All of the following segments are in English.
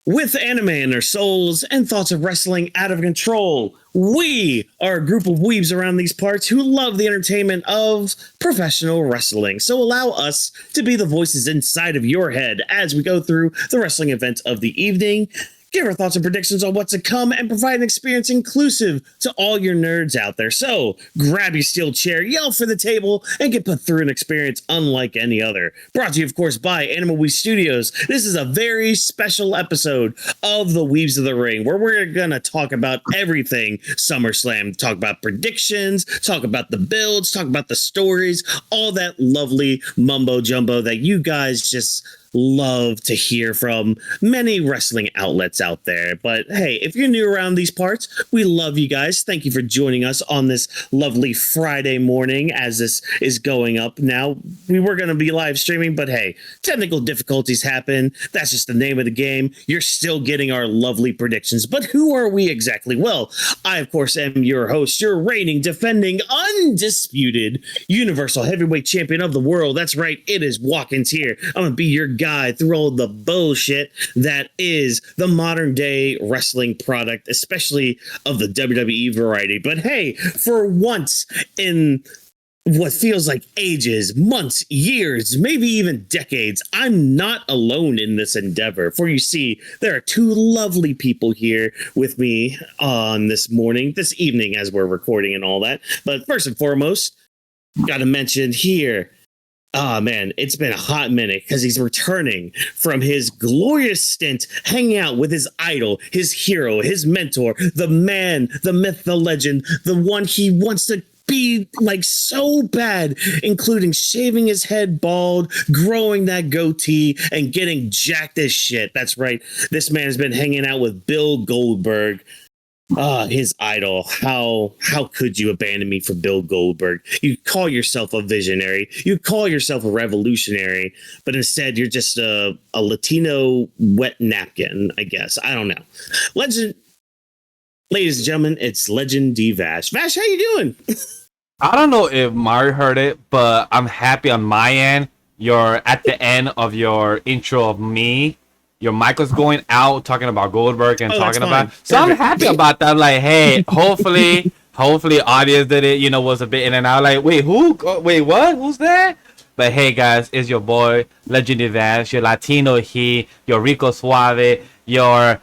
With anime in their souls and thoughts of wrestling out of control, we are a group of weebs around these parts who love the entertainment of professional wrestling. So allow us to be the voices inside of your head as we go through the wrestling events of the evening, give our thoughts and predictions on what's to come, and provide an experience inclusive to all your nerds out there. So grab your steel chair, yell for the table, and get put through an experience unlike any other. Brought to you, of course, by Animal Weeb Studios. This is a very special episode of the Weebs of the Ring, where we're going to talk about everything SummerSlam, talk about predictions, talk about the builds, talk about the stories, all that lovely mumbo jumbo that you guys just love to hear from many wrestling outlets out there. But hey, if you're new around these parts, we love you guys. Thank you for joining us on this lovely Friday morning as this is going up. Now, we were going to be live streaming, but hey, technical difficulties happen. That's just the name of the game. You're still getting our lovely predictions. But who are we exactly? Well, I, of course, am your host, your reigning, defending, undisputed Universal Heavyweight Champion of the world. That's right, it is Whawkins here. I'm going to be your guy through all the bullshit that is the modern day wrestling product, especially of the WWE variety. But hey, for once in what feels like ages, months, years, maybe even decades, I'm not alone in this endeavor. For you see, there are two lovely people here with me on this evening as we're recording and all that. But first and foremost, got to mention here, oh man, it's been a hot minute because he's returning from his glorious stint hanging out with his idol, his hero, his mentor, the man, the myth, the legend, the one he wants to be like so bad, including shaving his head bald, growing that goatee, and getting jacked as shit. That's right. This man has been hanging out with Bill Goldberg. His idol. How could you abandon me for Bill Goldberg? You call yourself a visionary. You call yourself a revolutionary, but instead you're just a Latino wet napkin, I guess. I don't know. Ladies and gentlemen, it's Legend D Vash. Vash, how you doing? I don't know if Mario heard it, but I'm happy on my end. You're at the end of your intro of me. Your mic was going out talking about Goldberg and talking about. So I'm happy about that. I'm like, hey, hopefully audience did it. Was a bit in and out. Like, wait, who? Wait, what? Who's that? But hey, guys, it's your boy Legend Advance. Your Latino he. Your Rico Suave. Your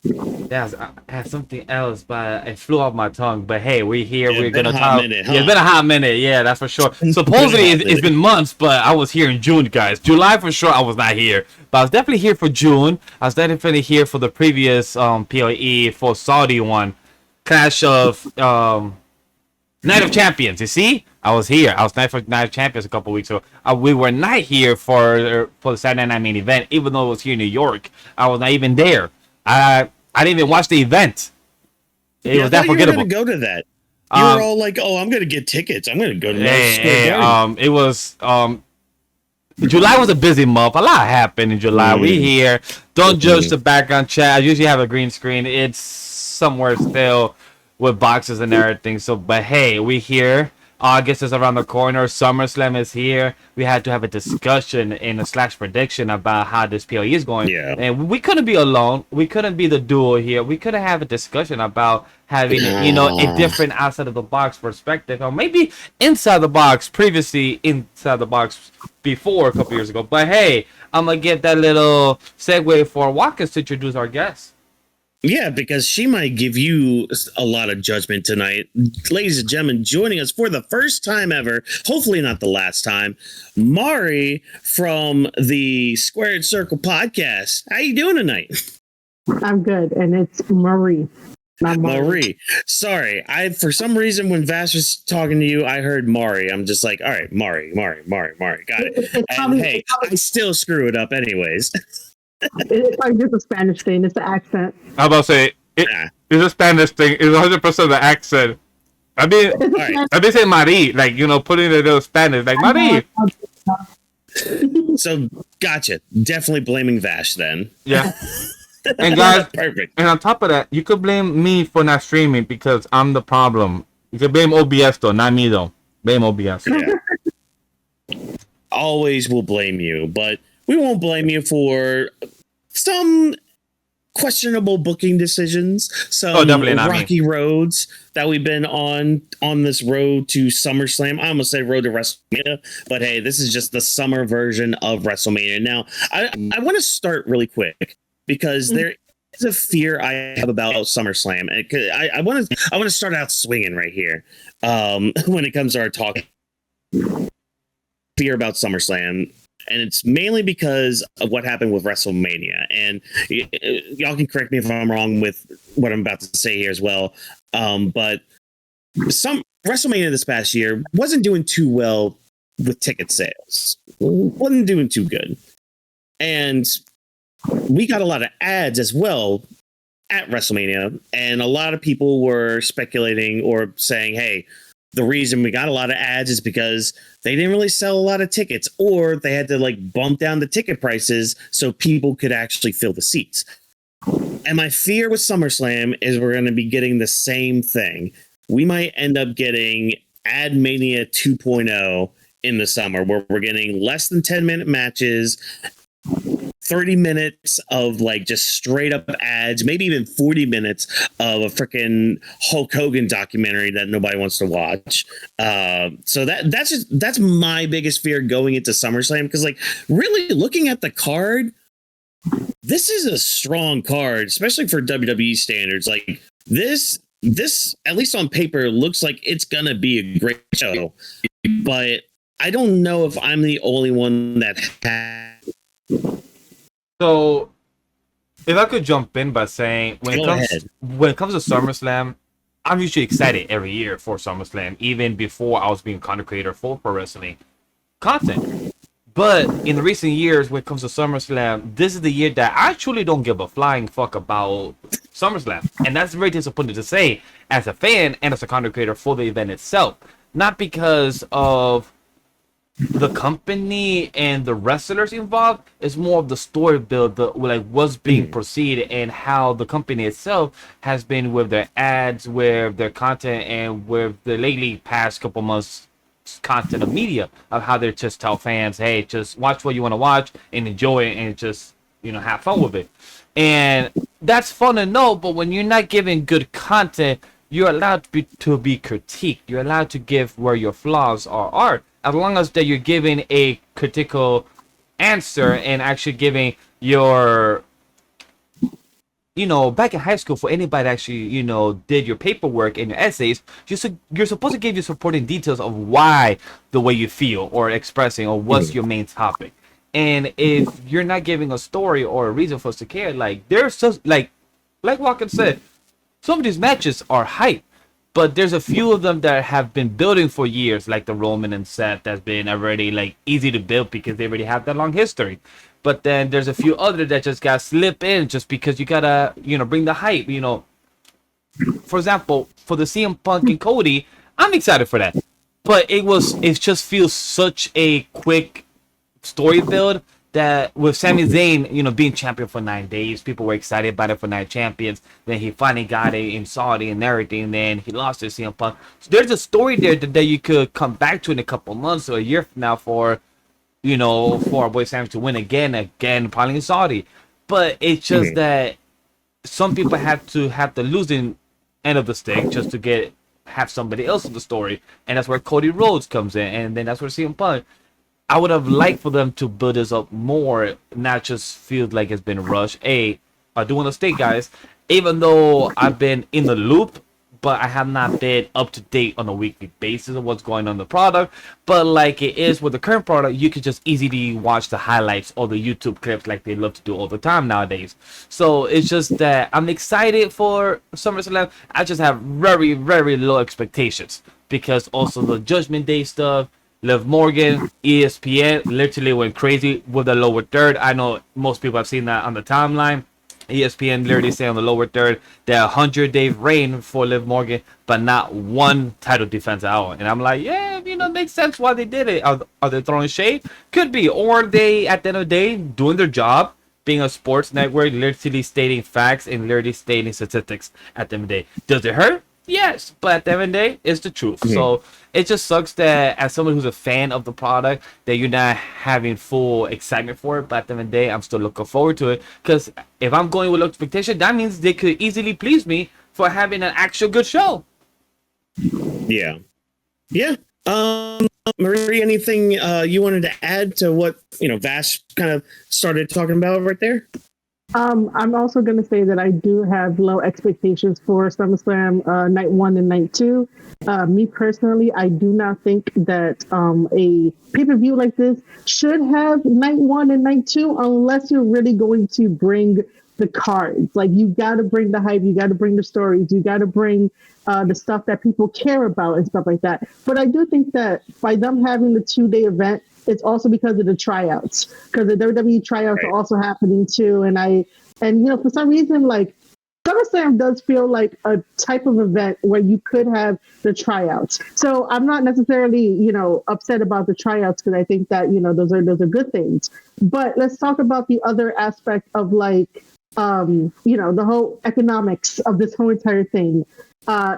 Yes, I had something else, but it flew off my tongue. But hey, we're here. We're gonna talk. It's been a hot minute. Yeah, that's for sure. Supposedly, it's been months, but I was here in June, guys. July for sure, I was not here, but I was definitely here for June. I was definitely here for the previous PLE for Saudi one, Clash of Night of Champions. You see, I was here. I was Night of Champions a couple weeks ago. We were not here for the Saturday Night Main Event, even though it was here in New York. I was not even there. I didn't even watch the event. It was that forgettable. You were going to go to that. You were all like, "Oh, I'm going to get tickets. I'm going to go to that." It was July was a busy month. A lot happened in July. We here. Don't judge the background chat. I usually have a green screen. It's somewhere still with boxes and everything. So, but hey, we here. August is around the corner. SummerSlam is here. We had to have a discussion in a / prediction about how this PLE is going. Yeah. And we couldn't be alone. We couldn't be the duo here. We couldn't have a discussion about having, a different outside of the box perspective, or maybe inside the box, previously inside the box before a couple years ago. But hey, I'm going to get that little segue for Whawkins to introduce our guest. Yeah, because she might give you a lot of judgment tonight. Ladies and gentlemen, joining us for the first time ever, hopefully not the last time, Mari from the Squared Circle podcast. How you doing tonight? I'm good, and it's Marie. Not Marie. Sorry, for some reason when Vash was talking to you, I heard Mari. I'm just like, all right, Mari. Got it. And hey, I still screw it up anyways. It's like just a Spanish thing. It's the accent. I'm about to say it's a Spanish thing. It's 100% the accent. I've been saying Marie, like putting a little Spanish, like Marie. So gotcha. Definitely blaming Vash then. Yeah. And guys, perfect. And on top of that, you could blame me for not streaming because I'm the problem. You could blame OBS though, not me though. Blame OBS. Yeah. Always will blame you, but we won't blame you for some questionable booking decisions, some definitely not rocky roads that we've been on this road to SummerSlam. I almost said road to WrestleMania, but hey, this is just the summer version of WrestleMania. Now, I want to start really quick because there is a fear I have about SummerSlam, and I want to start out swinging right here. When it comes to our talk, fear about SummerSlam. And it's mainly because of what happened with WrestleMania. And y'all can correct me if I'm wrong with what I'm about to say here as well. But some WrestleMania this past year wasn't doing too well with ticket sales. Wasn't doing too good. And we got a lot of ads as well at WrestleMania. And a lot of people were speculating or saying, hey, the reason we got a lot of ads is because they didn't really sell a lot of tickets, or they had to like bump down the ticket prices so people could actually fill the seats. And my fear with SummerSlam is we're going to be getting the same thing. We might end up getting Ad Mania 2.0 in the summer, where we're getting less than 10-minute matches, 30 minutes of like just straight up ads, maybe even 40 minutes of a freaking Hulk Hogan documentary that nobody wants to watch. So that's my biggest fear going into SummerSlam, because like really looking at the card, this is a strong card, especially for WWE standards. Like this at least on paper looks like it's gonna be a great show, but I don't know if I'm the only one that has. So, if I could jump in by saying, when it comes to SummerSlam, I'm usually excited every year for SummerSlam, even before I was being content creator for pro wrestling content. But in the recent years, when it comes to SummerSlam, this is the year that I truly don't give a flying fuck about SummerSlam. And that's very disappointing to say as a fan and as a content creator for the event itself. Not because of the company and the wrestlers involved, is more of the story build, like what's being proceeded and how the company itself has been with their ads, with their content, and with the lately past couple months content of media of how they just tell fans, hey, just watch what you want to watch and enjoy it and just, have fun with it. And that's fun to know, but when you're not giving good content, you're allowed to be critiqued. You're allowed to give where your flaws are, as long as that you're giving a critical answer and actually giving your, back in high school, for anybody that actually, did your paperwork and your essays, you're supposed to give your supporting details of why the way you feel or expressing or what's your main topic. And if you're not giving a story or a reason for us to care, like there's just like Whawkins said, some of these matches are hype, but there's a few of them that have been building for years, like the Roman and Seth, that's been already like easy to build because they already have that long history. But then there's a few other that just got slip in just because you gotta, bring the hype. For example, for the CM Punk and Cody, I'm excited for that. But it just feels such a quick story build that with Sami Zayn, being champion for 9 days, people were excited about it for 9 champions. Then he finally got it in Saudi and everything. Then he lost to CM Punk. So there's a story there that you could come back to in a couple months or a year from now for our boy Sami to win again, probably in Saudi. But it's just that some people have to have the losing end of the stick just to have somebody else in the story. And that's where Cody Rhodes comes in. And then that's where CM Punk. I would have liked for them to build this up more, not just feel like it's been rushed. I do want to state, guys, even though I've been in the loop, but I have not been up to date on a weekly basis of what's going on in the product. But like it is with the current product, you can just easily watch the highlights or the YouTube clips like they love to do all the time nowadays. So it's just that I'm excited for SummerSlam. I just have very, very low expectations because also the Judgment Day stuff, Liv Morgan, ESPN literally went crazy with the lower third. I know most people have seen that on the timeline. ESPN literally saying on the lower third that 100-day reign for Liv Morgan, but not one title defense at all. And I'm like, yeah, it makes sense why they did it. Are they throwing shade? Could be. Or they, at the end of the day, doing their job, being a sports network, literally stating facts and literally stating statistics at the end of the day. Does it hurt? Yes, but at the end of the day, it's the truth. Mhm. So it just sucks that as someone who's a fan of the product, that you're not having full excitement for it. But at the end of the day, I'm still looking forward to it. Because if I'm going with low expectation, that means they could easily please me for having an actual good show. Yeah. Yeah. Marie, anything you wanted to add to what Vash kind of started talking about right there? I'm also going to say that I do have low expectations for SummerSlam night 1 and night 2. Me personally, I do not think that a pay-per-view like this should have night 1 and night 2 unless you're really going to bring the cards. Like, you got to bring the hype, you got to bring the stories, you got to bring the stuff that people care about and stuff like that. But I do think that by them having the 2-day event, it's also because of the tryouts, because the WWE tryouts are also happening too. And for some reason, like, SummerSlam does feel like a type of event where you could have the tryouts. So I'm not necessarily, upset about the tryouts, because I think that, those are good things. But let's talk about the other aspect of, like, the whole economics of this whole entire thing.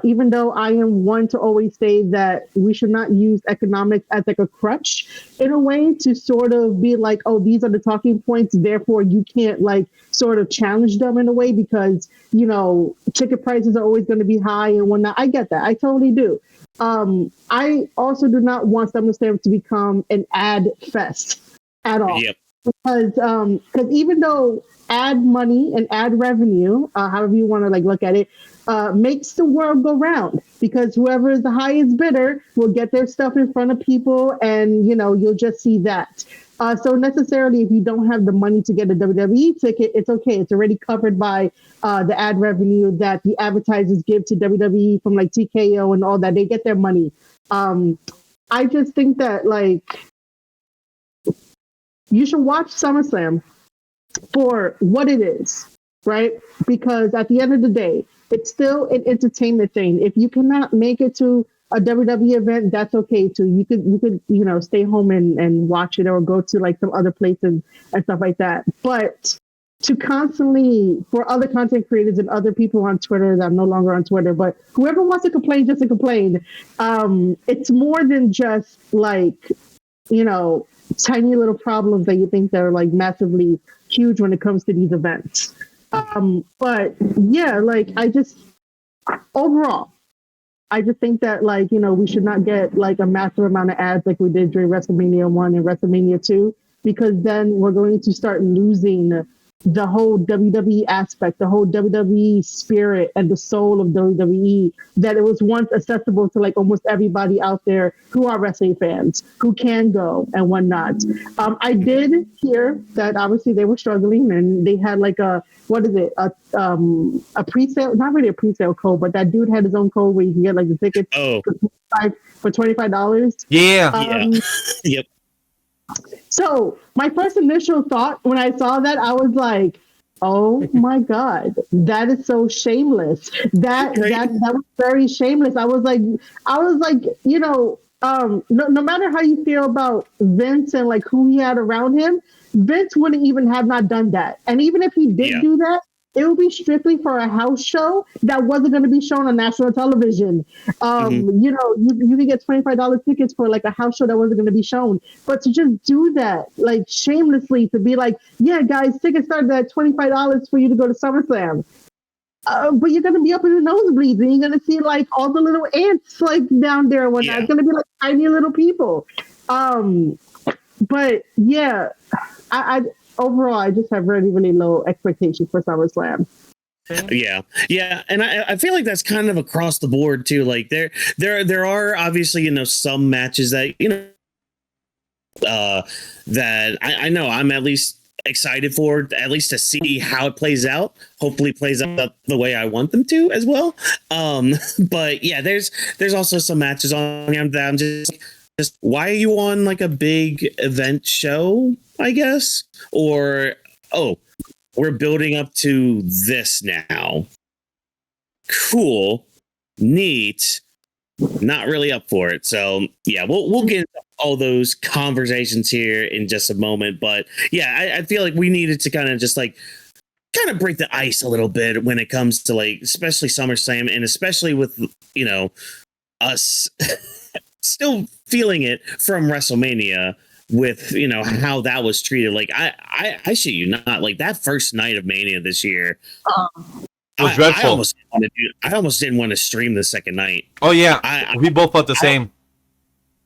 Even though I am one to always say that we should not use economics as like a crutch in a way to sort of be like, oh, these are the talking points, therefore you can't like sort of challenge them in a way because, ticket prices are always going to be high and whatnot. I get that. I totally do. I also do not want SummerSlam to become an ad fest at all. Yep. Because even though ad money and ad revenue, however you want to like look at it, makes the world go round, because whoever is the highest bidder will get their stuff in front of people, and you'll just see that. So necessarily, if you don't have the money to get a WWE ticket, it's okay. It's already covered by the ad revenue that the advertisers give to WWE from like TKO and all that. They get their money. I just think that like you should watch SummerSlam for what it is, right? Because at the end of the day, it's still an entertainment thing. If you cannot make it to a WWE event, that's okay too. You could stay home and watch it, or go to like some other places and stuff like that. But to constantly, for other content creators and other people on Twitter that I'm no longer on Twitter, but whoever wants to complain, just to complain. It's more than just like, tiny little problems that you think they're like massively huge when it comes to these events. But yeah, like overall, I just think that like, we should not get like a massive amount of ads like we did during WrestleMania 1 and WrestleMania 2, because then we're going to start losing the whole WWE aspect, the whole WWE spirit and the soul of WWE, that it was once accessible to like almost everybody out there who are wrestling fans, who can go and whatnot. I did hear that obviously they were struggling, and they had like a pre-sale, not really a pre-sale code, but that dude had his own code where you can get like the tickets for $25. Yeah. Yep. So my first initial thought when I saw that, I was like, oh my God, that is so shameless. That was very shameless. I was like, no matter how you feel about Vince and like who he had around him, Vince wouldn't even have not done that. And even if he did do that, it would be strictly for a house show that wasn't going to be shown on national television. You could get $25 tickets for like a house show that wasn't going to be shown. But to just do that, like shamelessly, to be like, yeah, guys, tickets started at $25 for you to go to SummerSlam. But you're going to be up in the nosebleeds, and you're going to see like all the little ants like down there and whatnot. Yeah. It's going to be like tiny little people. But yeah, overall, I just have really, really low expectations for SummerSlam. Yeah, and I feel like that's kind of across the board too. Like there are obviously some matches that that I know I'm at least excited for, at least to see how it plays out. Hopefully, plays out the way I want them to as well. But yeah, there's also some matches on that I'm just why are you on like a big event show, I guess? Or, oh, we're building up to this now. Cool. Neat. Not really up for it. So yeah, we'll get into all those conversations here in just a moment. But yeah, I feel like we needed to kind of just like kind of break the ice a little bit when it comes to like, especially SummerSlam, and especially with, you know, us still feeling it from WrestleMania with, you know, how that was treated. Like I shit you not, like that first night of Mania this year, it was dreadful. I almost didn't want to stream the second night. Oh yeah, we both felt the same.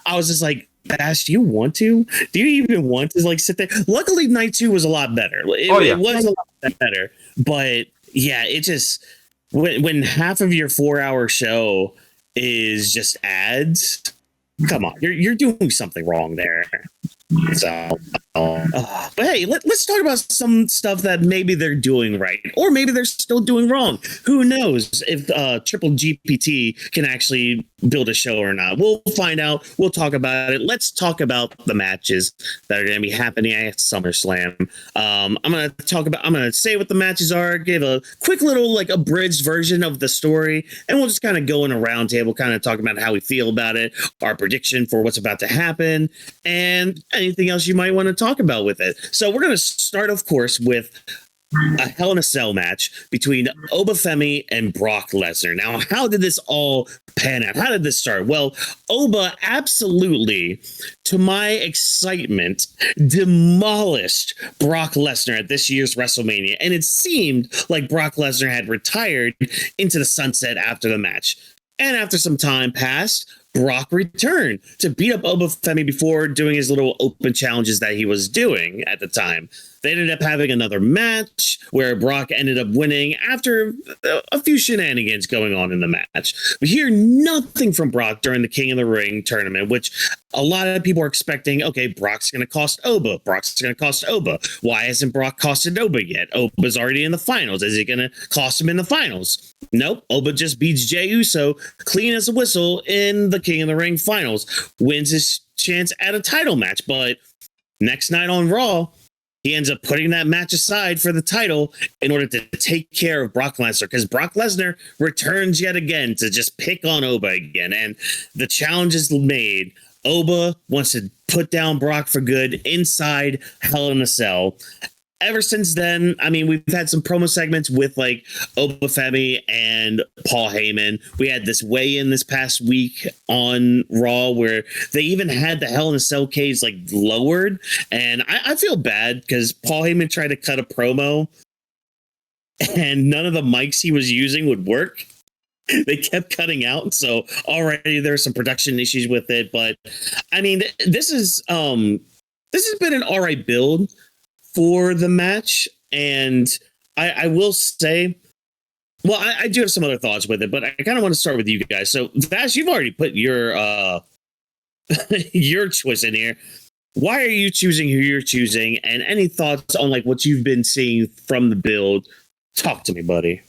I was just like, Bash, do you want to? Do you even want to like sit there? Luckily, night 2 was a lot better. It was a lot better, but yeah, it just when half of your 4-hour show is just ads. Come on, you're doing something wrong there. So, but hey, let's talk about some stuff that maybe they're doing right, or maybe they're still doing wrong. Who knows if Triple GPT can actually build a show or not? We'll find out. We'll talk about it. Let's talk about the matches that are going to be happening at SummerSlam. I'm going to say what the matches are, give a quick little like abridged version of the story, and we'll just kind of go in a round table, kind of talk about how we feel about it, our prediction for what's about to happen, and anything else you might want to talk about with it. So we're going to start, of course, with a Hell in a Cell match between Femi and Brock Lesnar. Now, how did this all pan out? How did this start? Well, Oba absolutely, to my excitement, demolished Brock Lesnar at this year's WrestleMania, and it seemed like Brock Lesnar had retired into the sunset after the match. And after some time passed, Brock returned to beat up Femi before doing his little open challenges that he was doing at the time. They ended up having another match where Brock ended up winning after a few shenanigans going on in the match. We hear nothing from Brock during the King of the Ring tournament, which a lot of people are expecting, okay, Brock's going to cost Oba. Brock's going to cost Oba. Why hasn't Brock costed Oba yet? Oba's already in the finals. Is he going to cost him in the finals? Nope. Oba just beats Jey Uso clean as a whistle in the King of the Ring finals, wins his chance at a title match. But next night on Raw, he ends up putting that match aside for the title in order to take care of Brock Lesnar, because Brock Lesnar returns yet again to just pick on Oba again. And the challenge is made. Oba wants to put down Brock for good inside Hell in a Cell. Ever since then, I mean, we've had some promo segments with like Femi and Paul Heyman. We had this weigh-in this past week on Raw where they even had the Hell in a Cell cage like lowered. And I feel bad because Paul Heyman tried to cut a promo and none of the mics he was using would work. They kept cutting out. So already there's some production issues with it. But I mean, this has been an all right build for the match, and I will say, well, I do have some other thoughts with it, but I kind of want to start with you guys. So, Vash, you've already put your your choice in here. Why are you choosing who you're choosing, and any thoughts on like what you've been seeing from the build? Talk to me, buddy.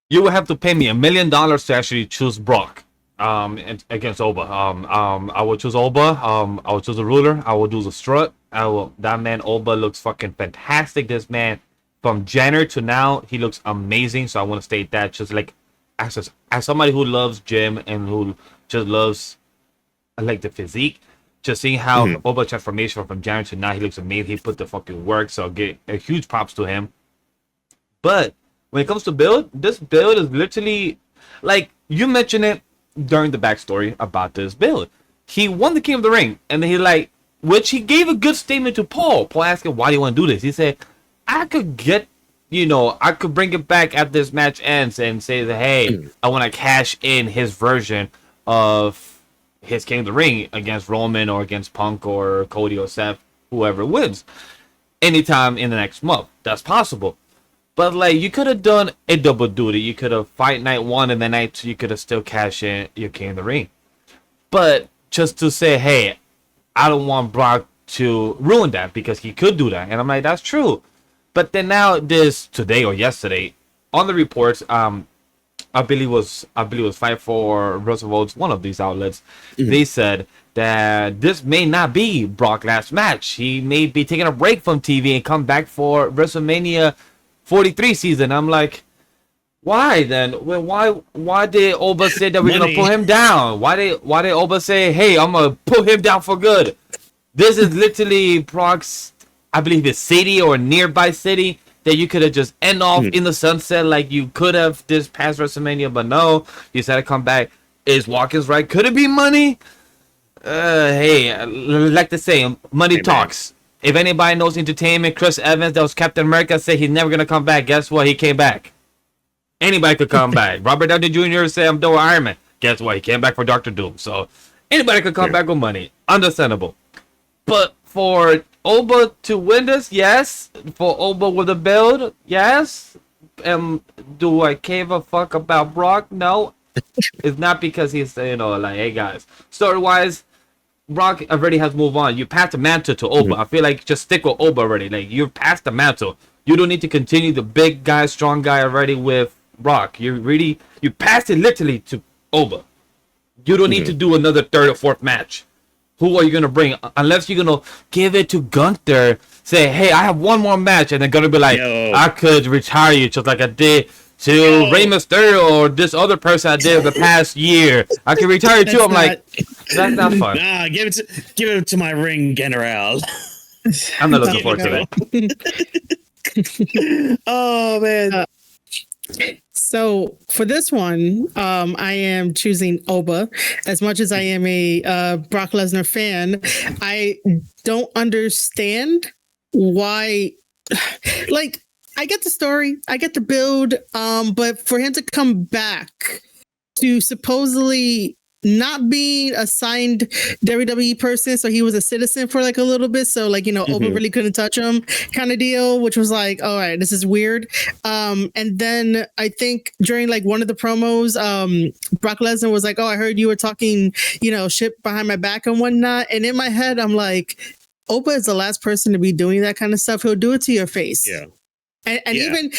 You will have to pay me $1 million to actually choose Brock against Oba. I will choose Oba. I will choose a ruler. I will do the strut. That man Oba looks fucking fantastic. This man, from January to now, he looks amazing. So I want to state that, just like as somebody who loves gym and who just loves like the physique, just seeing how Oba transformation from January to now, he looks amazing. He put the fucking work. So I'll get a huge props to him. But when it comes to build, this build is literally like you mentioned it during the backstory about this build. He won the King of the Ring, and then he like, which he gave a good statement to Paul. Paul asked him, why do you want to do this? He said, I could bring it back after this match ends and say that, hey, I want to cash in his version of his King of the Ring against Roman or against Punk or Cody or Seth, whoever wins, anytime in the next month. That's possible. But like, you could have done a double duty. You could have fight night 1 and then night 2, you could have still cashed in your King of the Ring. But just to say, hey, I don't want Brock to ruin that, because he could do that. And I'm like, that's true. But then now this today or yesterday on the reports, I believe it was Fight for Roosevelt's, one of these outlets. They said that this may not be Brock's last match. He may be taking a break from TV and come back for WrestleMania 43 season. I'm like, why then? Well, why did Oba say that we're gonna pull him down? Why did Oba say, hey, I'm gonna pull him down for good? This is literally Brock's, I believe it's city or nearby city. that you could have just end off in the sunset like you could have this past WrestleMania, but no, you decided to come back. Is Whawkins right? Could it be money? Hey, like to say, money talks. If anybody knows entertainment, Chris Evans, that was Captain America, said he's never gonna come back. Guess what? He came back. Anybody could come back. Robert Downey Jr. said, I'm done with Iron Man. Guess what? He came back for Doctor Doom. So anybody could come back with money. Understandable. But for Oba to win this, yes. For Oba with a build, yes. Do I give a fuck about Brock? No. It's not because he's, like, hey guys. Story-wise, Brock already has moved on. You passed the mantle to Oba. I feel like just stick with Oba already. Like, you're past the mantle. You don't need to continue the big guy, strong guy already with Brock. You passed it literally to Oba. You don't need to do another third or fourth match. Who are you gonna bring? Unless you're gonna give it to Gunther. Say, hey, I have one more match, and they're gonna be like, I could retire you just like I did to Rey Mysterio or this other person I did the past year. I can retire you too. I'm like, that's not fun. Nah, give it to my ring general. I'm not looking forward to that. Oh man. So for this one, I am choosing Oba. As much as I am a Brock Lesnar fan, I don't understand why. Like, I get the story, I get the build, but for him to come back to supposedly not being a signed WWE person, so he was a citizen for like a little bit, so like, Oba really couldn't touch him kind of deal, which was like, all right, this is weird. And then I think during like one of the promos, Brock Lesnar was like, oh, I heard you were talking, shit behind my back and whatnot. And in my head, I'm like, Oba is the last person to be doing that kind of stuff. He'll do it to your face. Yeah. And even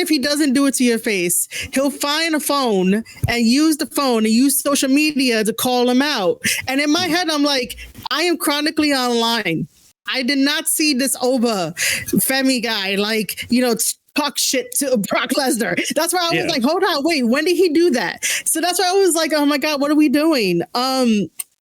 if he doesn't do it to your face, he'll find a phone and use the phone and use social media to call him out. And in my head, I'm like, I am chronically online. I did not see this Oba Femi guy talk shit to Brock Lesnar. That's why I was like, hold on, wait, when did he do that? So that's why I was like, oh my God, what are we doing?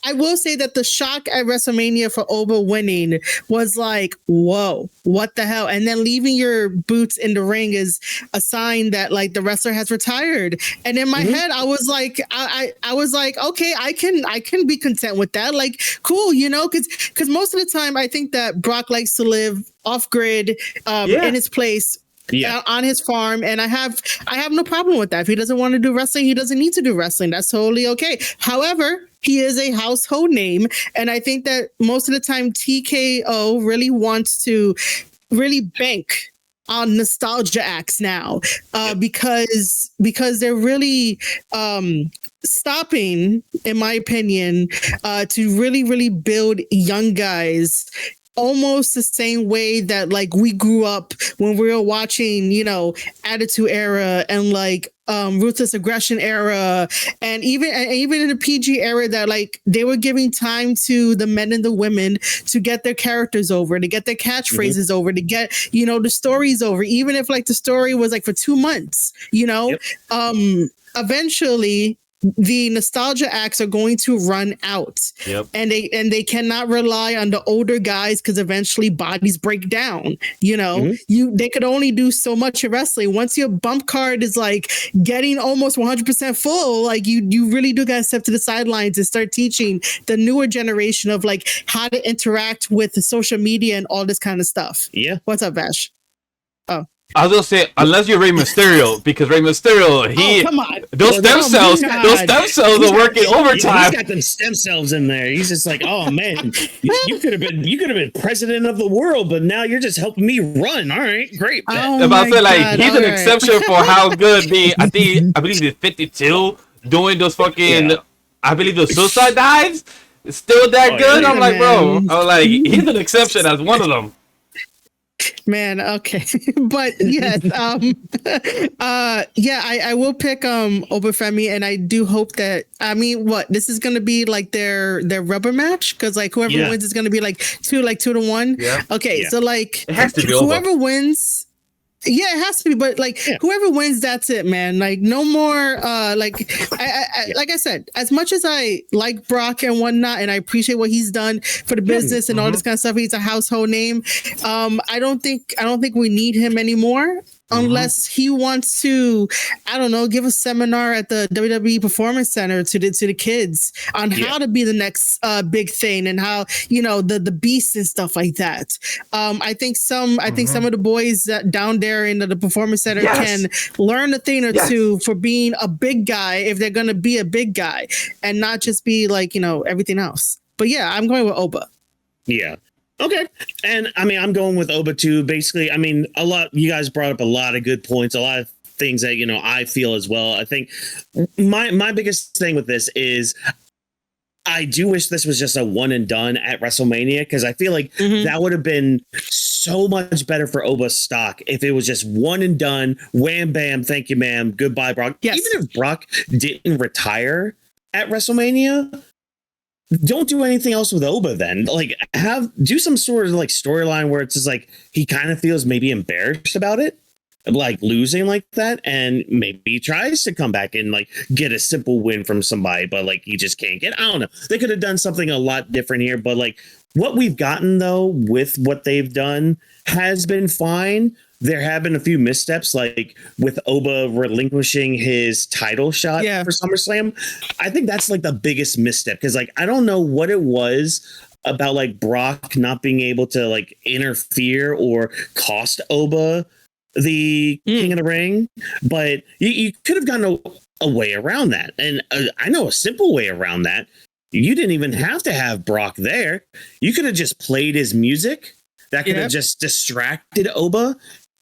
I will say that the shock at WrestleMania for Oba winning was like, whoa, what the hell? And then leaving your boots in the ring is a sign that like the wrestler has retired. And in my head, I was like, I was like, okay, I can be content with that. Like, cool, because most of the time I think that Brock likes to live off grid in his place. On his farm, and I have no problem with that. If he doesn't want to do wrestling, he doesn't need to do wrestling. That's totally okay. However, he is a household name, and I think that most of the time TKO really wants to really bank on nostalgia acts now, because they're really stopping, in my opinion, to really build young guys almost the same way that like we grew up when we were watching, Attitude Era and like Ruthless Aggression era, and even in the PG era, that like they were giving time to the men and the women to get their characters over, to get their catchphrases over, to get the stories over, even if like the story was like for 2 months, eventually the nostalgia acts are going to run out, and they cannot rely on the older guys because eventually bodies break down. They could only do so much of wrestling. Once your bump card is like getting almost 100% full, like you really do gotta step to the sidelines and start teaching the newer generation of like how to interact with the social media and all this kind of stuff. What's up, Vash? Oh, I was gonna say, unless you're Rey Mysterio, because Rey Mysterio, come on. those stem cells are working overtime. He's got them stem cells in there. He's just like, oh man, you could have been president of the world, but now you're just helping me run. All right, great. Oh I feel like he's an exception for how good I believe he's 52 doing those fucking, I believe the suicide dives. It's still that good. I'm like, bro, he's an exception as one of them. Man, okay. But yes, I will pick Oba Femi, and I do hope that, this is gonna be like their rubber match, because like whoever wins is gonna be like 2 to 1. Yeah. Okay, so like it has to be whoever wins Yeah, it has to be, but like whoever wins, that's it, man. Like no more. Like I said, as much as I like Brock and whatnot, and I appreciate what he's done for the business and all this kind of stuff, he's a household name. I don't think we need him anymore. Unless he wants to, I don't know, give a seminar at the WWE Performance Center to the kids on how to be the next big thing and how, you know, the beast and stuff like that. I think some of the boys down there in the Performance Center can learn a thing or two for being a big guy if they're going to be a big guy and not just be like, you know, everything else. But yeah, I'm going with Oba. Yeah. Okay. And I mean, I'm going with Oba too. Basically, I mean, you guys brought up a lot of good points, a lot of things that, you know, I feel as well. I think my biggest thing with this is I do wish this was just a one and done at WrestleMania, because I feel like that would have been so much better for Oba's stock if it was just one and done. Wham, bam. Thank you, ma'am. Goodbye, Brock. Yes. Even if Brock didn't retire at WrestleMania, don't do anything else with Oba then. Like, do some sort of like storyline where it's just like he kind of feels maybe embarrassed about it, like losing like that, and maybe he tries to come back and like get a simple win from somebody, but like he just can't get. I don't know. They could have done something a lot different here, but like what we've gotten though with what they've done has been fine. There have been a few missteps, like with Oba relinquishing his title shot for SummerSlam. I think that's like the biggest misstep, because like I don't know what it was about like Brock not being able to like interfere or cost Oba the King of the Ring, but you could have gotten a way around that. And I know a simple way around that. You didn't even have to have Brock there. You could have just played his music. That could have just distracted Oba.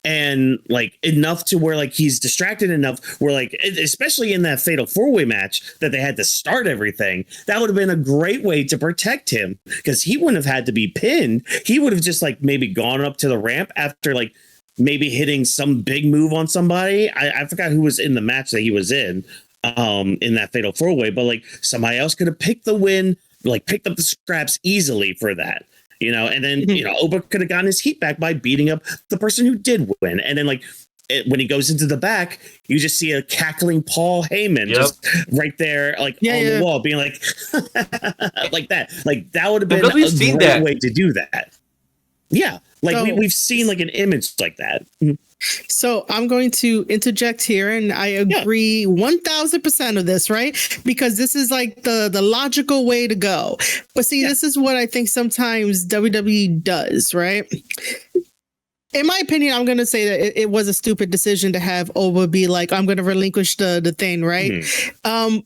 And like enough to where like he's distracted enough where like, especially in that fatal 4-way match that they had to start everything, that would have been a great way to protect him, because he wouldn't have had to be pinned. He would have just like maybe gone up to the ramp after like maybe hitting some big move on somebody. I forgot who was in the match that he was in that fatal 4-way, but like somebody else could have picked the win, like picked up the scraps easily for that. You know, and then, you know, Oba could have gotten his heat back by beating up the person who did win. And then, like, when he goes into the back, you just see a cackling Paul Heyman just right there, like on the wall, being like, like that. Like, that would have been a great way to do that. Yeah. Like, we've seen, like, an image like that. So I'm going to interject here, and I agree 1000% of this, right? Because this is like the logical way to go. But see, this is what I think sometimes WWE does, right? In my opinion, I'm going to say that it was a stupid decision to have Oba be like, I'm going to relinquish the thing, right?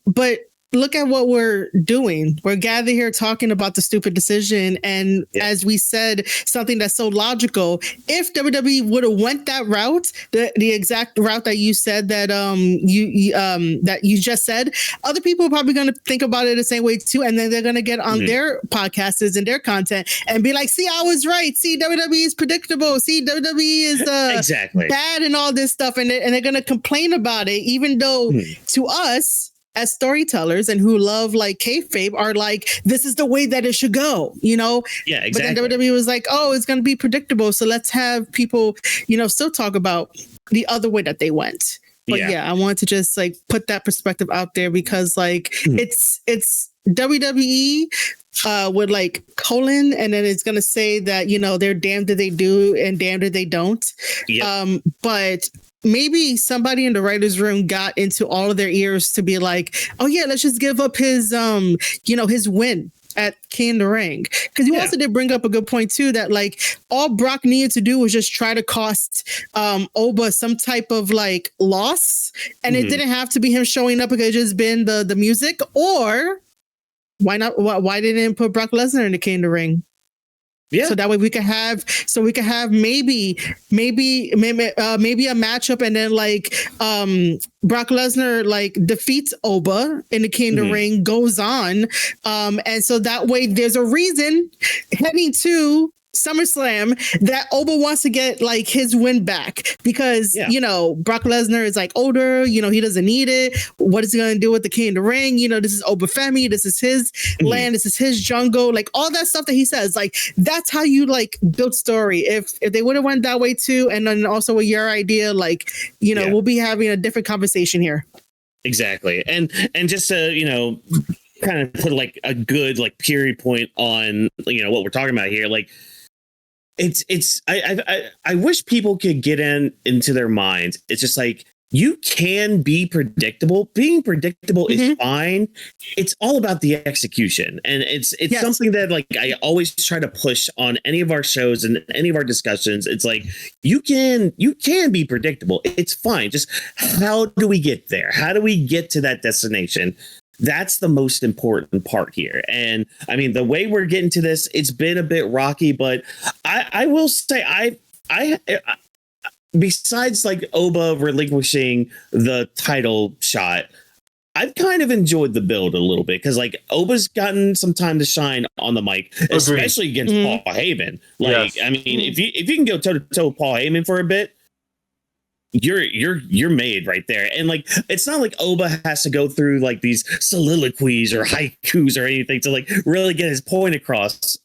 But look at what we're doing. We're gathered here talking about the stupid decision. And as we said, something that's so logical, if WWE would have went that route, the exact route that you said that you just said, other people are probably going to think about it the same way too. And then they're going to get on their podcasts and their content and be like, see, I was right. See, WWE is predictable. See, WWE is bad and all this stuff. And they're going to complain about it, even though to us, as storytellers and who love like kayfabe, are like, this is the way that it should go, you know? Yeah, exactly. But then WWE was like, oh, it's going to be predictable. So let's have people, you know, still talk about the other way that they went. But I wanted to just like put that perspective out there, because like it's WWE with like colon, and then it's going to say that, you know, they're damned if they do and damned if they don't. But maybe somebody in the writer's room got into all of their ears to be like, oh yeah, let's just give up his, you know, his win at King of the Ring. Because you also did bring up a good point too, that like all Brock needed to do was just try to cost Oba some type of like loss. And it didn't have to be him showing up. It could just been the music. Or why not? Why didn't put Brock Lesnar in the King of the Ring? Yeah. So that way we could have maybe a matchup, and then like Brock Lesnar like defeats Oba in the King of the Ring, goes on, and so that way there's a reason heading to SummerSlam that Oba wants to get like his win back because Brock Lesnar is like older, he doesn't need it. What is he gonna do with the King of the Ring? This is Oba Femi, this is his land, this is his jungle, like all that stuff that he says. Like that's how you like build story. If they would have went that way too, and then also with your idea, like we'll be having a different conversation here. Exactly, and just to kind of put like a good like period point on what we're talking about here, like it's I wish people could get into their minds. It's just like you can be predictable. Being predictable is fine. It's all about the execution, and it's something that like I always try to push on any of our shows and any of our discussions. It's like you can be predictable. It's fine. Just how do we get there? How do we get to that destination? That's the most important part here. And I mean, the way we're getting to this, it's been a bit rocky, but I will say I besides like Oba relinquishing the title shot, I've kind of enjoyed the build a little bit because like Oba's gotten some time to shine on the mic, especially against Paul Heyman. Like, I mean, if you can go toe to toe with Paul Heyman for a bit, you're made right there. And like it's not like Oba has to go through like these soliloquies or haikus or anything to like really get his point across.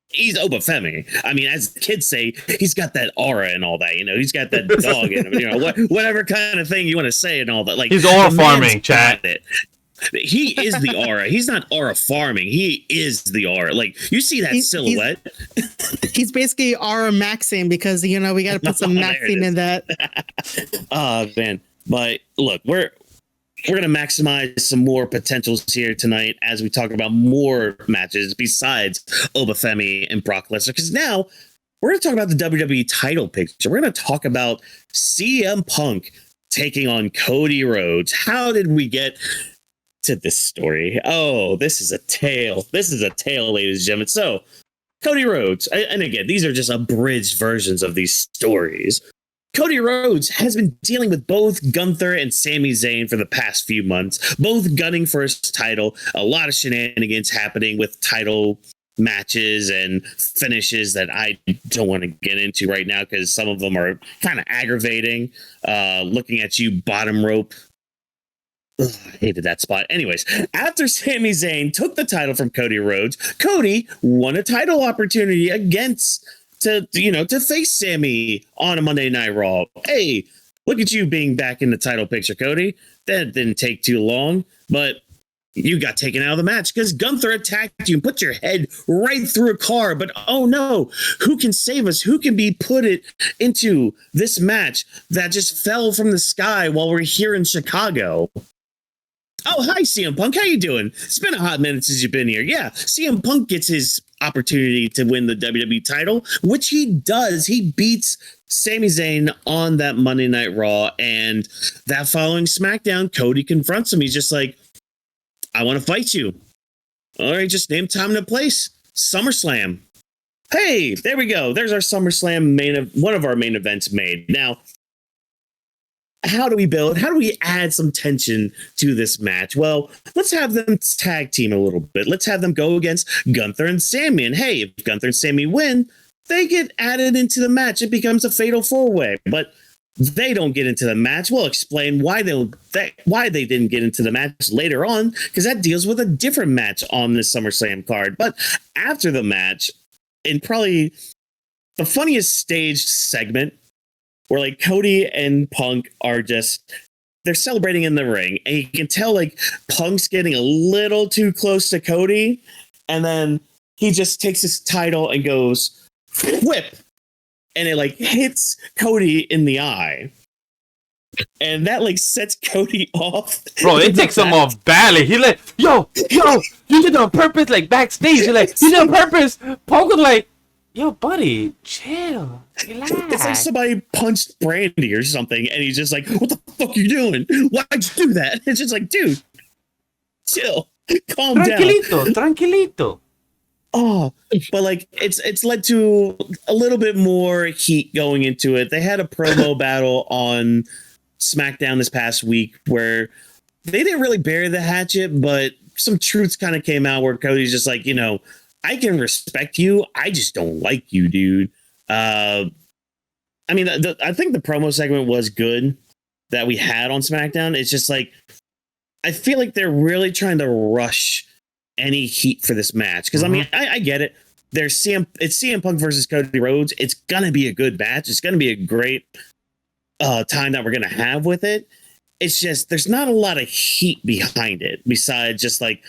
He's Oba Femi. I mean, as kids say, he's got that aura and all that. He's got that dog in him. Whatever kind of thing you want to say and all that. Like he's aura farming, chat. He is the aura. He's not aura farming. He is the aura. Like you see that silhouette. He's basically aura maxing because we got to put some maxing in that. Oh man! But look, we're going to maximize some more potentials here tonight as we talk about more matches besides Oba Femi and Brock Lesnar. Because now we're going to talk about the WWE title picture. We're going to talk about CM Punk taking on Cody Rhodes. How did we get to this story? Oh, this is a tale. This is a tale, ladies and gentlemen. So, Cody Rhodes, and again, these are just abridged versions of these stories. Cody Rhodes has been dealing with both Gunther and Sami Zayn for the past few months, both gunning for his title. A lot of shenanigans happening with title matches and finishes that I don't want to get into right now because some of them are kind of aggravating. Looking at you, bottom rope. Ugh, I hated that spot. Anyways, after Sami Zayn took the title from Cody Rhodes, Cody won a title opportunity to face Sami on a Monday Night Raw. Hey, look at you being back in the title picture, Cody. That didn't take too long, but you got taken out of the match because Gunther attacked you and put your head right through a car. But oh no, who can save us? Who can be put into this match that just fell from the sky while we're here in Chicago? Oh, hi, CM Punk. How you doing? It's been a hot minute since you've been here. Yeah, CM Punk gets his opportunity to win the WWE title, which he does. He beats Sami Zayn on that Monday Night Raw, and that following SmackDown, Cody confronts him. He's just like, I want to fight you. All right, just name time and a place. SummerSlam. Hey, there we go. There's our SummerSlam one of our main events made. Now, how do we build? How do we add some tension to this match? Well, let's have them tag team a little bit. Let's have them go against Gunther and Sami. And hey, if Gunther and Sami win, they get added into the match. It becomes a fatal four-way. But they don't get into the match. We'll explain why they didn't get into the match later on, because that deals with a different match on this SummerSlam card. But after the match, in probably the funniest staged segment, where like Cody and Punk are they're celebrating in the ring, and you can tell like Punk's getting a little too close to Cody, and then he just takes his title and goes whip, and it like hits Cody in the eye, and that like sets Cody off. Bro, it takes him off badly. He like, yo, you did it on purpose. Like backstage, you're like, you did it on purpose. Punk was like, yo, buddy, chill. Relax. It's like somebody punched Brandy or something, and he's just like, what the fuck are you doing? Why'd you do that? It's just like, dude, chill. Calm down. Tranquilito. Oh, but like it's led to a little bit more heat going into it. They had a promo battle on SmackDown this past week where they didn't really bury the hatchet, but some truths kind of came out where Cody's just like, I can respect you. I just don't like you, dude. I mean, I think the promo segment was good that we had on SmackDown. It's just like, I feel like they're really trying to rush any heat for this match. Because I mean, I get it. It's CM Punk versus Cody Rhodes. It's gonna be a good match. It's gonna be a great time that we're gonna have with it. It's just there's not a lot of heat behind it besides just like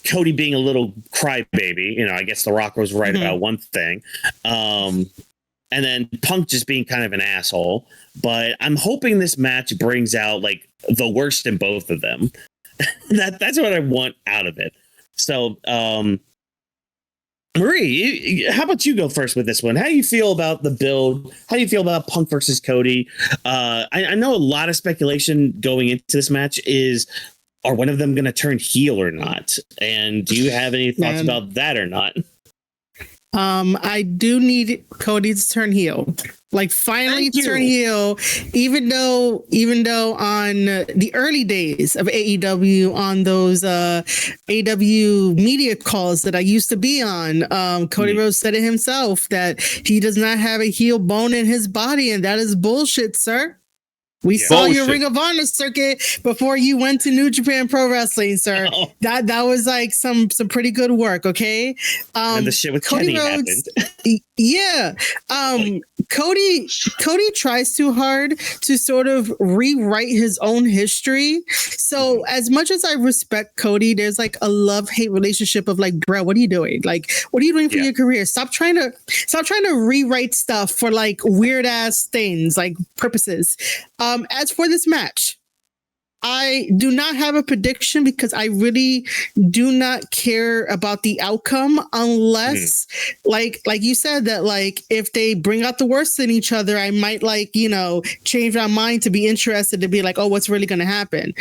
Cody being a little crybaby. You know, I guess The Rock was right about one thing. And then Punk just being kind of an asshole. But I'm hoping this match brings out like the worst in both of them. That's what I want out of it. So, Marie, how about you go first with this one? How do you feel about the build? How do you feel about Punk versus Cody? I know a lot of speculation going into this match is, are one of them going to turn heel or not? And do you have any thoughts about that or not? I do need Cody to turn heel. Like finally turn heel, even though on the early days of AEW, on those AEW media calls that I used to be on, Cody Rhodes said it himself that he does not have a heel bone in his body, and that is bullshit, sir. We saw your Ring of Honor circuit before you went to New Japan Pro Wrestling, sir. Oh. That was like some pretty good work, okay? And the shit with Cody Rhodes happened. Yeah. Cody tries too hard to sort of rewrite his own history. So as much as I respect Cody, there's like a love-hate relationship of like, bro, what are you doing? Like, what are you doing for your career? Stop trying to rewrite stuff for like weird ass things, like purposes. As for this match, I do not have a prediction because I really do not care about the outcome unless, like you said, that like if they bring out the worst in each other, I might like, you know, change my mind to be interested to be like, oh, what's really going to happen?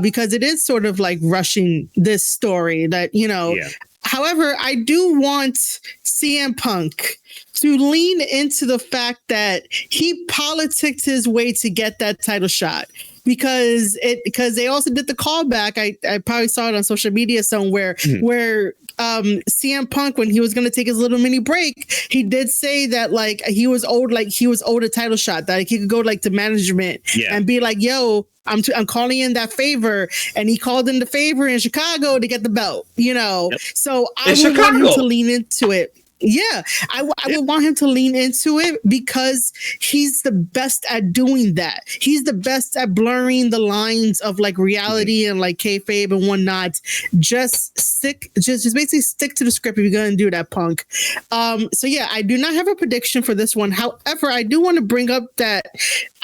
Because it is sort of like rushing this story that, you know. Yeah. However, I do want CM Punk to lean into the fact that he politicked his way to get that title shot. Because they also did the callback. I probably saw it on social media somewhere where CM Punk, when he was going to take his little mini break, he did say that like he was owed a title shot, that like, he could go like to management and be like, yo, I'm calling in that favor, and he called in the favor in Chicago to get the belt, you know. Yep. So I would want him to lean into it. Yeah, I would want him to lean into it because he's the best at doing that. He's the best at blurring the lines of like reality and like kayfabe and whatnot. Just basically stick to the script if you're gonna do that, Punk. So yeah, I do not have a prediction for this one. However, I do want to bring up that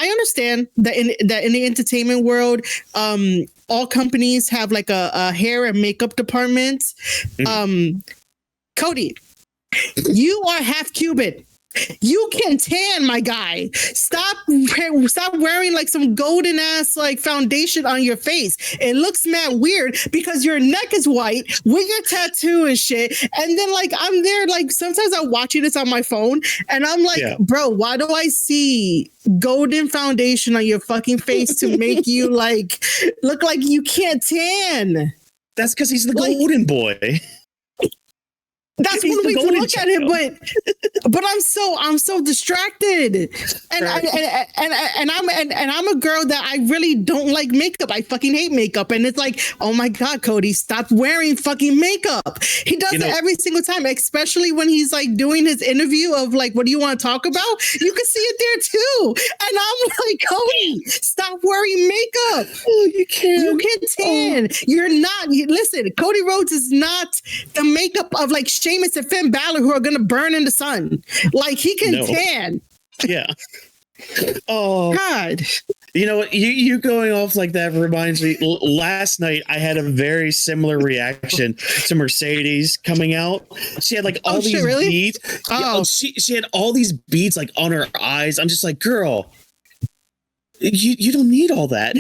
I understand that in the entertainment world, all companies have like a hair and makeup department. Cody, you are half Cuban. You can tan, my guy. Stop wearing like some golden ass like foundation on your face. It looks mad weird because your neck is white with your tattoo and shit. And then like I'm there, like sometimes I'm watching this on my phone and I'm like, bro, why do I see golden foundation on your fucking face to make you like look like you can't tan? That's because he's the golden boy. That's one way to look at it, but I'm so distracted, and I'm a girl that I really don't like makeup. I fucking hate makeup, and it's like, oh my god, Cody, stop wearing fucking makeup. He does it every single time, especially when he's like doing his interview of like, what do you want to talk about? You can see it there too, and I'm like, Cody, stop wearing makeup. Oh, you can tan. You're not. Listen, Cody Rhodes is not the makeup of like Sheamus and Finn Balor who are gonna burn in the sun. Like he can tan. Yeah. Oh God. You know what? You going off like that reminds me. Last night I had a very similar reaction to Mercedes coming out. She had like all these beads. She had all these beads like on her eyes. I'm just like, girl, you don't need all that.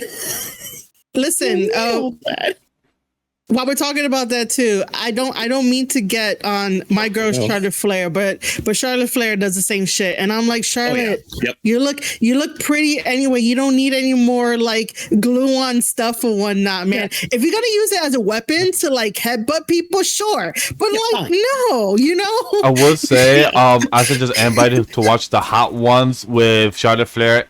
Listen, while we're talking about that too, I don't mean to get on my girl Charlotte Flair, but Charlotte Flair does the same shit, and I'm like, Charlotte, you look pretty anyway. You don't need any more like glue on stuff or whatnot, man. If you're gonna use it as a weapon to like headbutt people, sure, but like no, you know. I will say, I suggest anybody to watch the Hot Ones with Charlotte Flair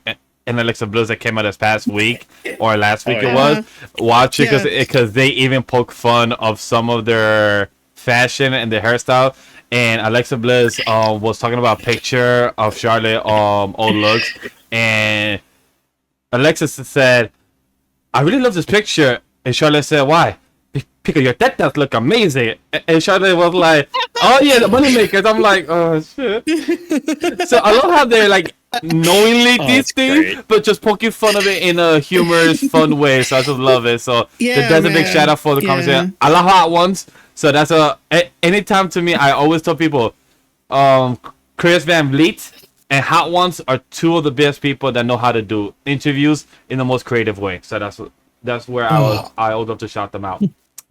and Alexa Bliss that came out this past week or last week. It was watch it because they even poke fun of some of their fashion and their hairstyle. And Alexa Bliss was talking about a picture of Charlotte old looks, and Alexa said, "I really love this picture," and Charlotte said, "Why?" Because your tetas look amazing. And Charlotte was like, "Oh yeah, the moneymakers." I'm like, "Oh shit." So I love how they're like knowingly these things, but just poking fun of it in a humorous, fun way. So I just love it. So that's a big shout out for the conversation. I love Hot Ones. So that's anytime to me, I always tell people, Chris Van Vliet and Hot Ones are two of the best people that know how to do interviews in the most creative way. So that's where I would love to shout them out.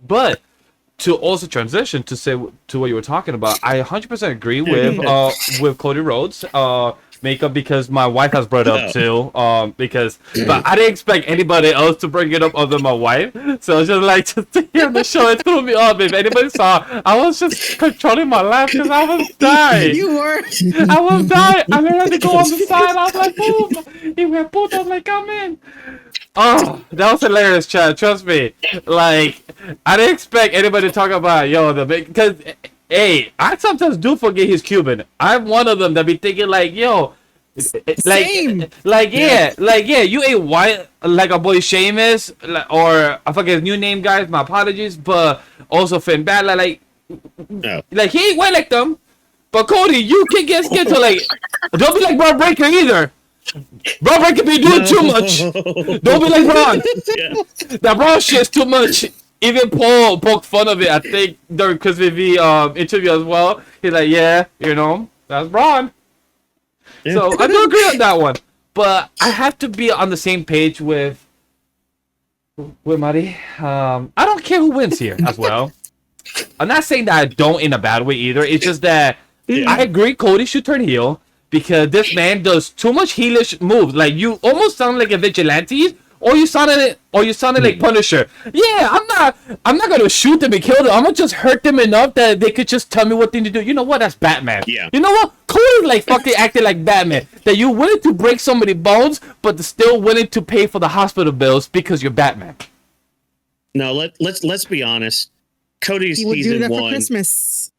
But to also transition to what you were talking about, I 100% agree with Cody Rhodes makeup, because my wife has brought it up too. But I didn't expect anybody else to bring it up other than my wife. So it's just like just to hear the show, it threw me off. If anybody saw, I was just controlling my laugh because I was dying. You were. I was dying. I had to go on the side. I was like, boom. He went boom. I was like, come in. Oh, that was hilarious, Chad. Trust me. Like, I didn't expect anybody to talk about because hey, I sometimes do forget he's Cuban. I'm one of them that be thinking like, yo, Same. You ain't white like a boy Sheamus, or I forget his new name, guys. My apologies, but also Finn Balor, like he ain't white like them. But Cody, you can get scheduled like, don't be like Braun Breaker either. Braun Breaker be doing too much. Don't be like Braun. That Braun shit's too much. Even Paul poked fun of it, I think, during Chris V interview as well. He's like, yeah, that's Braun. Yeah. So I do agree on that one. But I have to be on the same page with Marty. I don't care who wins here as well. I'm not saying that I don't in a bad way either. It's just that I agree Cody should turn heel because this man does too much heelish moves. Like, you almost sound like a vigilante. Or you sounded like Punisher. Yeah, I'm not gonna shoot them and kill them. I'm gonna just hurt them enough that they could just tell me what thing to do. You know what? That's Batman. Yeah. You know what? Cody's like fucking acting like Batman. That you're willing to break so many bones, but still willing to pay for the hospital bills because you're Batman. No, let's be honest. Cody's he would season do that one. For Christmas.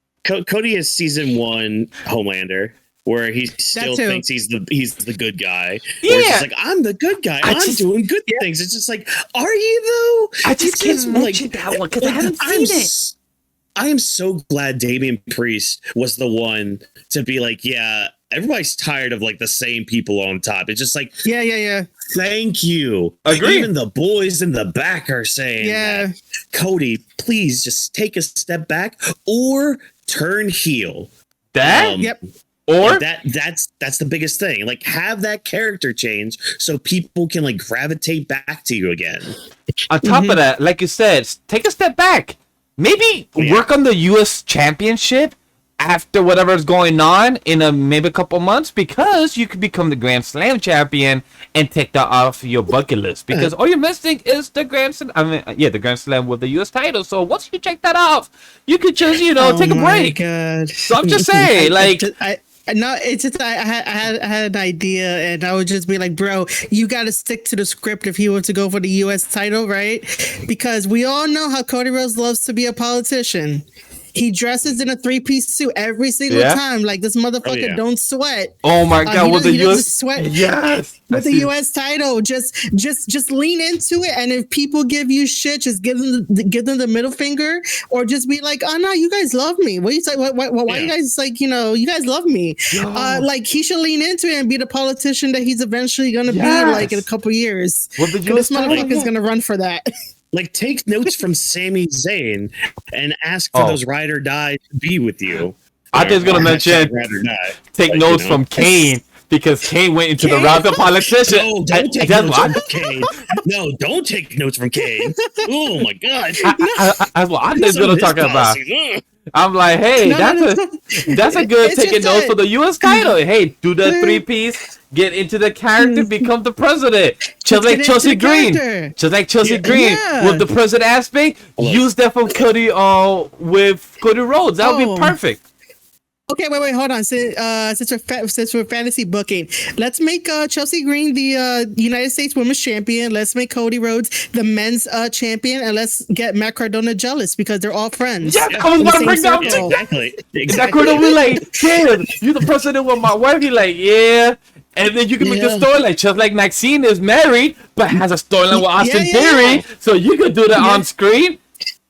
Cody is season 1 Homelander, where he still thinks he's the good guy. Yeah, it's like, I'm the good guy. I'm doing good things. It's just like, are you though? I just can't mention that one because I haven't seen it. I am so glad Damian Priest was the one to be like, yeah, everybody's tired of like the same people on top. It's just like, yeah. Thank you. Agree. Even the boys in the back are saying, that. Cody, please just take a step back or turn heel. Yep. Or that's the biggest thing. Like, have that character change so people can like gravitate back to you again. On top of that, like you said, take a step back. Maybe work on the US Championship after whatever's going on in maybe a couple months, because you could become the Grand Slam champion and take that off your bucket list. Because all you're missing is the Grand Slam. The Grand Slam with the US title. So once you check that off, you could just take a break. God. So I'm just saying, No, it's just I had an idea, and I would just be like, bro, you got to stick to the script if he were to go for the U.S. title, right? Because we all know how Cody Rhodes loves to be a politician. He dresses in a 3-piece suit every single time. Like, this motherfucker don't sweat. Oh my God, with the US sweat. Yes. With the US title, just lean into it, and if people give you shit, just give them the middle finger, or just be like, oh no, you guys love me. What you say? Why you guys like, you guys love me? Like, he should lean into it and be the politician that he's eventually gonna be like in a couple years. This motherfucker's gonna run for that. Like, take notes from Sami Zayn and ask for those ride or die to be with you. I was gonna mention take notes from Kane because Kane went into the route of politician. No, don't take notes from Kane. No, don't take notes from Kane. Oh my God. That's what I'm just going to talk about. I'm like, hey, that's a good taking notes for the U.S. title. Hey, do the 3-piece, get into the character, become the president. Just like Chelsea Green. Just like Chelsea Green with the president aspect. Use that from Cody with Cody Rhodes. That would be perfect. Okay, wait, hold on. Since we're fantasy booking, let's make Chelsea Green the United States Women's Champion. Let's make Cody Rhodes the Men's Champion, and let's get Matt Cardona jealous because they're all friends. Yeah, I was about to bring that up. Exactly. Matt Cardona be like, "Damn, you the president with my wife." He like, "Yeah." And then you can make the storyline just like Maxine is married, but has a storyline with Austin Theory, so you could do that on screen.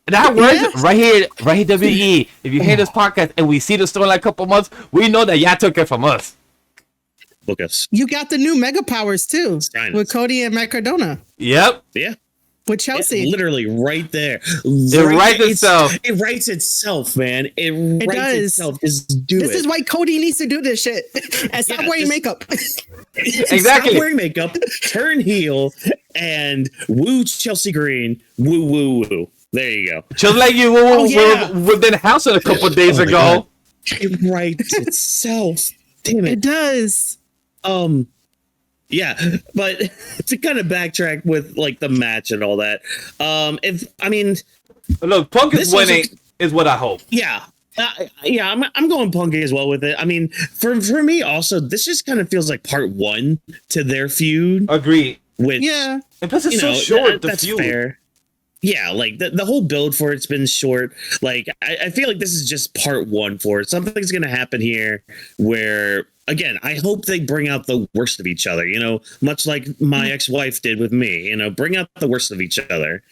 That works right here, WWE. If you hear this podcast and we see the storyline a couple months, we know that y'all took it from us. Book us. You got the new mega powers too with Cody and Matt Cardona. Yep. Yeah. With Chelsea. It's literally right there. It writes itself. It writes itself, man. It writes itself. Just do This is why Cody needs to do this shit. And stop wearing makeup. Exactly. Stop wearing makeup, turn heel, and woo Chelsea Green. Woo, woo, woo. There you go. Just like you were with Danhausen a couple days ago. It writes itself. Damn it. It does. Yeah, but to kind of backtrack with like the match and all that. Look, Punk is winning is what I hope. Yeah. I'm going Punk as well with it. I mean, for me also, this just kind of feels like part one to their feud. Agree. Which, and plus it's so short. That's fair. Yeah, like the whole build for it's been short. Like I feel like this is just part one for it. Something's gonna happen here where, again, I hope they bring out the worst of each other. You know, much like my ex-wife did with me. You know, bring out the worst of each other.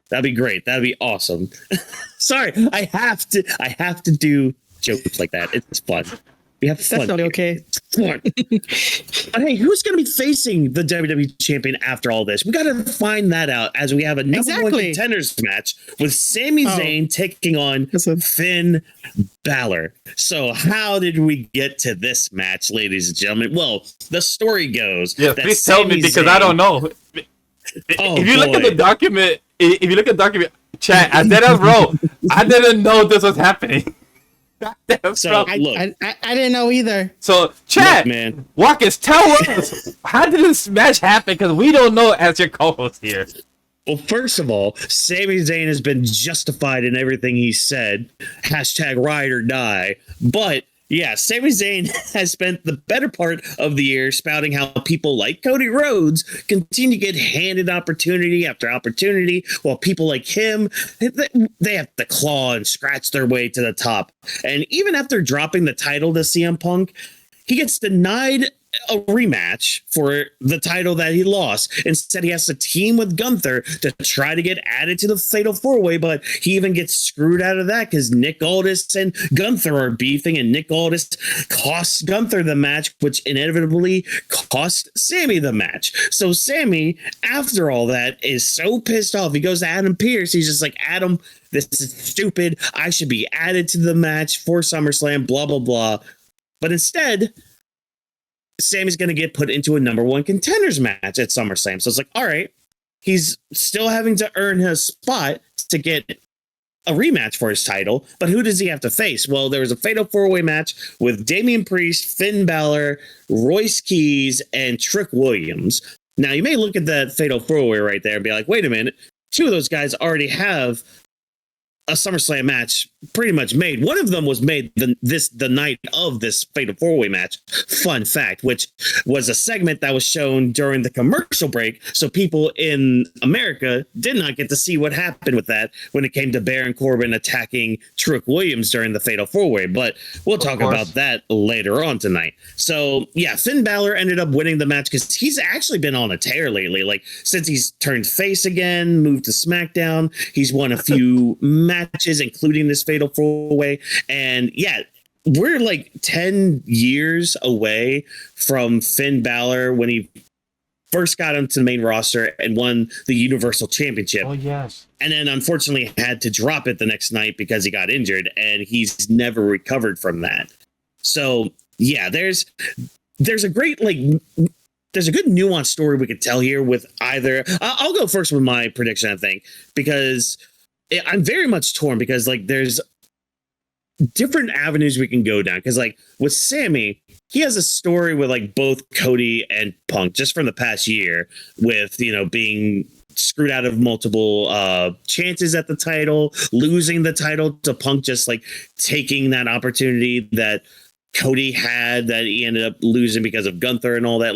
That'd be great. That'd be awesome. Sorry, I have to do jokes like that. It's fun. We have fun. That's not okay. But hey, who's going to be facing the WWE champion after all this? We got to find that out as we have a number one contenders match with Sami Zayn taking on Finn Balor. So how did we get to this match, ladies and gentlemen? Well, the story goes. Yeah, please tell me because I don't know. If you look at the document, chat, I did as bro. I didn't know this was happening. So I didn't know either. So chat, man, Whawkins, tell us how did this match happen? Because we don't know as your co-host here. Well, first of all, Sami Zayn has been justified in everything he said. # ride or die. But yeah, Sami Zayn has spent the better part of the year spouting how people like Cody Rhodes continue to get handed opportunity after opportunity, while people like him, they have to claw and scratch their way to the top. And even after dropping the title to CM Punk, he gets denied a rematch for the title that he lost. Instead, he has to team with Gunther to try to get added to the Fatal 4-Way, but he even gets screwed out of that because Nick Aldis and Gunther are beefing, and Nick Aldis costs Gunther the match, which inevitably cost Sami the match. So Sami, after all that, is so pissed off. He goes to Adam Pearce. He's just like, Adam, this is stupid. I should be added to the match for SummerSlam, blah, blah, blah. But instead, Sami's going to get put into a number one contenders match at SummerSlam. So it's like, all right, he's still having to earn his spot to get a rematch for his title, but who does he have to face? Well, there was a Fatal 4-Way match with Damian Priest, Finn Balor, Royce Keys, and Trick Williams. Now, you may look at that Fatal 4-Way right there and be like, wait a minute, two of those guys already have a SummerSlam match pretty much made. One of them was made the night of this Fatal 4-Way match. Fun fact, which was a segment that was shown during the commercial break, so people in America did not get to see what happened with that when it came to Baron Corbin attacking Trick Williams during the Fatal 4-Way. But we'll talk about that later on tonight. So yeah, Finn Balor ended up winning the match because he's actually been on a tear lately. Like, since he's turned face again, moved to SmackDown, he's won a few matches, including this Fatal 4-Way. And yeah, we're like 10 years away from Finn Balor when he first got onto the main roster and won the Universal Championship. Oh, yes. And then unfortunately had to drop it the next night because he got injured, and he's never recovered from that. So yeah, there's there's a great there's a good nuanced story we could tell here with either. I'll go first with my prediction, I think, because I'm very much torn because there's different avenues we can go down. Because with Sami, he has a story with both Cody and Punk just from the past year with being screwed out of multiple chances at the title, losing the title to Punk, just taking that opportunity that Cody had that he ended up losing because of Gunther and all that.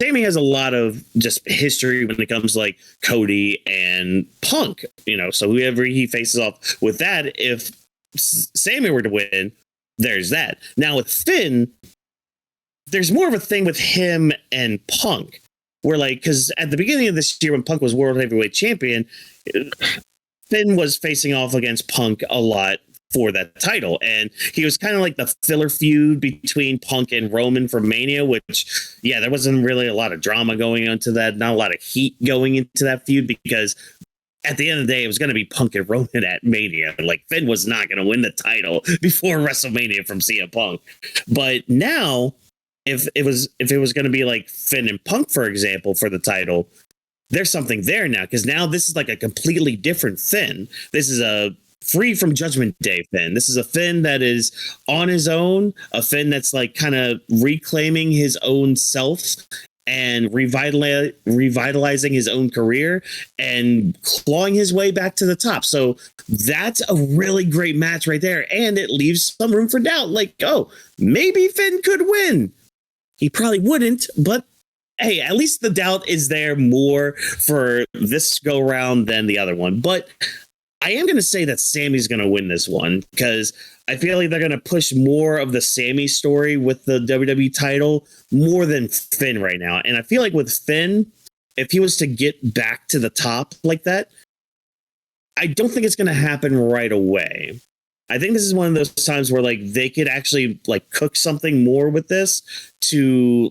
Sami has a lot of just history when it comes to Cody and Punk, so whoever he faces off with that, if Sami were to win, there's that. Now with Finn, there's more of a thing with him and Punk where because at the beginning of this year when Punk was World Heavyweight Champion, Finn was facing off against Punk a lot for that title, and he was kind of the filler feud between Punk and Roman for Mania, which there wasn't really a lot of drama going into that, not a lot of heat going into that feud, because at the end of the day it was going to be Punk and Roman at Mania. Finn was not going to win the title before WrestleMania from CM Punk. But now if it was going to be Finn and Punk, for example, for the title, there's something there now, because now this is a completely different Finn. This is a free from Judgment Day Finn. This is a Finn that is on his own, a Finn that's kind of reclaiming his own self and revitalizing his own career and clawing his way back to the top. So that's a really great match right there. And it leaves some room for doubt. Maybe Finn could win. He probably wouldn't, but hey, at least the doubt is there more for this go round than the other one. But I am going to say that Sami's going to win this one, because I feel like they're going to push more of the Sami story with the WWE title more than Finn right now. And I feel like with Finn, if he was to get back to the top like that, I don't think it's going to happen right away. I think this is one of those times where they could actually cook something more with this to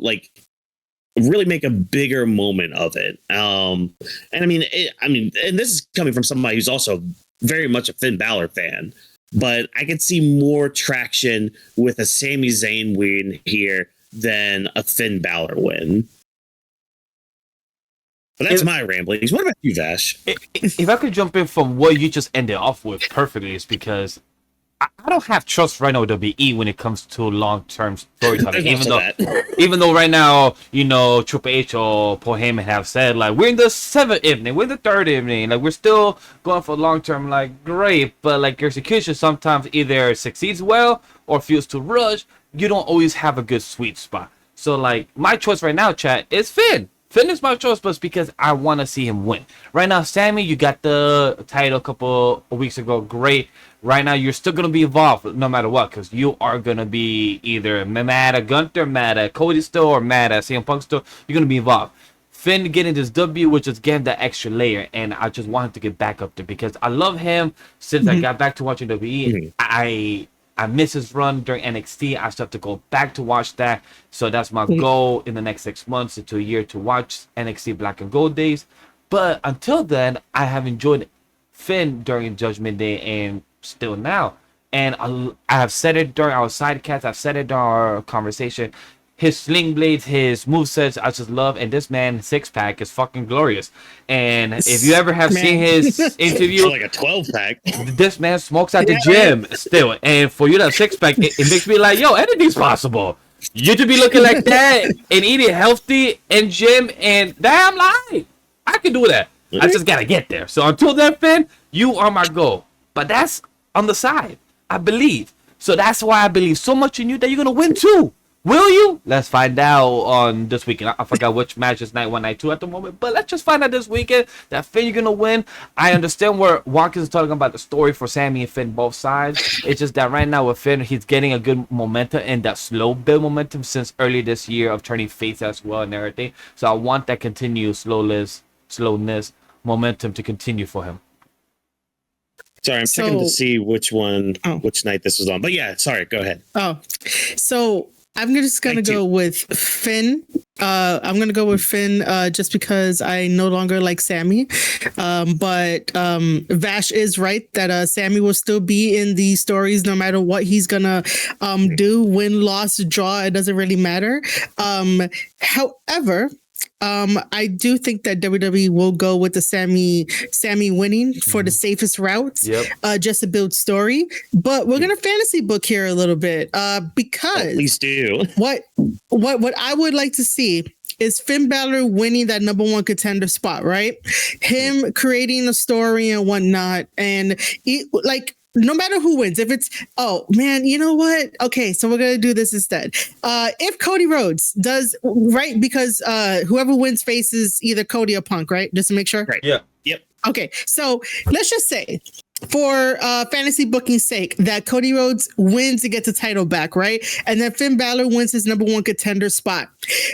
really make a bigger moment of it. And and this is coming from somebody who's also very much a Finn Balor fan, but I could see more traction with a Sami Zayn win here than a Finn Balor win. But that's my ramblings. What about you, Vash? If I could jump in from what you just ended off with perfectly, is because I don't have trust right now with WWE when it comes to long-term storytelling. even though right now, Triple H or Paul Heyman have said we're in the 7th evening, we're in the 3rd evening, we're still going for long-term, great, but your execution sometimes either succeeds well or feels too rushed. You don't always have a good sweet spot. So my choice right now, chat, is Finn. Finn is my choice, but it's because I want to see him win. Right now, Sami, you got the title a couple of weeks ago. Great. Right now, you're still going to be involved no matter what, because you are going to be either mad at Gunther, mad at Cody still, or mad at CM Punk still. You're going to be involved. Finn getting this W, which just gave that extra layer, and I just want him to get back up there because I love him since I got back to watching WWE. I miss his run during NXT. I still have to go back to watch that. So that's my goal in the next 6 months to a year to watch NXT Black and Gold days. But until then, I have enjoyed Finn during Judgment Day and still now. And I have said it during our sidecast. I've said it during our conversation. His sling blades, his movesets, I just love. And this man's six-pack is fucking glorious. And if you ever have seen his interview, like a 12-pack, this man smokes at the gym still. And for you to have six-pack, it makes me like, yo, anything's possible. You to be looking like that and eating healthy in gym, and damn lie, I can do that. I just gotta get there. So until then, Finn, you are my goal. But that's on the side. I believe. So that's why I believe so much in you that you're gonna win too. Will you? Let's find out on this weekend. I forgot which match is night 1, night 2 at the moment, but let's just find out this weekend that Finn, you're gonna win. I understand where Whawkins is talking about the story for Sami and Finn, both sides. It's just that right now with Finn, he's getting a good momentum and that slow build momentum since early this year of turning face as well and everything. So I want that continued slowness, momentum to continue for him. Sorry, I'm checking to see which night this was on. But yeah, sorry, go ahead. Oh, so I'm just gonna go with Finn. I'm gonna go with Finn just because I no longer like Sami. But Vash is right that Sami will still be in the stories no matter what he's gonna do, win, loss, draw. It doesn't really matter. However, I do think that WWE will go with the Sami winning for the safest routes, just to build story. But we're gonna fantasy book here a little bit, because please do. What I would like to see is Finn Balor winning that number one contender spot, right? Him creating a story and whatnot, and no matter who wins, if it's, oh man, you know what? Okay, so we're gonna do this instead. If Cody Rhodes does, right, because whoever wins faces either Cody or Punk, right? Just to make sure. Right. Yeah. Yep. Okay, so let's just say, for fantasy booking's sake, that Cody Rhodes wins to get the title back, right? And then Finn Balor wins his number one contender spot.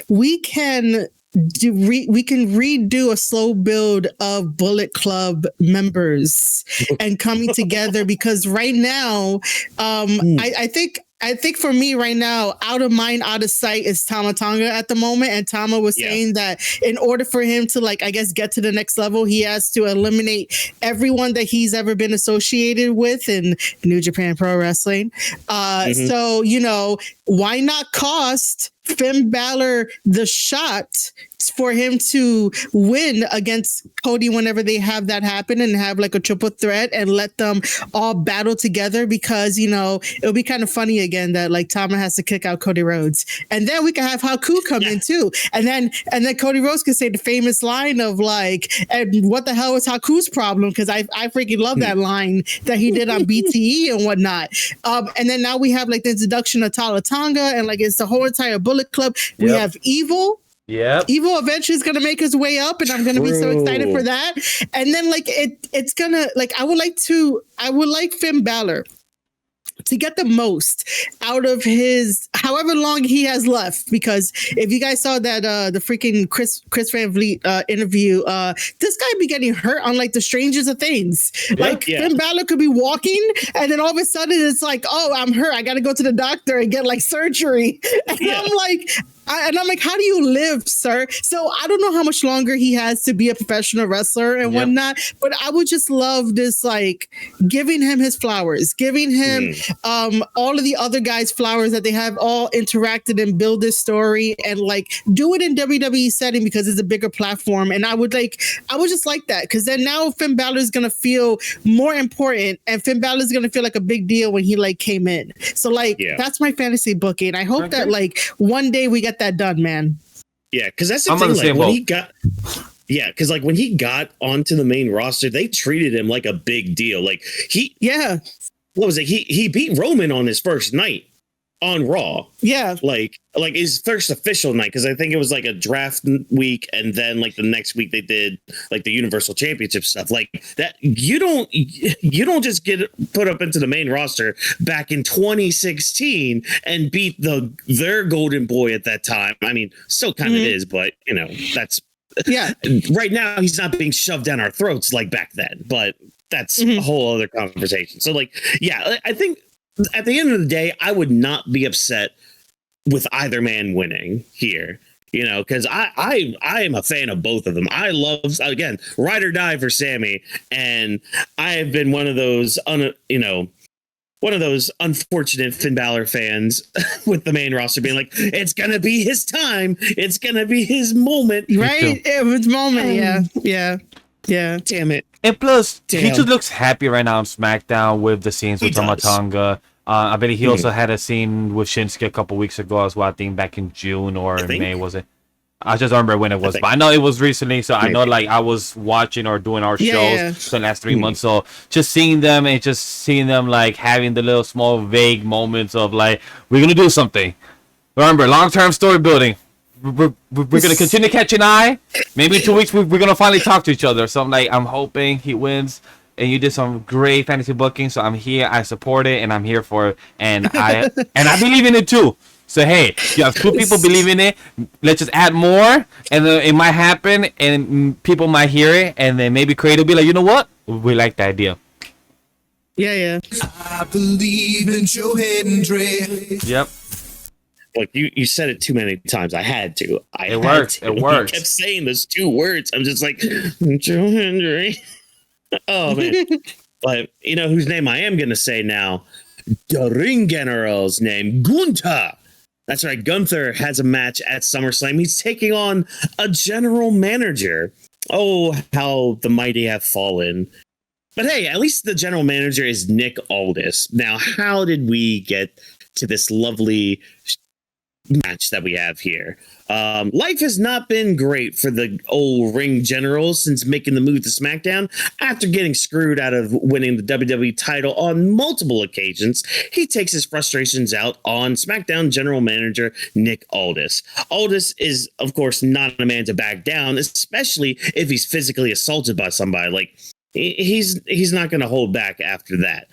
We can redo a slow build of Bullet Club members and coming together, because right now, I think for me right now, out of mind, out of sight is Tama Tonga at the moment. And Tama was saying that in order for him to, like, I guess, get to the next level, he has to eliminate everyone that he's ever been associated with in New Japan Pro Wrestling. So, you know, why not cost Finn Balor the shot for him to win against Cody whenever they have that happen, and have like a triple threat and let them all battle together? Because, you know, it'll be kind of funny again that like Tama has to kick out Cody Rhodes, and then we can have Haku come in too, and then Cody Rhodes can say the famous line of like, and what the hell is Haku's problem? Because I freaking love that line that he did on BTE and whatnot. And then now we have like the introduction of Tala Tonga, and like it's the whole entire Bullet Club. We have Evil. Yeah, Evil eventually is gonna make his way up, and I'm gonna be so excited for that. And then like it's gonna, like, I would like Finn Balor to get the most out of his however long he has left. Because if you guys saw that the freaking Chris Van Vliet interview, this guy be getting hurt on like the strangest of things. Finn Balor could be walking, and then all of a sudden it's like, oh, I'm hurt, I gotta go to the doctor and get like surgery. And I'm like, how do you live, sir? So I don't know how much longer he has to be a professional wrestler and whatnot, but I would just love this, like, giving him his flowers, giving him all of the other guys' flowers that they have all interacted and build this story, and like do it in WWE setting because it's a bigger platform. And I would just like that, because then now Finn Balor is gonna feel more important, and Finn Balor is gonna feel like a big deal when he like came in. So like that's my fantasy booking. I hope that like one day we get that done, man. Yeah, because that's the thing. Like when he got, because like when he got onto the main roster, they treated him like a big deal. Like what was it? He beat Roman on his first night on Raw. Yeah, like his first official night, because I think it was like a draft week, and then like the next week they did like the Universal Championship stuff. Like that, you don't just get put up into the main roster back in 2016 and beat their golden boy at that time. I mean, still kind of is, but you know, that's right now he's not being shoved down our throats like back then. But that's a whole other conversation. So like, I think at the end of the day, I would not be upset with either man winning here, you know, because I am a fan of both of them. I love, again, ride or die for Sami, and I have been one of those unfortunate Finn Balor fans with the main roster being like, it's gonna be his time, it's gonna be his moment, right? It was moment, yeah. Damn it. And plus, he just looks happy right now on SmackDown with the scenes with Tama Tonga. I bet he also had a scene with Shinsuke a couple weeks ago as well. I think back in June or May, was it? I just don't remember when it was, but I know it was recently. So I know, like, I was watching or doing our shows for the last 3 months. So just seeing them like having the little small vague moments of like, we're gonna do something. Remember, long-term story building. We're gonna continue to catch an eye. Maybe in 2 weeks we're gonna finally talk to each other. So I'm like, I'm hoping he wins. And you did some great fantasy booking, so I'm here. I support it, and I'm here for it, and I believe in it too. So hey, you have two people believe in it. Let's just add more, and then it might happen, and people might hear it, and then maybe Creator will be like, you know what? We like the idea. Yeah. I believe in Joe Hendry. Yep. Look, you said it too many times. I had to. It works. It works. You kept saying those 2 words. I'm just like, Joe Hendry. Oh, man. But you know whose name I am going to say now? The Ring General's name, Gunther. That's right. Gunther has a match at SummerSlam. He's taking on a general manager. Oh, how the mighty have fallen. But hey, at least the general manager is Nick Aldis. Now, how did we get to this lovely match that we have here? Life has not been great for the old ring generals since making the move to SmackDown. After getting screwed out of winning the WWE title on multiple occasions, he takes his frustrations out on SmackDown general manager Nick Aldis. Aldis is, of course, not a man to back down, especially if he's physically assaulted by somebody. Like, he's not going to hold back after that.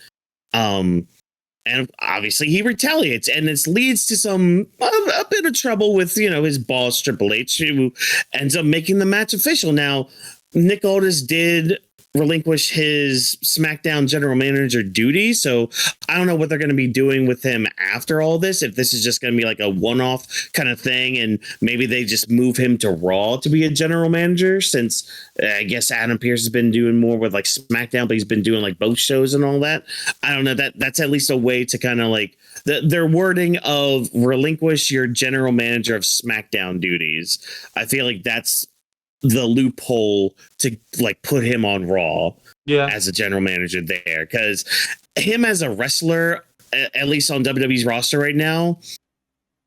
And obviously he retaliates, and this leads to a bit of trouble with, you know, his boss, Triple H, who ends up making the match official. Now, Nick Aldis did relinquish his SmackDown general manager duty, so I don't know what they're going to be doing with him after all this, if this is just going to be like a one-off kind of thing, and maybe they just move him to Raw to be a general manager, since I guess Adam Pearce has been doing more with like SmackDown, but he's been doing like both shows and all that. I don't know, that's at least a way to kind of like their wording of relinquish your general manager of SmackDown duties. I feel like that's the loophole to like put him on Raw as a general manager there, because him as a wrestler, at least on WWE's roster right now,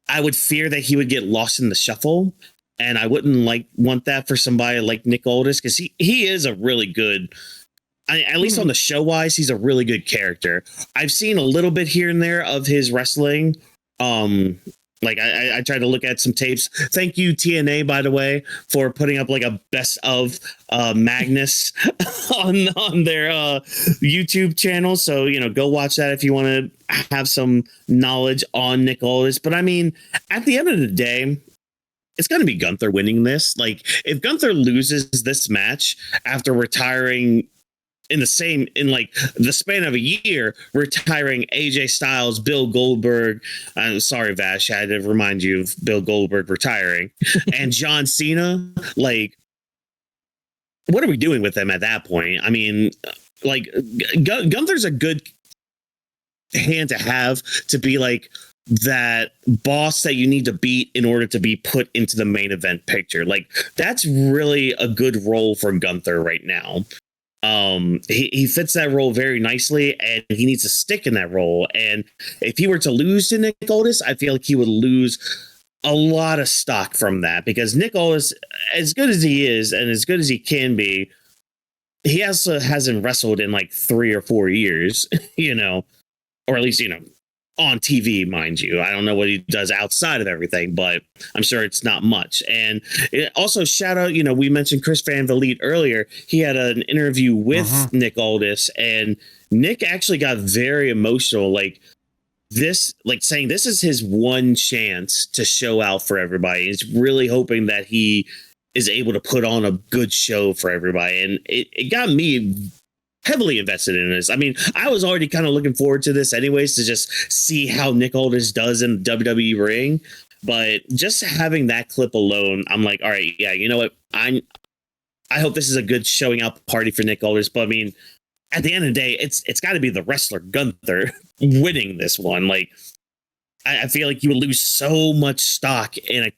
I would fear that he would get lost in the shuffle, and I wouldn't want that for somebody like Nick Aldis, because he is a really good, at least on the show wise, he's a really good character. I've seen a little bit here and there of his wrestling. Like I tried to look at some tapes. Thank you, TNA, by the way, for putting up like a best of Magnus on their YouTube channel. So, you know, go watch that if you want to have some knowledge on Nick Aldis. But I mean, at the end of the day, it's going to be Gunther winning this. Like, if Gunther loses this match after retiring in the span of a year, retiring AJ Styles, Bill Goldberg. I'm sorry, Vash, I had to remind you of Bill Goldberg retiring, and John Cena. Like, what are we doing with them at that point? I mean, like, Gunther's a good hand to have to be like that boss that you need to beat in order to be put into the main event picture. Like, that's really a good role for Gunther right now. He fits that role very nicely, and he needs to stick in that role. And if he were to lose to Nick Aldis, I feel like he would lose a lot of stock from that, because Nick Aldis, as good as he is and as good as he can be, he also hasn't wrestled in like 3 or 4 years, you know, or at least, you know, on TV, mind you. I don't know what he does outside of everything, but I'm sure it's not much. And also, shout out, you know, we mentioned Chris Van Vliet earlier. He had an interview with Nick Aldis, and Nick actually got very emotional, like saying this is his one chance to show out for everybody. He's really hoping that he is able to put on a good show for everybody. And it got me heavily invested in this. I mean, I was already kind of looking forward to this anyways, to just see how Nick Aldis does in the WWE ring. But just having that clip alone, I'm like, all right, yeah, you know what? I hope this is a good showing out party for Nick Aldis. But I mean, at the end of the day, it's got to be the wrestler Gunther winning this one. Like, I feel like you would lose so much stock in a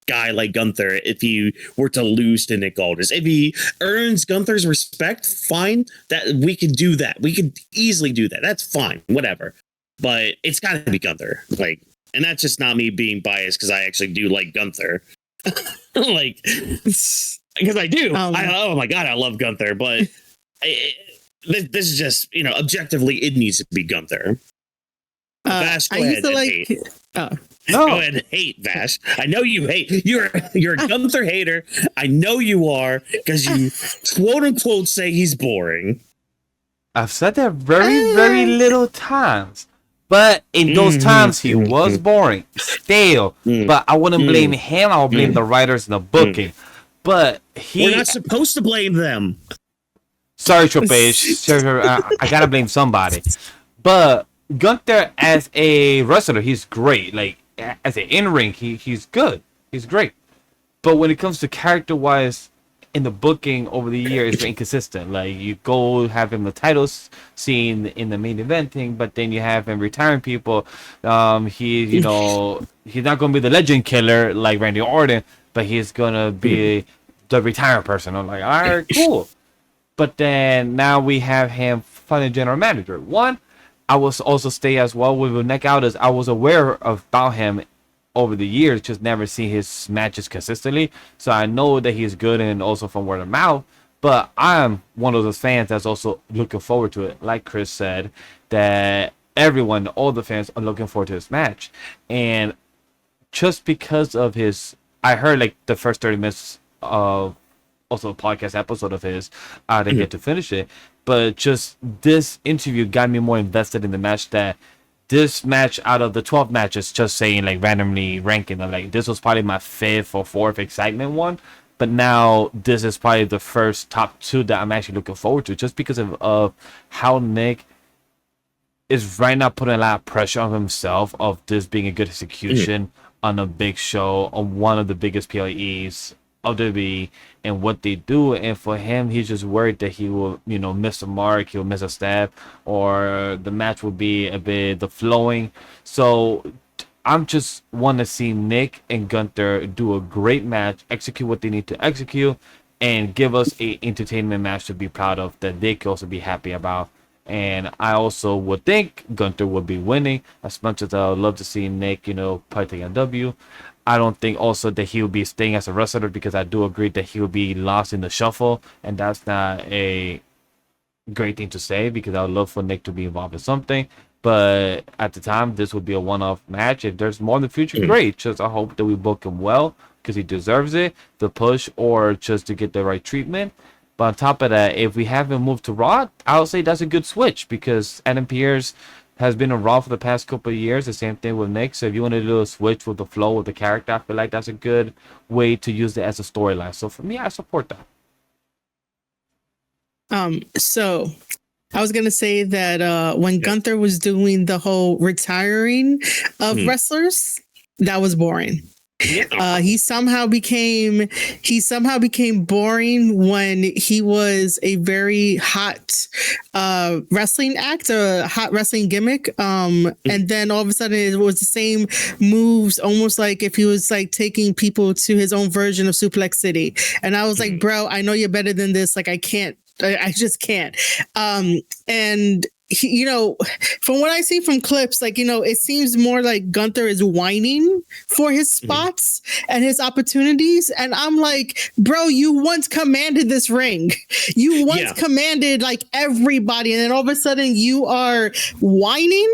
guy like Gunther if he were to lose to Nick Aldis. If he earns Gunther's respect, fine. That we could do that. We could easily do that. That's fine. Whatever. But it's got to be Gunther. Like, and that's just not me being biased, because I actually do like Gunther. Like, because I do. Oh my god, I love Gunther. But this is just, you know, objectively, it needs to be Gunther. Vash, go ahead and hate. No. Go ahead and hate, Vash. I know you hate. You're a Gunther hater. I know you are, because you quote unquote say he's boring. I've said that very, very little times. But in those times, he was boring, stale. But I wouldn't blame him. I would blame the writers and the booking. But we're not supposed to blame them. Sorry, Triple H. I gotta blame somebody. But Gunther as a wrestler, he's great. Like, as an in-ring, he's good. He's great. But when it comes to character-wise, in the booking over the years, it's inconsistent. Like, you go have him the titles scene in the main eventing, but then you have him retiring people. He's not going to be the legend killer like Randy Orton, but he's going to be the retiring person. I'm like, all right, cool. But then now we have him finding general manager. One, I was also stay as well with Nick Aldis. I was aware about him over the years, just never seen his matches consistently. So I know that he's good, and also from word of mouth. But I'm one of those fans that's also looking forward to it. Like Chris said, that everyone, all the fans are looking forward to this match. And just because of his, I heard like the first 30 minutes of also a podcast episode of his. I didn't get to finish it. But just this interview got me more invested in the match, that this match out of the 12 matches, just saying like randomly ranking them, like this was probably my 5th or 4th excitement one, but now this is probably the first top 2 that I'm actually looking forward to, just because of how Nick is right now putting a lot of pressure on himself of this being a good execution on a big show, on one of the biggest PLEs of WWE and what they do. And for him, he's just worried that he will, miss a mark, he'll miss a step, or the match will be a bit the flowing. So I'm just want to see Nick and Gunther do a great match, execute what they need to execute, and give us a entertainment match to be proud of, that they can also be happy about. And I also would think Gunther would be winning, as much as I would love to see Nick, probably take a W. I don't think also that he will be staying as a wrestler, because I do agree that he will be lost in the shuffle, and that's not a great thing to say, because I would love for Nick to be involved in something. But at the time, this would be a one-off match. If there's more in the future, great. Just I hope that we book him well, because he deserves it, the push, or just to get the right treatment. But on top of that, if we have him move to Raw, I would say that's a good switch, because Adam Pearce has been on Raw for the past couple of years. The same thing with Nick. So if you want to do a switch with the flow of the character, I feel like that's a good way to use it as a storyline. So for me, I support that. So I was gonna say that when Gunther was doing the whole retiring of wrestlers, that was boring. He somehow became boring when he was a very hot wrestling act, a hot wrestling gimmick. And then all of a sudden it was the same moves, almost like if he was like taking people to his own version of Suplex City. And I was like, bro, I know you're better than this. Like, I just can't. And he, from what I see from clips, like, it seems more like Gunther is whining for his spots and his opportunities. And I'm like, bro, you once commanded this ring. You once commanded like everybody. And then all of a sudden you are whining.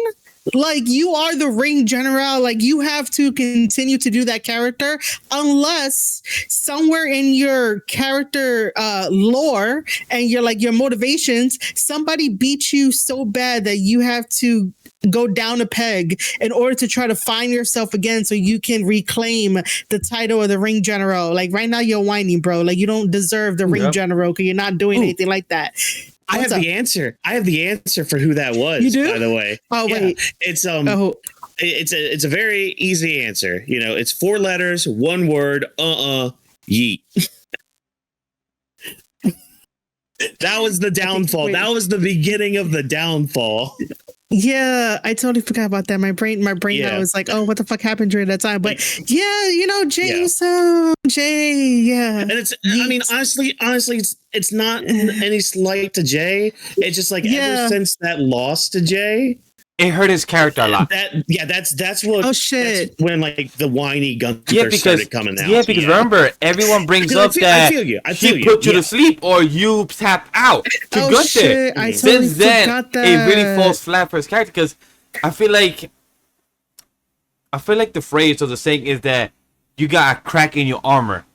Like, you are the ring general. Like, you have to continue to do that character unless somewhere in your character lore and your motivations, somebody beat you so bad that you have to go down a peg in order to try to find yourself again so you can reclaim the title of the ring general. Like, right now you're whining, bro. Like, you don't deserve the ring general because you're not doing anything like that. I have the answer. I have the answer for who that was. You do? By the way. Oh, wait. It's it's a very easy answer. It's 4 letters, 1 word. Yeet. That was the downfall. Wait. That was the beginning of the downfall. Yeah, I totally forgot about that. My brain now is like, oh, what the fuck happened during that time? But Jay, And it's, I mean, honestly, it's not any slight to Jay. It's just like ever since that loss to Jay, It hurt his character a lot. That's what. Oh shit! That's when like the whiny Gunther started coming out. Yeah, because remember, everyone brings up that he put you to sleep or you tapped out to Gunther. Shit. I Since then, forgot that. it really falls flat for his character, because I feel like the phrase or the saying is that you got a crack in your armor.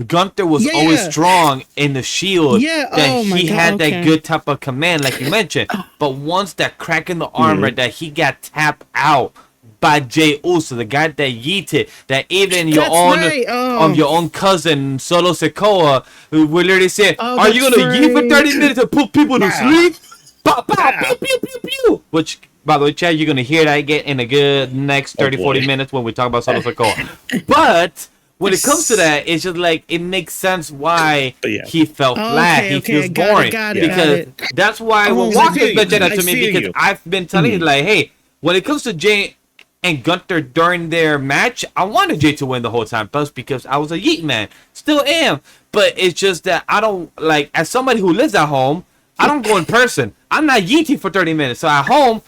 Gunther was always strong in the Shield. That he had that good type of command, like you mentioned. But once that crack in the armor, that he got tapped out by Jey Uso, the guy that yeeted, that even your own cousin Solo Sikoa would literally say, "Are you gonna yeet for 30 minutes to put people to sleep?" Pow, pow, pew, pew, pew, pew. Which By the way, Chad, you're going to hear that again in a good next 30, 40 minutes when we talk about Solo Sikoa. But when it comes to that, it's just like, it makes sense why he fell flat. He feels boring. Because that's why when Whawkins mentioned that to me, because I've been telling you, like, hey, when it comes to Jay and Gunther during their match, I wanted Jay to win the whole time, plus because I was a Yeet man. Still am. But it's just that I don't, like, as somebody who lives at home, I don't go in person. I'm not yeeting for 30 minutes. So at home,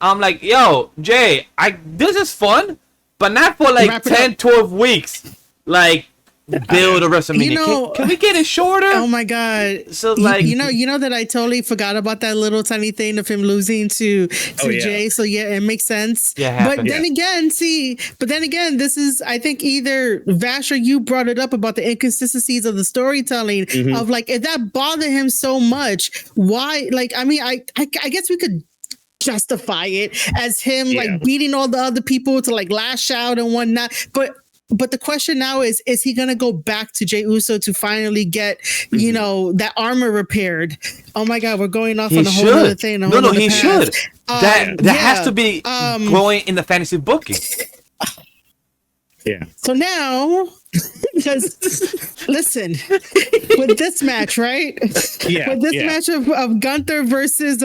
I'm like, yo, Jay, this is fun, but not for like 10, 12 weeks. Like, build a WrestleMania. You know, can we get it shorter? Oh my God. So like, you know that I totally forgot about that little tiny thing of him losing to Jay. So yeah, it makes sense. Yeah, but then again, this is, I think either Vash or you brought it up about the inconsistencies of the storytelling of like, if that bothered him so much, why? Like, I mean, I guess we could justify it as him like beating all the other people to like lash out and whatnot. But the question now is he going to go back to Jey Uso to finally get, you know, that armor repaired? Oh my God, we're going off on a whole other thing. No, he should. That has to be going in the fantasy booking. Yeah. So now, because listen, with this match, right? Yeah. With this match of Gunther versus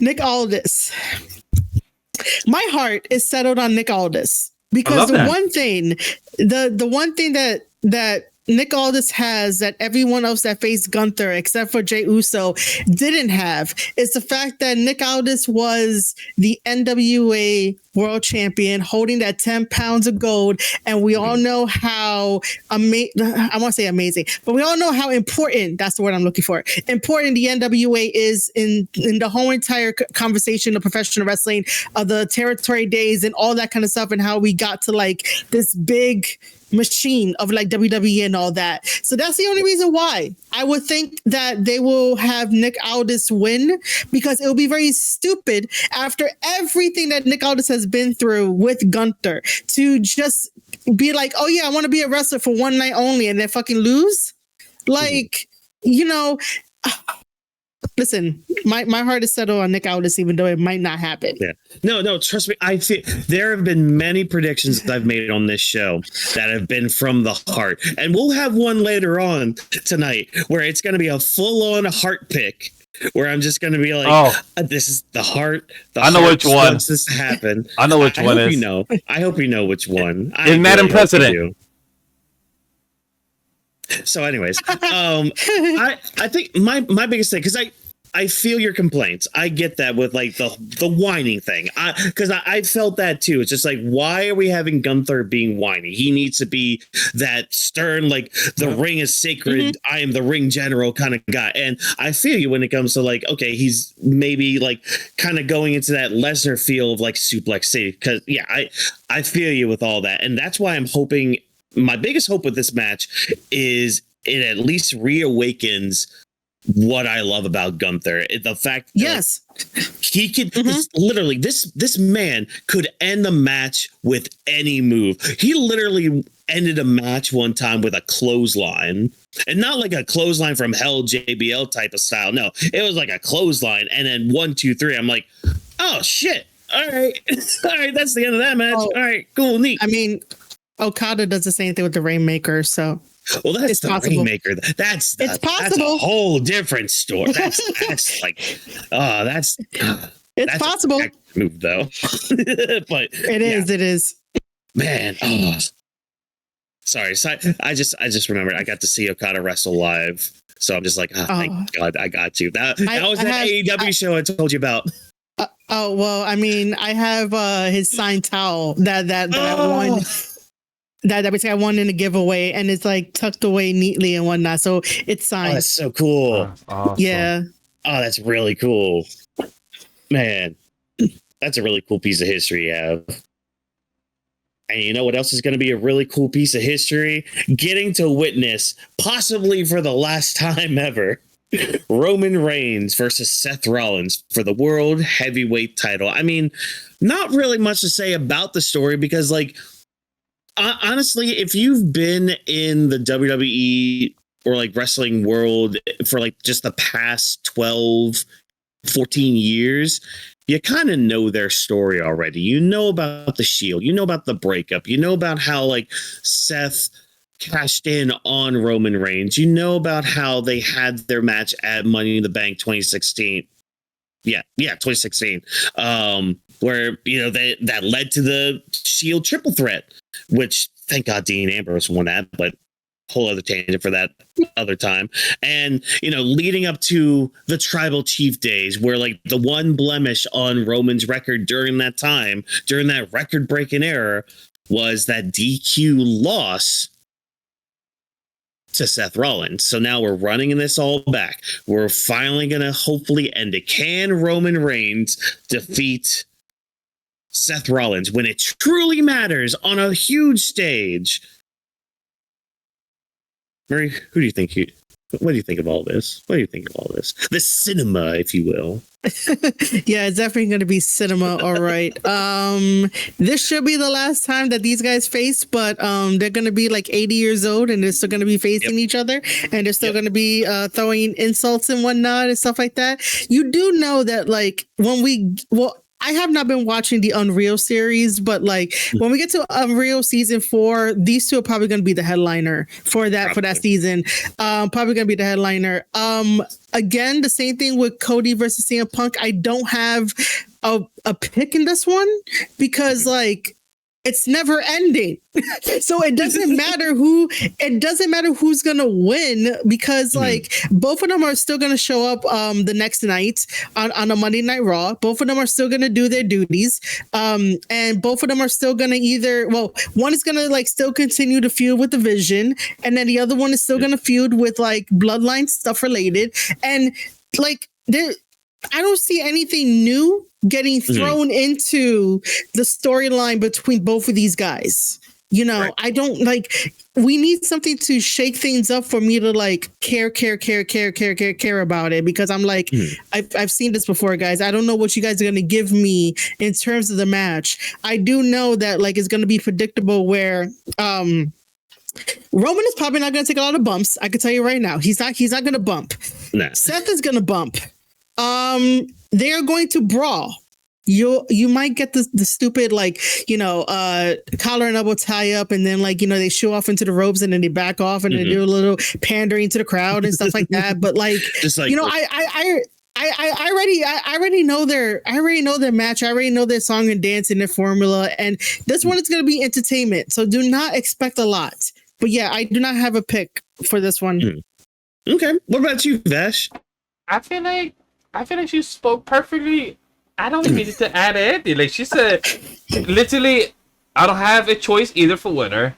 Nick Aldis, my heart is settled on Nick Aldis. Because the one thing that Nick Aldis has that everyone else that faced Gunther, except for Jey Uso, didn't have is the fact that Nick Aldis was the NWA World Champion, holding that 10 pounds of gold, and we all know how I want to say amazing, but we all know how important, that's the word I'm looking for, important the NWA is in the whole entire conversation of professional wrestling, of the territory days and all that kind of stuff, and how we got to like this big machine of like WWE and all that. So that's the only reason why I would think that they will have Nick Aldis win, because it will be very stupid after everything that Nick Aldis has been through with Gunther to just be like, oh yeah, I want to be a wrestler for one night only and then fucking lose. Like, you know, listen, my heart is settled on Nick Aldis, even though it might not happen. Yeah. No, trust me. I feel there have been many predictions that I've made on this show that have been from the heart. And we'll have one later on tonight where it's going to be a full-on heart pick, where I'm just going to be like, this is the heart. I know which one wants this to happen. I know which one is. I hope you know which one. In Madam President. So anyways, I think my biggest thing, because I feel your complaints. I get that with like the whining thing, because I felt that too. It's just like, why are we having Gunther being whiny? He needs to be that stern, like the ring is sacred, I am the ring general kind of guy. And I feel you when it comes to like, okay, he's maybe like kind of going into that Lesnar feel of like Suplex City, because I feel you with all that. And that's why I'm hoping, my biggest hope with this match is it at least reawakens what I love about Gunther. The fact that he could literally, this man could end the match with any move. He literally ended a match one time with a clothesline, and not like a clothesline from Hell JBL type of style. No, it was like a clothesline, and then 1, 2, 3. I'm like, oh shit. All right. That's the end of that match. All right, cool, neat. I mean, Okada does the same thing with the Rainmaker, so. Well, that's it's the possible. Rainmaker. It's possible. That's a whole different story. That's like, that's possible. A move though, but it is. Man, sorry. So I just remembered I got to see Okada wrestle live, so I'm just like, thank God I got you. That was that AEW show I told you about. Well, I mean, I have his signed towel that I won. That basically I won in a giveaway, and it's like tucked away neatly and whatnot, so it's signed. Oh, that's so cool. Awesome. Yeah. Oh, that's really cool, man. That's a really cool piece of history you have. And you know what else is going to be a really cool piece of history? Getting to witness, possibly for the last time ever, Roman Reigns versus Seth Rollins for the World Heavyweight title. I mean, not really much to say about the story, because like, honestly, if you've been in the WWE or like wrestling world for like just the past 12, 14 years, you kind of know their story already. You know about the Shield. You know about the breakup. You know about how, like, Seth cashed in on Roman Reigns. You know about how they had their match at Money in the Bank 2016. Yeah, 2016. Where, you know, that led to the Shield triple threat, which, thank God Dean Ambrose won that, but whole other tangent for that other time. And, you know, leading up to the Tribal Chief days, where, like, the one blemish on Roman's record during that time, during that record-breaking era, was that DQ loss to Seth Rollins. So now we're running this all back. We're finally going to hopefully end it. Can Roman Reigns defeat Seth Rollins when it truly matters on a huge stage? Murray, what do you think of all this? What do you think of all this? The cinema, if you will. Yeah, it's definitely going to be cinema. All right. This should be the last time that these guys face, but they're going to be like 80 years old and they're still going to be facing each other, and they're still going to be throwing insults and whatnot and stuff like that. You do know that, like, I have not been watching the Unreal series, but, like, when we get to Unreal season 4, these two are probably going to be the headliner for that season. Probably going to be the headliner. Again, the same thing with Cody versus CM Punk. I don't have a pick in this one because, like, it's never ending. So it doesn't matter who's gonna win, because like both of them are still gonna show up the next night on a Monday Night Raw. Both of them are still gonna do their duties. And both of them are still gonna one is gonna like still continue to feud with the Vision, and then the other one is still gonna feud with like Bloodline stuff related. And like I don't see anything new getting thrown into the storyline between both of these guys. You know, right. I don't like, we need something to shake things up for me to like care about it, because I'm like, I've seen this before, guys. I don't know what you guys are going to give me in terms of the match. I do know that like it's going to be predictable where Roman is probably not going to take a lot of bumps. I can tell you right now, he's not going to bump. Nah. Seth is going to bump. They are going to brawl. You might get the stupid like collar and elbow tie up, and then like they show off into the ropes, and then they back off, and they do a little pandering to the crowd and stuff like that. But like, just like I already know their match. I already know their song and dance and their formula, and this one is going to be entertainment. So do not expect a lot. But yeah, I do not have a pick for this one. Okay, what about you, Vash? I feel like she spoke perfectly. I don't need to add anything. Like she said, literally, I don't have a choice either for winner.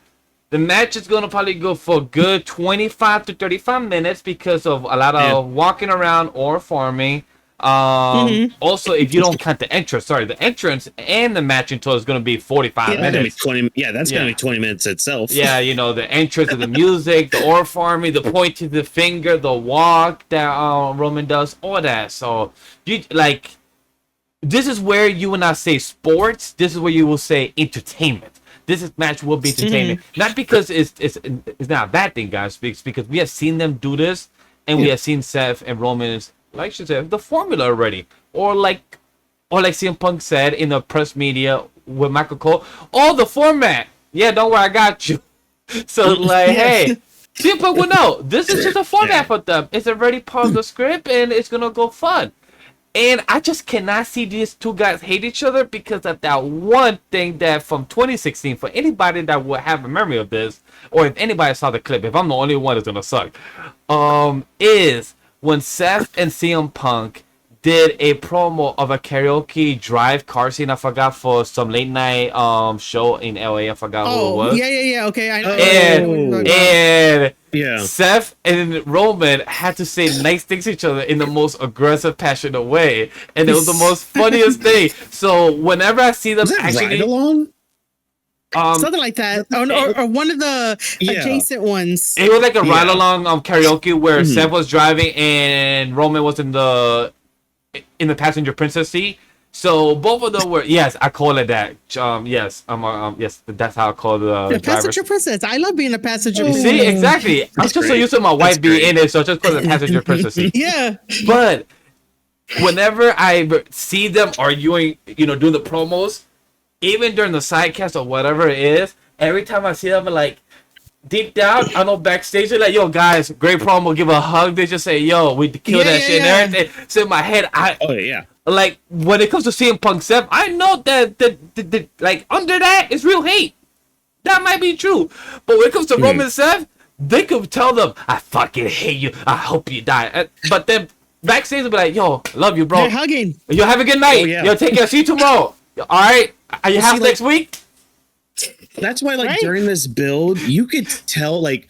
The match is going to probably go for a good 25 to 35 minutes because of a lot of walking around or farming. Also, if you don't count the entrance, the entrance and the match in total is going to be 45 minutes. That's going to be 20 minutes itself. Yeah, the entrance of the music, the ore farming, the point to the finger, the walk that Roman does, all that. So, you like, this is where you will not say sports. This is where you will say entertainment. This match will be entertainment. Not because it's not a bad thing, guys. It's because we have seen them do this, and we have seen Seth and Roman's, like she said, the formula already. Or like CM Punk said in the press media with Michael Cole, the format. Yeah, don't worry, I got you. So like, hey, CM Punk will know. This is just a format for them. It's already part of the script, and it's gonna go fun. And I just cannot see these two guys hate each other because of that one thing that from 2016, for anybody that will have a memory of this, or if anybody saw the clip, if I'm the only one that's gonna suck, is when Seth and CM Punk did a promo of a karaoke drive car scene. I forgot, for some late night show in LA. I forgot who it was. Yeah. Okay. I know. And Seth and Roman had to say nice things to each other in the most aggressive, passionate way, and it was the most funniest thing. So whenever I see them actually ride along. Something like that, or one of the adjacent ones. It was like a ride along karaoke where Seth was driving and Roman was in the passenger princess seat. So both of them were, I call it that. Yes, that's how I call the passenger princess. I love being a passenger. See, exactly. I'm just so used to my wife being in it, so I just call it passenger princess seat. Yeah, but whenever I see them arguing, doing the promos, even during the sidecast or whatever it is, every time I see them, like, deep down, I know backstage, they're like, yo, guys, great promo, give a hug. They just say, yo, we killed that shit and everything. So in my head, like, when it comes to CM Punk Seth, I know that like, under that is real hate. That might be true. But when it comes to Roman and Seth, they could tell them, I fucking hate you. I hope you die. But then backstage, they'll be like, yo, love you, bro. They're hugging. Yo, have a good night. Yo, take care. See you tomorrow. All right? Are you half next week? That's why, like, during this build, you could tell, like,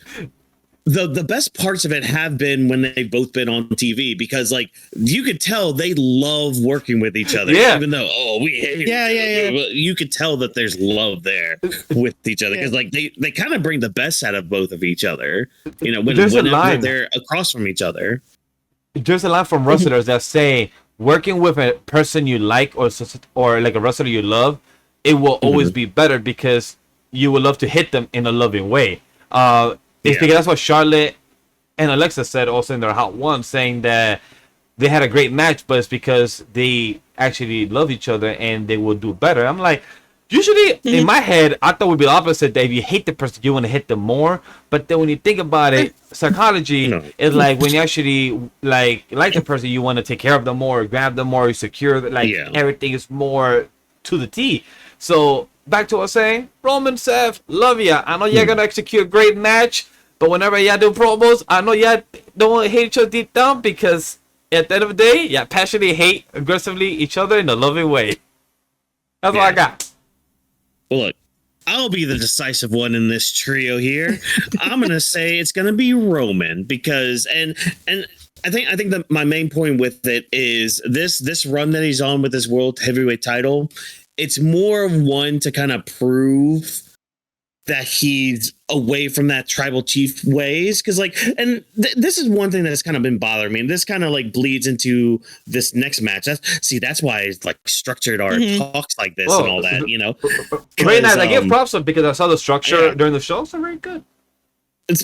the best parts of it have been when they've both been on TV, because, like, you could tell they love working with each other. Yeah. Even though, we hate each other. You could tell that there's love there with each other, because, like, they kind of bring the best out of both of each other, when they're across from each other. There's a line from wrestlers that say, working with a person you like or like a wrestler you love, it will always be better because you would love to hit them in a loving way. Because that's what Charlotte and Alexa said also in their Hot One, saying that they had a great match, but it's because they actually love each other and they will do better. I'm like, usually in my head, I thought it would be the opposite, that if you hate the person, you want to hit them more. But then when you think about it, psychology is like when you actually like the person, you want to take care of them more, grab them more, secure, everything is more to the T. So back to what I was saying, Roman, Seth, love ya. I know you're gonna execute a great match, but whenever y'all do promos, I know y'all don't want to hate each other deep down, because at the end of the day, y'all passionately hate aggressively each other in a loving way. That's all I got. Well, look, I'll be the decisive one in this trio here. I'm gonna say it's gonna be Roman, because and I think that my main point with it is this run that he's on with this world heavyweight title. It's more of one to kind of prove that he's away from that tribal chief ways. Because, like, and this is one thing that's kind of been bothering me. And this kind of, like, bleeds into this next match. That's why it's, like, structured our talks like this and all that, Very nice. I give props up because I saw the structure during the show. So very good.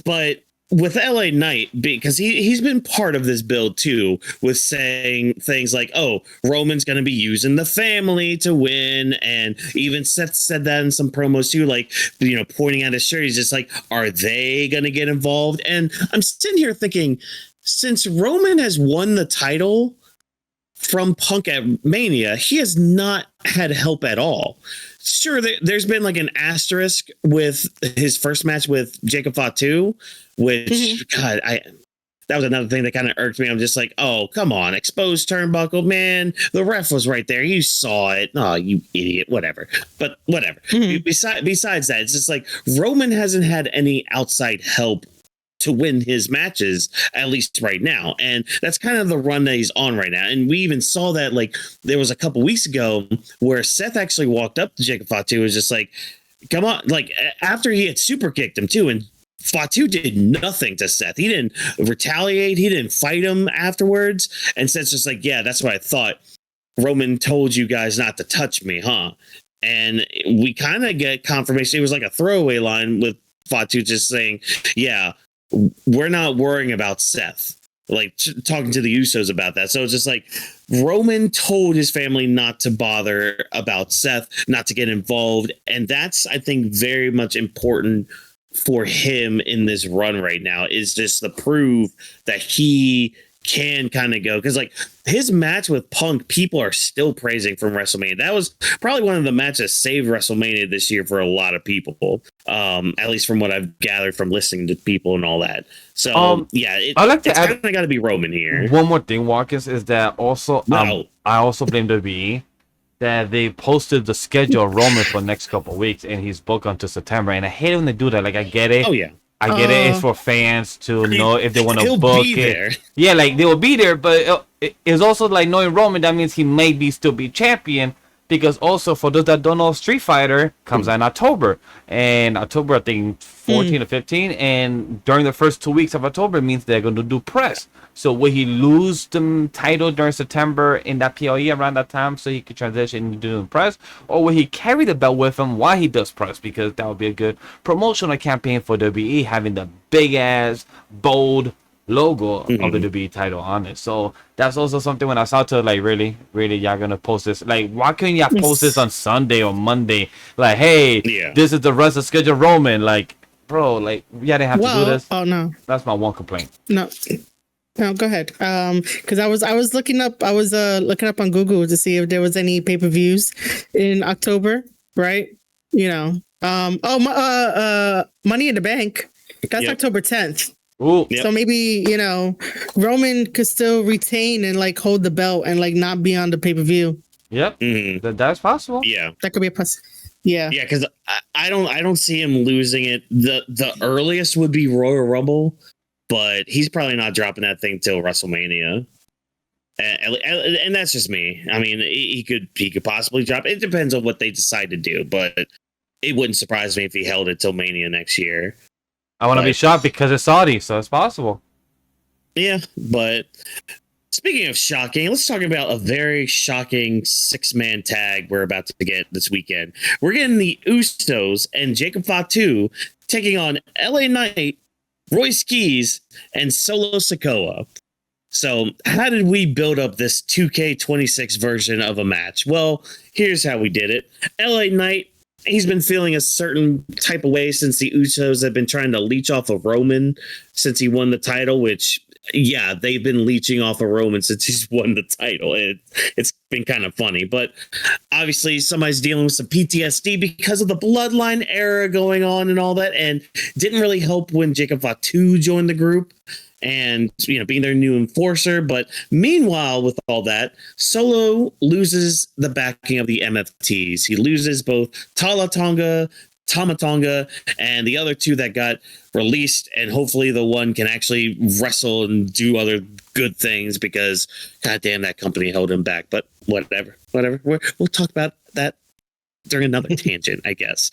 But with LA Knight, because he's been part of this build too, with saying things like, oh, Roman's going to be using the family to win. And even Seth said that in some promos too, like, pointing at his shirt. He's just like, are they going to get involved? And I'm sitting here thinking, since Roman has won the title from Punk at Mania, he has not had help at all. Sure, there's been like an asterisk with his first match with Jacob Fatu, which, God, that was another thing that kind of irked me. I'm just like, oh, come on, exposed turnbuckle, man. The ref was right there. You saw it. Oh, you idiot. Whatever. But whatever. Besides that, it's just like Roman hasn't had any outside help to win his matches, at least right now. And that's kind of the run that he's on right now. And we even saw that, like, there was a couple weeks ago where Seth actually walked up to Jacob Fatu and was just like, come on, like, after he had super kicked him too, and Fatu did nothing to Seth. He didn't retaliate. He didn't fight him afterwards. And Seth's just like, yeah, that's what I thought. Roman told you guys not to touch me, huh? And we kind of get confirmation. It was like a throwaway line with Fatu just saying, yeah, we're not worrying about Seth, like talking to the Usos about that. So it's just like Roman told his family not to bother about Seth, not to get involved. And that's, I think, very much important for him in this run right now, is just to prove that he can kind of go, because like his match with Punk, people are still praising from WrestleMania. That was probably one of the matches that saved WrestleMania this year for a lot of people, at least from what I've gathered from listening to people and all that. So I like to add, I got to be Roman here. One more thing, Whawkins, is that also I also blame WWE that they posted the schedule of Roman for the next couple of weeks, and he's booked until September. And I hate when they do that. Like, I get it. Oh yeah. I get it. It's for fans to know if they want to book it. There. Yeah, like they will be there, but it's also like knowing Roman. That means he may still be champion, because also for those that don't know, Street Fighter comes out in October, and October I think 14 or 15, and during the first 2 weeks of October means they're going to do press. So will he lose the title during September in that PLE around that time so he could transition into doing press? Or will he carry the belt with him while he does press? Because that would be a good promotional campaign for WWE, having the big ass, bold logo of the WWE title on it. So that's also something when I saw to like, really, y'all gonna post this? Like, why couldn't y'all post this on Sunday or Monday? Like, hey, this is the rest of schedule Roman. Like, bro, like, yeah, they have to do this. Oh no, that's my one complaint. No, go ahead. Because I was looking up on Google to see if there was any pay-per-views in October, right? You know, Money in the Bank. That's October 10th. Ooh. So maybe, you know, Roman could still retain and like hold the belt and like not be on the pay-per-view. Yep. That's possible. Yeah. That could be a possibility. Yeah. Yeah, because I don't see him losing it. The earliest would be Royal Rumble, but he's probably not dropping that thing till WrestleMania. And that's just me. I mean, he could possibly drop. It depends on what they decide to do, but it wouldn't surprise me if he held it till Mania next year. I want to be shocked because it's Saudi, so it's possible. Yeah, but speaking of shocking, let's talk about a very shocking 6-man tag we're about to get this weekend. We're getting the Usos and Jacob Fatu taking on LA Knight, Royce Keys, and Solo Sikoa. So how did we build up this 2K26 version of a match? Well, here's how we did it. LA Knight, he's been feeling a certain type of way since the Usos have been trying to leech off of Roman since he won the title, which, yeah, they've been leeching off of Roman since he's won the title. It's been kind of funny, but obviously somebody's dealing with some PTSD because of the bloodline era going on and all that, and didn't really help when Jacob Fatu joined the group and, you know, being their new enforcer. But meanwhile, with all that, Solo loses the backing of the MFTs. He loses both Tama Tonga, and the other two that got released, and hopefully the one can actually wrestle and do other good things because, goddamn, that company held him back. But whatever. We'll talk about that during another tangent, I guess.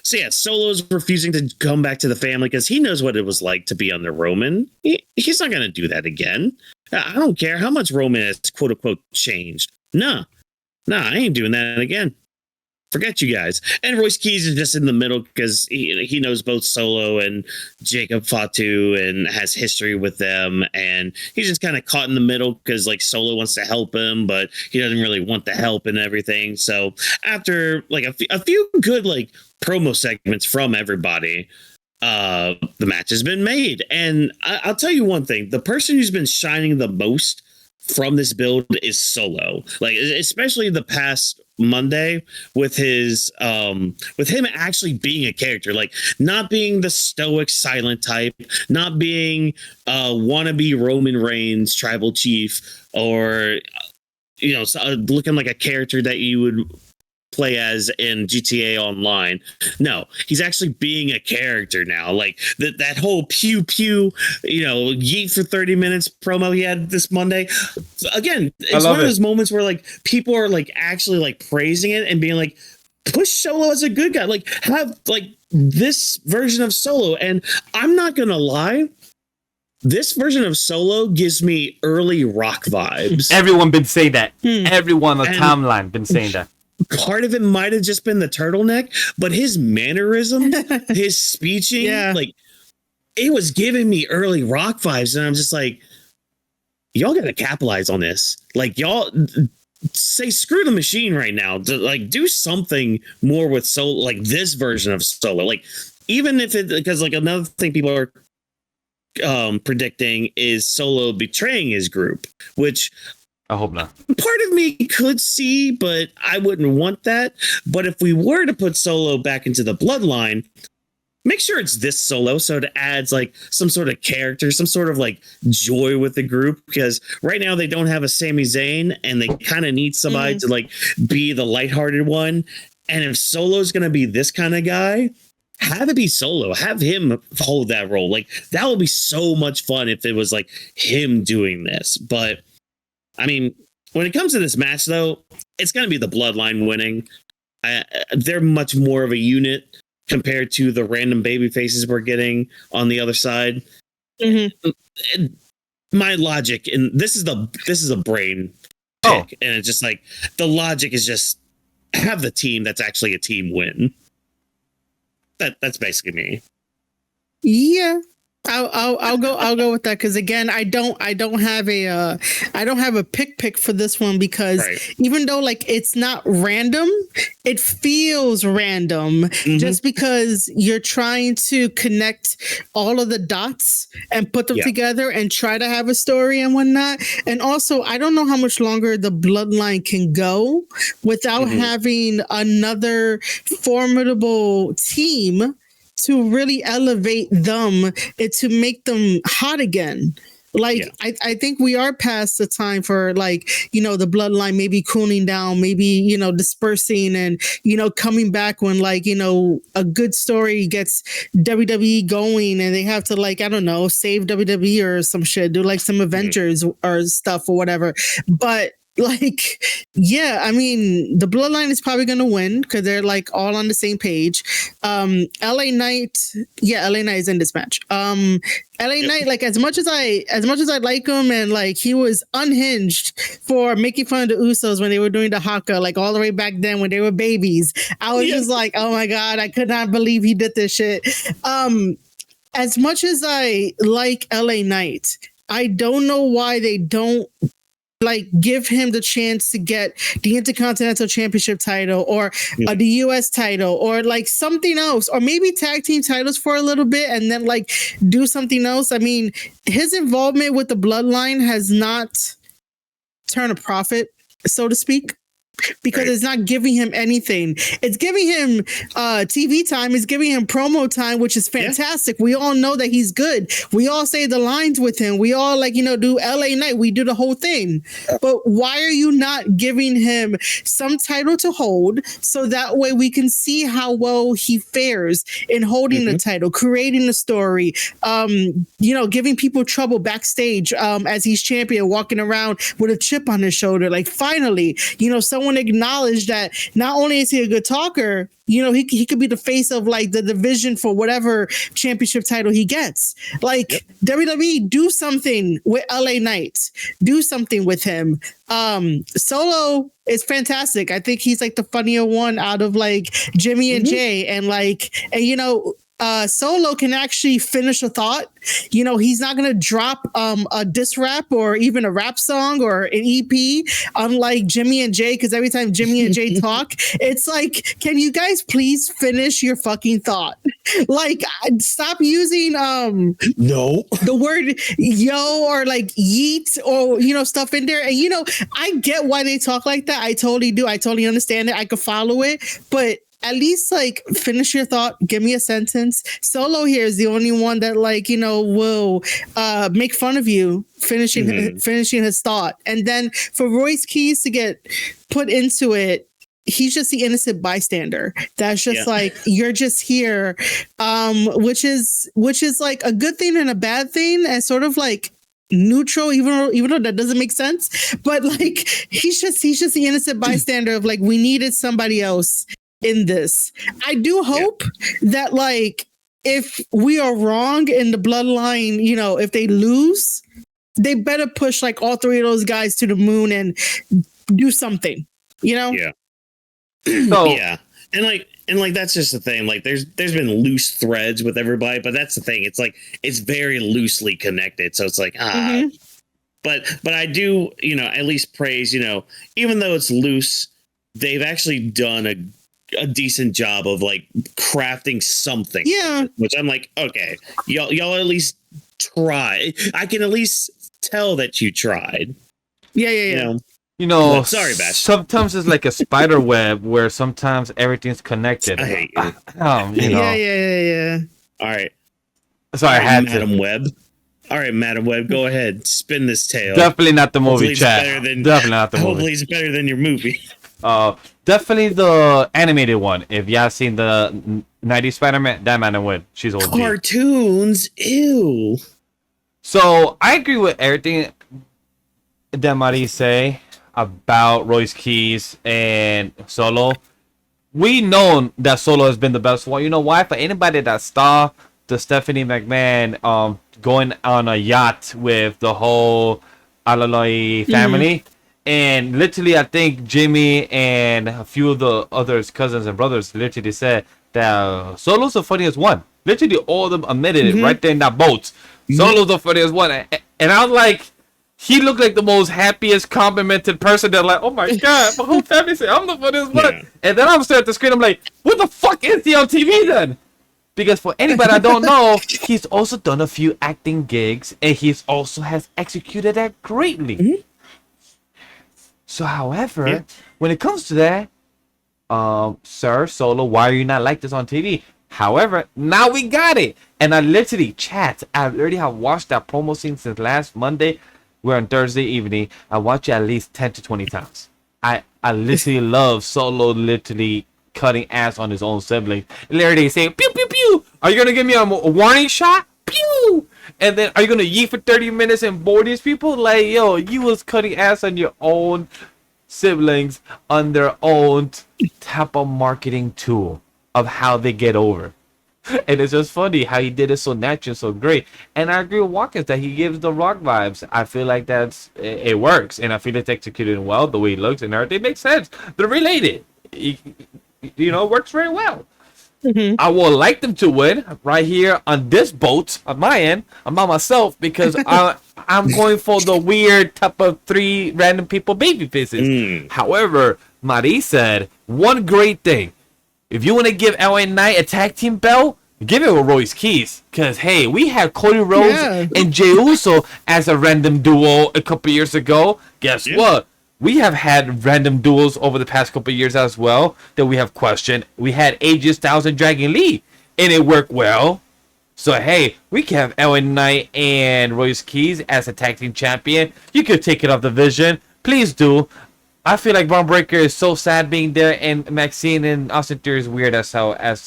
So yeah, Solo's refusing to come back to the family because he knows what it was like to be under Roman. He's not going to do that again. I don't care how much Roman has quote unquote changed. Nah, I ain't doing that again. Forget you guys. And Royce Keys is just in the middle because he knows both Solo and Jacob Fatu and has history with them. And he's just kind of caught in the middle because like Solo wants to help him, but he doesn't really want the help and everything. So after like a few good like promo segments from everybody, the match has been made. And I'll tell you one thing, the person who's been shining the most from this build is Solo, like especially the past Monday with his with him actually being a character, like not being the stoic silent type, not being wannabe Roman Reigns tribal chief, or you know, looking like a character that you would play as in GTA Online. No, he's actually being a character now. Like that whole pew pew, you know, yeet for 30 minutes promo he had this Monday. Again, it's one of those moments where like people are like actually like praising it and being like, push Solo as a good guy. Like have like this version of Solo. And I'm not gonna lie, this version of Solo gives me early Rock vibes. Everyone been saying that. Everyone on the timeline been saying that. Part of it might have just been the turtleneck, but his mannerism, his speeching, like it was giving me early Rock vibes. And I'm just like, y'all got to capitalize on this. Like y'all say, screw the machine right now. Like do something more with Solo, like this version of Solo. Like even if it, because like another thing people are predicting is Solo betraying his group, which I hope not. Part of me could see, but I wouldn't want that. But if we were to put Solo back into the bloodline, make sure it's this Solo so it adds like some sort of character, some sort of like joy with the group. Because right now they don't have a Sami Zayn and they kind of need somebody to like be the lighthearted one. And if Solo's going to be this kind of guy, have it be Solo, have him hold that role. Like that would be so much fun if it was like him doing this. But I mean, when it comes to this match, though, it's going to be the bloodline winning. They're much more of a unit compared to the random baby faces we're getting on the other side. My logic, and this is a brain pick, and it's just like the logic is just have the team that's actually a team win. That's basically me. Yeah. I'll go with that because again I don't have a pick for this one because even though like it's not random, it feels random just because you're trying to connect all of the dots and put them together and try to have a story and whatnot. And also I don't know how much longer the bloodline can go without having another formidable team to really elevate them and to make them hot again. Like, I think we are past the time for like, you know, the bloodline maybe cooling down, maybe, you know, dispersing and, you know, coming back when like, you know, a good story gets WWE going and they have to like, I don't know, save WWE or some shit, do like some Avengers or stuff or whatever. But like, yeah, I mean, the bloodline is probably going to win because they're like all on the same page. LA Knight is in this match. LA Knight, like as much as I like him and like he was unhinged for making fun of the Usos when they were doing the haka, like all the way back then when they were babies. I was just like, oh my God, I could not believe he did this shit. As much as I like LA Knight, I don't know why they don't like give him the chance to get the Intercontinental Championship title or the US title or like something else, or maybe tag team titles for a little bit and then like do something else. I mean, his involvement with the bloodline has not turned a profit, so to speak. Because it's not giving him anything. It's giving him TV time. It's giving him promo time, which is fantastic. We all know that he's good. We all say the lines with him. We all like, you know, do LA Knight. We do the whole thing. But why are you not giving him some title to hold so that way we can see how well he fares in holding the title, creating the story, you know, giving people trouble backstage as he's champion, walking around with a chip on his shoulder. Like finally, you know, someone acknowledge that not only is he a good talker, you know, he could be the face of like the division for whatever championship title he gets. Like WWE, do something with LA Knight, do something with him. Solo is fantastic. I think he's like the funnier one out of like Jimmy and Jay, and you know, Solo can actually finish a thought. You know, he's not going to drop a diss rap or even a rap song or an EP, unlike Jimmy and Jay, because every time Jimmy and Jay talk, it's like, can you guys please finish your fucking thought? Like, stop using the word yo or like yeet or, you know, stuff in there. And, you know, I get why they talk like that. I totally do. I totally understand it. I could follow it. But at least like finish your thought, give me a sentence. Solo here is the only one that like, you know, will make fun of you finishing his thought. And then for Royce Keys to get put into it, he's just the innocent bystander. That's just like, you're just here, which is like a good thing and a bad thing, and sort of like neutral, even though that doesn't make sense. But like he's just the innocent bystander of like, we needed somebody else in this. I do hope that like if we are wrong in the bloodline, you know, if they lose, they better push like all three of those guys to the moon and do something, you know? So, And like that's just the thing. Like there's been loose threads with everybody, but that's the thing. It's like it's very loosely connected. So it's like but I do, you know, at least praise, you know, even though it's loose, they've actually done a decent job of like crafting something. Which I'm like, okay, y'all at least try. I can at least tell that you tried. You know, but, sorry, Bash. Sometimes it's like a spider web where sometimes everything's connected. I hate you. You know. All right. Sorry, I had Madam Web. All right, Madam Web, go ahead. Spin this tale. Definitely not the movie, chat. Definitely not the movie. Hopefully it's better than your movie. Definitely the animated one. If y'all seen the 90s Spider-Man, that man would. She's old. Cartoons, ew. So I agree with everything that Marie say about Royce Keys and Solo. We know that Solo has been the best one. You know why? For anybody that saw the Stephanie McMahon going on a yacht with the whole Alaloi family. And literally, I think Jimmy and a few of the others, cousins and brothers, literally said that Solo's the funniest one. Literally, all of them admitted it right there in that boat. Solo's the funniest one. And I was like, he looked like the most happiest, complimented person. They're like, oh my God, my whole family said I'm the funniest one. And then I'm staring at the screen, I'm like, what the fuck is he on TV then? Because for anybody that don't know, he's also done a few acting gigs, and he's also has executed that greatly. So, however, when it comes to that, sir, Solo, why are you not like this on TV? However, now we got it. And I literally, I already have watched that promo scene since last Monday. We're on Thursday evening. I watch it at least 10 to 20 times. I literally love Solo literally cutting ass on his own siblings. Literally saying, pew, pew, pew. Are you going to give me a warning shot? Pew. And then are you going to yeet for 30 minutes and bore these people? Like, yo, you was cutting ass on your own siblings on their own type of marketing tool of how they get over. And it's just funny how he did it so natural, so great. And I agree with Whawkins that he gives the Rock vibes. I feel like it works, and I feel it's executed well. The way he looks and everything makes sense. They're related. It works very well. I would like them to win right here on this boat on my end. I'm by myself because I'm going for the weird type of 3 random people baby faces. However, Marie said one great thing. If you want to give LA Knight a tag team belt, give it with Royce Keys. Because, hey, we had Cody Rhodes and Jey Uso as a random duo a couple years ago. Guess what? We have had random duels over the past couple years as well that we have questioned. We had AJ Styles and Dragon Lee, and it worked well. So, hey, we can have LA Knight and Royce Keys as a tag team champion. You could take it off the vision. Please do. I feel like Braun Breaker is so sad being there, and Maxine and Austin Theory is weird as the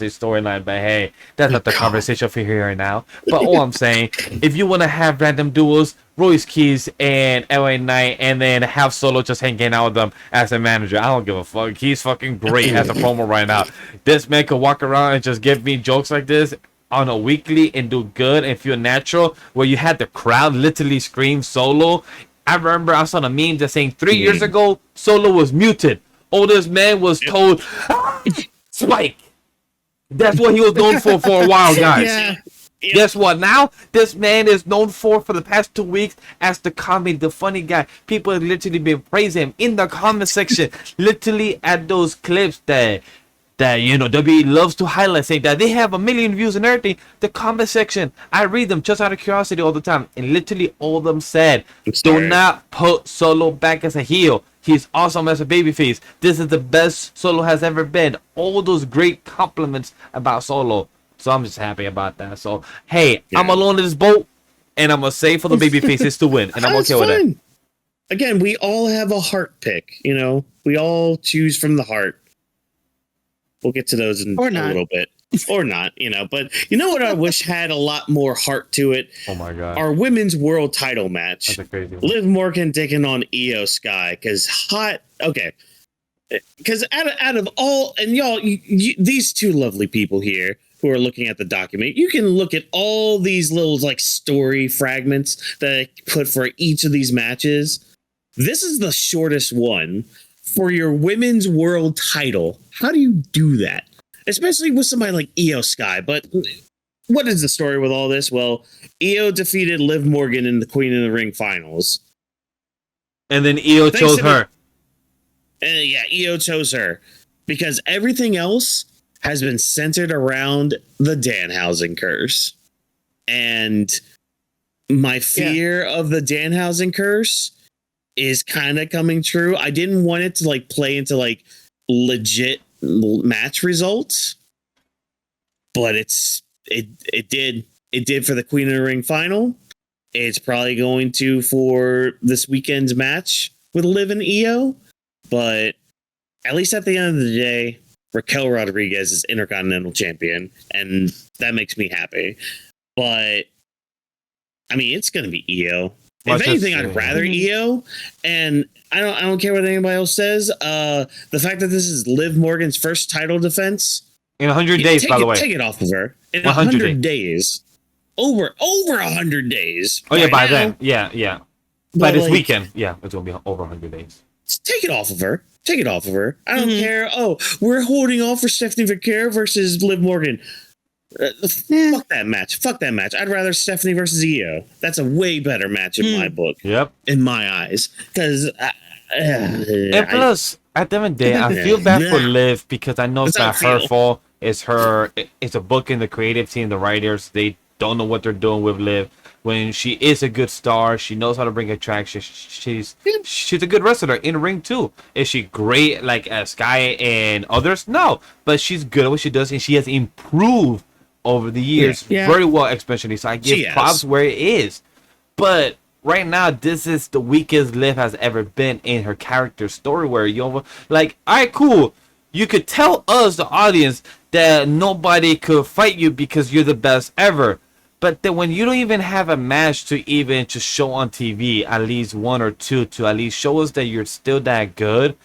storyline. But hey, that's not the conversation for here right now. But all I'm saying, if you want to have random duels, Royce Keys and LA Knight, and then have Solo just hanging out with them as a manager, I don't give a fuck. He's fucking great as a promo right now. This man could walk around and just give me jokes like this on a weekly and do good and feel natural, where you had the crowd literally scream Solo. I remember I saw a meme that's saying 3 years ago, Solo was muted. Oh, this man was told, Spike. That's what he was known for a while, guys. Guess what? Now, this man is known for the past 2 weeks as the comedy, the funny guy. People have literally been praising him in the comment section. Literally at those clips that WWE loves to highlight, saying that they have 1 million views and everything. The comment section, I read them just out of curiosity all the time, and literally all of them said, do not put Solo back as a heel. He's awesome as a babyface. This is the best Solo has ever been. All those great compliments about Solo. So I'm just happy about that. So, hey, I'm alone in this boat, and I'm going to say for the babyfaces to win, and I'm okay with that. Again, we all have a heart pick, We all choose from the heart. We'll get to those in a little bit. Or not, But you know what I wish had a lot more heart to it? Oh, my God. Our women's world title match. That's a crazy one. Liv Morgan taking on Io Sky. Because out of all... And y'all, these two lovely people here who are looking at the document, you can look at all these little, story fragments that I put for each of these matches. This is the shortest one for your women's world title. How do you do that? Especially with somebody like Io Sky. But what is the story with all this? Well, Io defeated Liv Morgan in the Queen of the Ring finals. And then Io chose her. Io chose her. Because everything else has been centered around the Danhausen curse. And my fear of the Danhausen curse is kind of coming true. I didn't want it to play into legit match results, but it did for the Queen of the Ring final. It's probably going to for this weekend's match with Liv and Io, but at least at the end of the day, Raquel Rodriguez is Intercontinental Champion, and that makes me happy. But I mean, it's going to be Io. If anything, I'd rather Io, and I don't care what anybody else says. The fact that this is Liv Morgan's first title defense in 100 days, by the way, take it off of her in 100 days, over 100 days. Oh yeah, by then, yeah. By this weekend, it's gonna be over 100 days. Take it off of her. Take it off of her. I don't care. Oh, we're holding off for Stephanie Vaquer versus Liv Morgan. Fuck that match. Fuck that match. I'd rather Stephanie versus Io. That's a way better match in my book. Yep. In my eyes, because and plus, at the end of the day, I feel bad for Liv because I know it's not her fault. It's her. It's a book in the creative team, the writers. They don't know what they're doing with Liv. When she is a good star, she knows how to bring attraction. She's a good wrestler in the ring too. Is she great like as Sky and others? No, but she's good at what she does, and she has improved over the years very well, especially. So I give props where it is. But right now, this is the weakest Liv has ever been in her character story. Where you like, all right, cool. You could tell us, the audience, that nobody could fight you because you're the best ever. But then when you don't even have a match to show on TV, at least one or two, to at least show us that you're still that good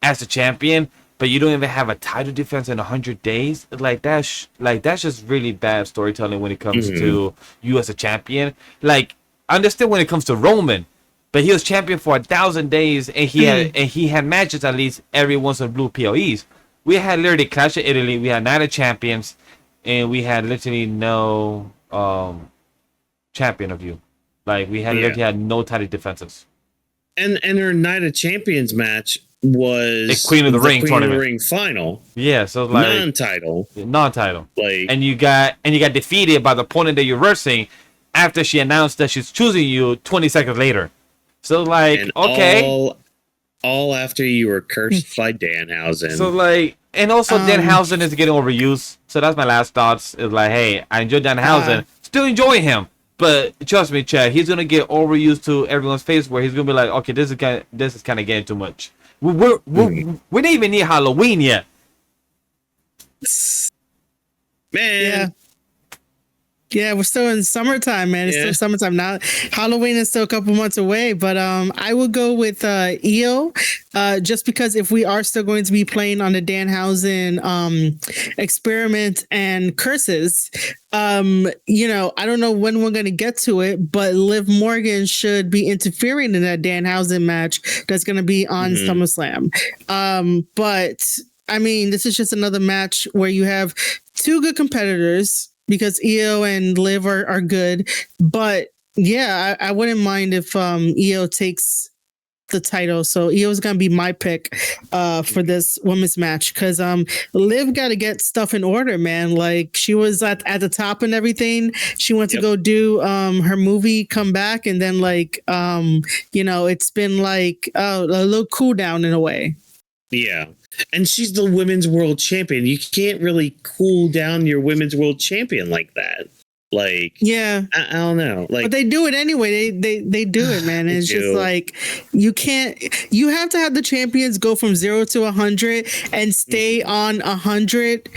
as a champion, but you don't even have a title defense in 100 days, like that's just really bad storytelling when it comes to you as a champion. Like, I understand when it comes to Roman, but he was champion for 1,000 days, and he had matches at least every once in a blue POEs. We had literally Clash of Italy. We had Night of Champions, and we had literally no champion of you. Like, we had literally had no title defenses. And her Night of Champions match was the Queen of the Ring Queen tournament. of the Ring final. Yeah, so like non-title. Like, and you got defeated by the opponent that you're versing after she announced that she's choosing you 20 seconds later. So like, and okay, all after you were cursed by Danhausen. So like, and also Danhausen is getting overused. So that's my last thoughts. Is like, hey, I enjoy Danhausen, still enjoy him, but trust me, Chad, he's gonna get overused to everyone's face. Where he's gonna be like, okay, this is kind of getting too much. We don't even need Halloween yet. Man. Yeah, we're still in summertime, man. It's still summertime now. Halloween is still a couple months away, but I will go with Io, just because if we are still going to be playing on the Danhausen experiment and curses, you know, I don't know when we're going to get to it, but Liv Morgan should be interfering in that Danhausen match that's going to be on SummerSlam. But I mean, this is just another match where you have two good competitors, because Io and Liv are good. But yeah, I wouldn't mind if Io takes the title. So Io's gonna be my pick for this women's match, because Liv got to get stuff in order, man. Like, she was at the top and everything. She went to go do her movie, come back, and then like you know, it's been like a little cool down in a way. Yeah. And she's the women's world champion. You can't really cool down your women's world champion like that. Like, yeah, I don't know. Like, but they do it anyway. They do it, man. It's just like, you have to have the champions go from 0 to 100 and stay on 100.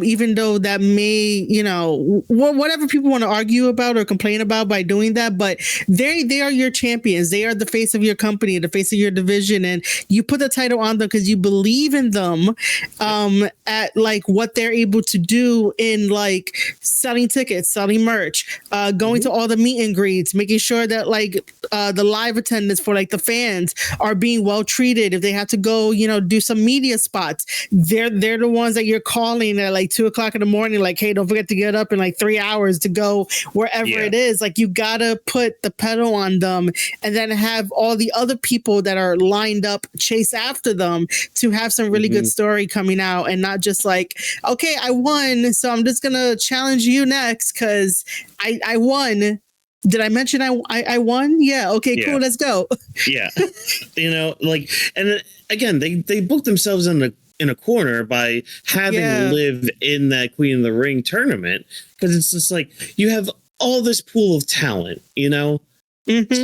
Even though that may, you know, whatever people want to argue about or complain about by doing that, but they are your champions. They are the face of your company, the face of your division, and you put the title on them because you believe in them. At like what they're able to do in like selling tickets, selling merch, going to all the meet and greets, making sure that like the live attendance for like the fans are being well treated. If they have to go, you know, do some media spots, they're the ones that you're calling at like 2:00 in the morning, like, hey, don't forget to get up in like 3 hours to go wherever it is. Like, you gotta put the pedal on them, and then have all the other people that are lined up chase after them to have some really good story coming out, and not just like, okay, I won, so I'm just gonna challenge you next because I won. Did I mention I won? Yeah. Okay, cool. Let's go. Yeah. You know, like, and again, they booked themselves in a corner by having Liv in that Queen of the Ring tournament, because it's just like, you have all this pool of talent, you know,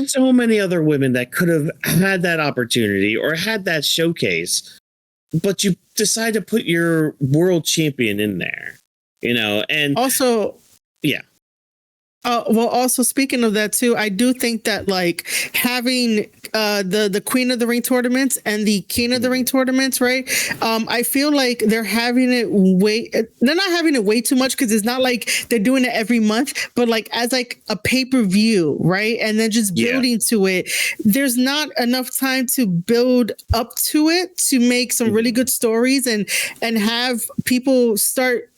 so many other women that could have had that opportunity or had that showcase, but you decide to put your world champion in there, you know, and also, yeah. Well, also speaking of that too, I do think that like having the Queen of the Ring tournaments and the King of the Ring tournaments, right? I feel like they're not having it way too much, because it's not like they're doing it every month, but like as like a pay-per-view, right? And then just building to it. There's not enough time to build up to it to make some really good stories and have people start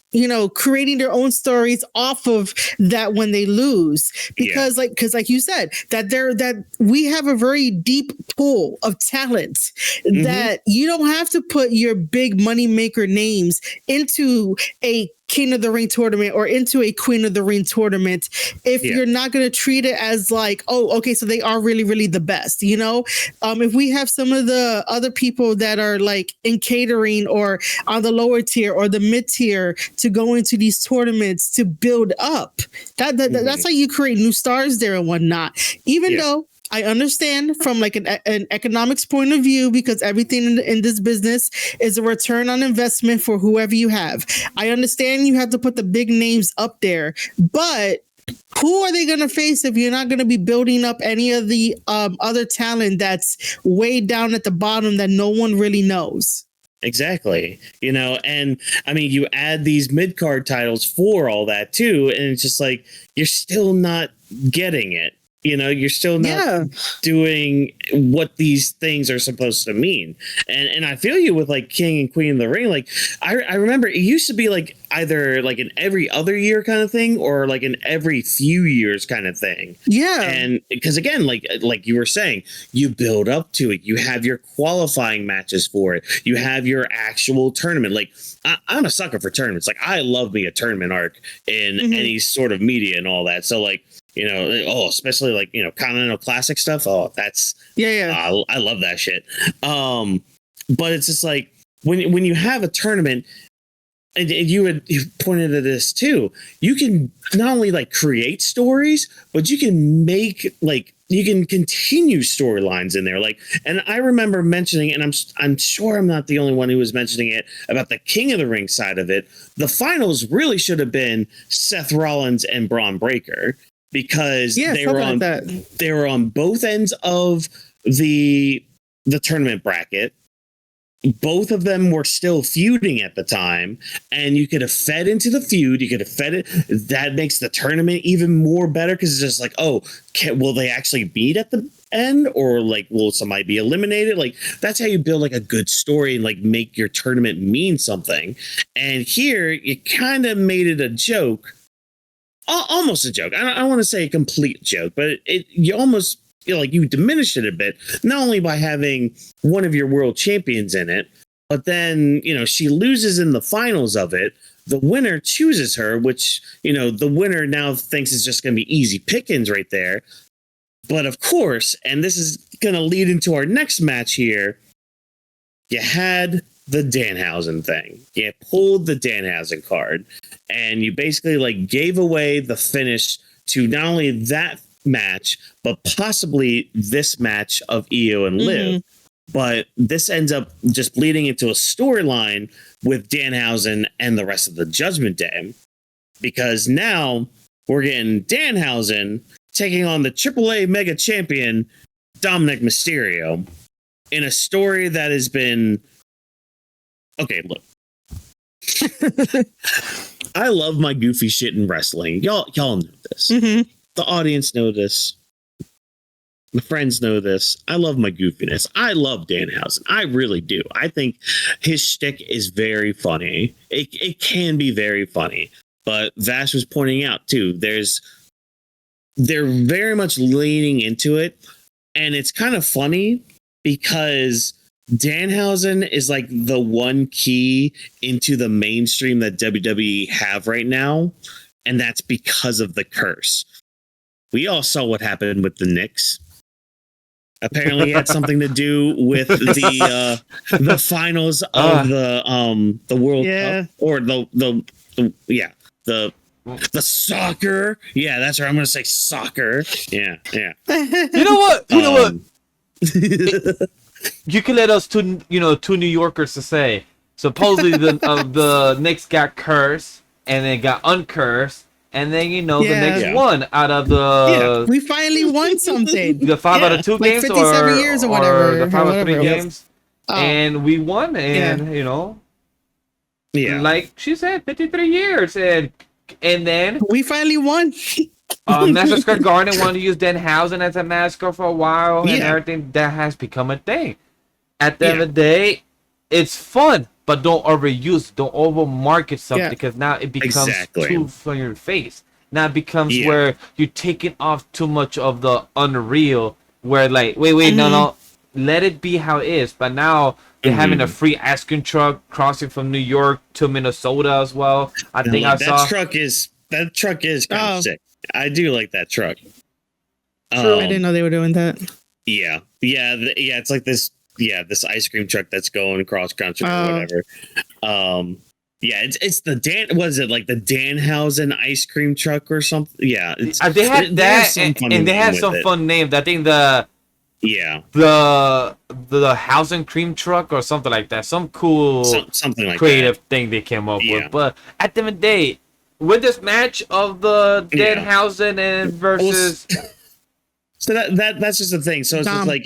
creating their own stories off of that when they lose, because like you said, that we have a very deep pool of talent that you don't have to put your big money maker names into a King of the Ring tournament or into a Queen of the Ring tournament if you're not going to treat it as like, oh, okay, so they are really, really the best, if we have some of the other people that are like in catering or on the lower tier or the mid tier to go into these tournaments to build up, that's how you create new stars there and whatnot, even though I understand from like an economics point of view, because everything in this business is a return on investment for whoever you have. I understand you have to put the big names up there, but who are they going to face if you're not going to be building up any of the other talent that's way down at the bottom that no one really knows? Exactly. And I mean, you add these mid-card titles for all that too, and it's just like, you're still not getting it. You're still not doing what these things are supposed to mean. And I feel you with like King and Queen of the Ring. Like I remember it used to be like either like an every other year kind of thing or like an every few years kind of thing. Yeah. And because again, like you were saying, you build up to it. You have your qualifying matches for it. You have your actual tournament. Like I'm a sucker for tournaments. Like I love me a tournament arc in any sort of media and all that. So like, especially like, Continental Classic stuff. Oh, that's I love that shit. But it's just like when you have a tournament, and you had pointed to this too, you can not only like create stories, but you can make like you can continue storylines in there. Like, and I remember mentioning, and I'm sure I'm not the only one who was mentioning it about the King of the Ring side of it. The finals really should have been Seth Rollins and Braun Breaker, because they were on both ends of the tournament bracket. Both of them were still feuding at the time, and you could have fed into the feud. You could have fed it. That makes the tournament even more better, because it's just like, oh, will they actually meet at the end, or like will somebody be eliminated? Like that's how you build like a good story and like make your tournament mean something. And here you kind of made it a joke. Almost a joke. I don't want to say a complete joke, but you almost feel like you diminished it a bit, not only by having one of your world champions in it, but then, she loses in the finals of it. The winner chooses her, which, the winner now thinks is just going to be easy pickings right there. But of course, and this is going to lead into our next match here, you had the Danhausen thing. You pulled the Danhausen card, and you basically like gave away the finish to not only that match, but possibly this match of Io and Liv. But this ends up just bleeding into a storyline with Danhausen and the rest of the Judgment Day, because now we're getting Danhausen taking on the AAA Mega Champion Dominik Mysterio in a story that has been okay. Look, I love my goofy shit in wrestling. Y'all know this. The audience know this. My friends know this. I love my goofiness. I love Danhausen. I really do. I think his shtick is very funny. It can be very funny. But Vash was pointing out too, they're very much leaning into it, and it's kind of funny because Danhausen is like the one key into the mainstream that WWE have right now, and that's because of the curse. We all saw what happened with the Knicks. Apparently, it had something to do with the finals of the World Cup, or the soccer. Yeah, that's right. I'm gonna say soccer. Yeah. You know what? You can let us two New Yorkers to say. Supposedly the Knicks got cursed and then got uncursed, and then the Knicks won out of the. We finally won something. The 5 out of 2 games, 57 years or whatever, the 5 out of 3 games, and we won, and like she said, 53 years, and then we finally won. Mascot Garden wanted to use Danhausen as a mascot for a while, and everything that has become a thing. At the end of the day, it's fun, but don't overuse, don't overmarket something, because now it becomes too from your face. Now it becomes where you're taking off too much of the unreal, where like, wait, no, let it be how it is. But now they're having a free ice cream truck crossing from New York to Minnesota as well. I think I saw that truck is kind of sick. I do like that truck. I didn't know they were doing that. Yeah. It's like this ice cream truck that's going cross country or whatever. It's the the Danhausen ice cream truck or something. Yeah, they had that, and they had some fun names. I think the housing cream truck or something like that. Some cool, something like creative thing they came up with. But at the end of the day, with this match of the Danhausen and versus. So that's just the thing. So it's just like,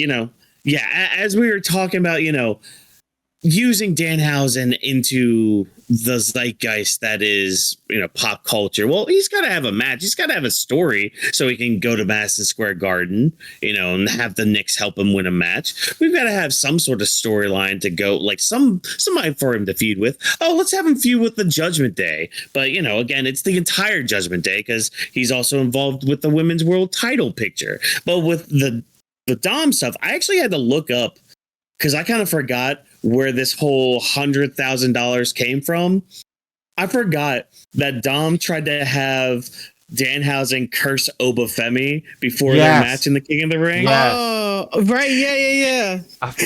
as we were talking about, using Danhausen into the zeitgeist that is, pop culture. Well, he's got to have a match. He's got to have a story so he can go to Madison Square Garden, and have the Knicks help him win a match. We've got to have some sort of storyline to go, like somebody for him to feud with. Oh, let's have him feud with the Judgment Day. But, again, it's the entire Judgment Day because he's also involved with the Women's World Title picture. But with the Dom stuff, I actually had to look up because I kind of forgot where this whole $100,000 came from. I forgot that Dom tried to have Danhausen curse Femi before their match in the King of the Ring. Yes. Oh, right. Yeah.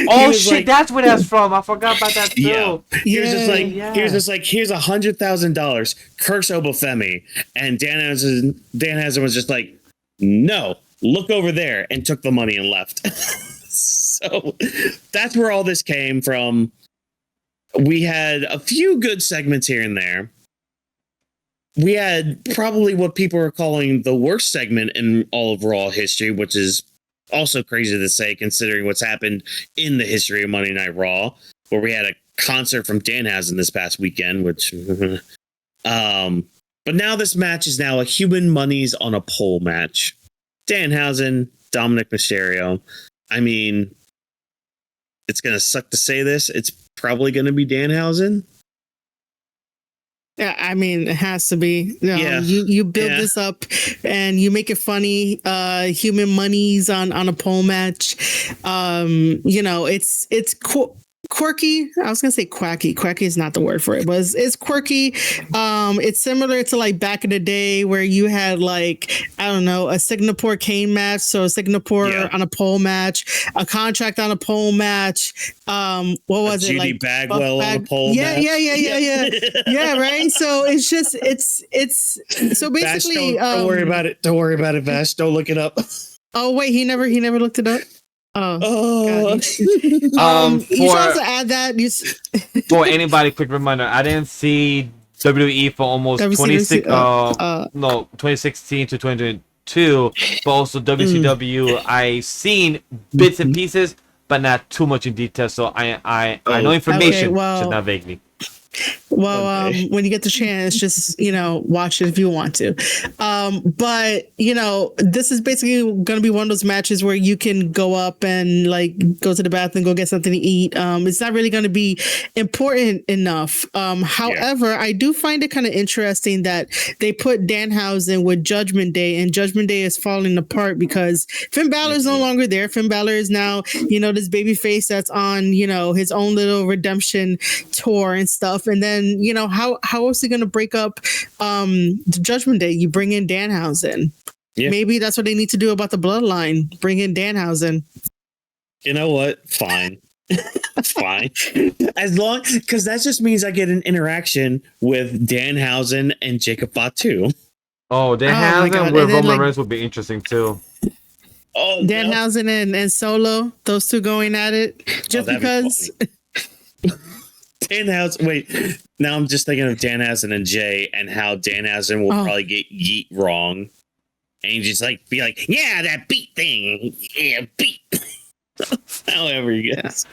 Oh, shit. That's where that's from. I forgot about that, too. Yeah. He was just like, here's $100,000. Curse Femi. And Danhausen was just like, no, look over there, and took the money and left. So that's where all this came from. We had a few good segments here and there. We had probably what people are calling the worst segment in all of Raw history, which is also crazy to say considering what's happened in the history of Monday Night Raw, where we had a concert from Danhausen this past weekend, which but now this match is now a human monies on a pole match. Danhausen, Dominik Mysterio. I mean, it's going to suck to say this. It's probably going to be Danhausen. Yeah, I mean, it has to be. You build this up and you make it funny. Human monies on a pole match. It's quirky. I was gonna say quacky. Quacky is not the word for it, but it's quirky. It's similar to like back in the day where you had like, I don't know, a Singapore cane match, so a Singapore on a pole match, a contract on a pole match. What was it, like Bagwell on a pole match? Yeah, right. So it's just it's so basically Vash, don't worry about it. Don't worry about it, Vash. Don't look it up. Oh wait, he never looked it up. For you trying to add that? For anybody, quick reminder: I didn't see WWE for almost 2016 to 2022, but also WCW. I seen bits and pieces, but not too much in detail. So I know information, just not vaguely. Well, when you get the chance, just, watch it if you want to. But, this is basically going to be one of those matches where you can go up and like go to the bathroom, go get something to eat. It's not really going to be important enough. However, I do find it kind of interesting that they put Danhausen with Judgment Day, and Judgment Day is falling apart because Finn Balor is no longer there. Finn Balor is now, this baby face that's on, his own little redemption tour and stuff. And then, how else are you going to break up the Judgment Day? You bring in Danhausen. Yeah. Maybe that's what they need to do about the bloodline. Bring in Danhausen. You know what? Fine. Fine. As long, because that just means I get an interaction with Danhausen and Jacob Fatu. Oh, Danhausen with Roman Reigns would be interesting too. Oh, Danhausen and Solo, those two going at it. Just because. Danhausen. Wait, now I'm just thinking of Danhausen and Jay and how Danhausen will probably get yeet wrong, and you just be like, yeah, that beat thing, yeah, beat. However you guess.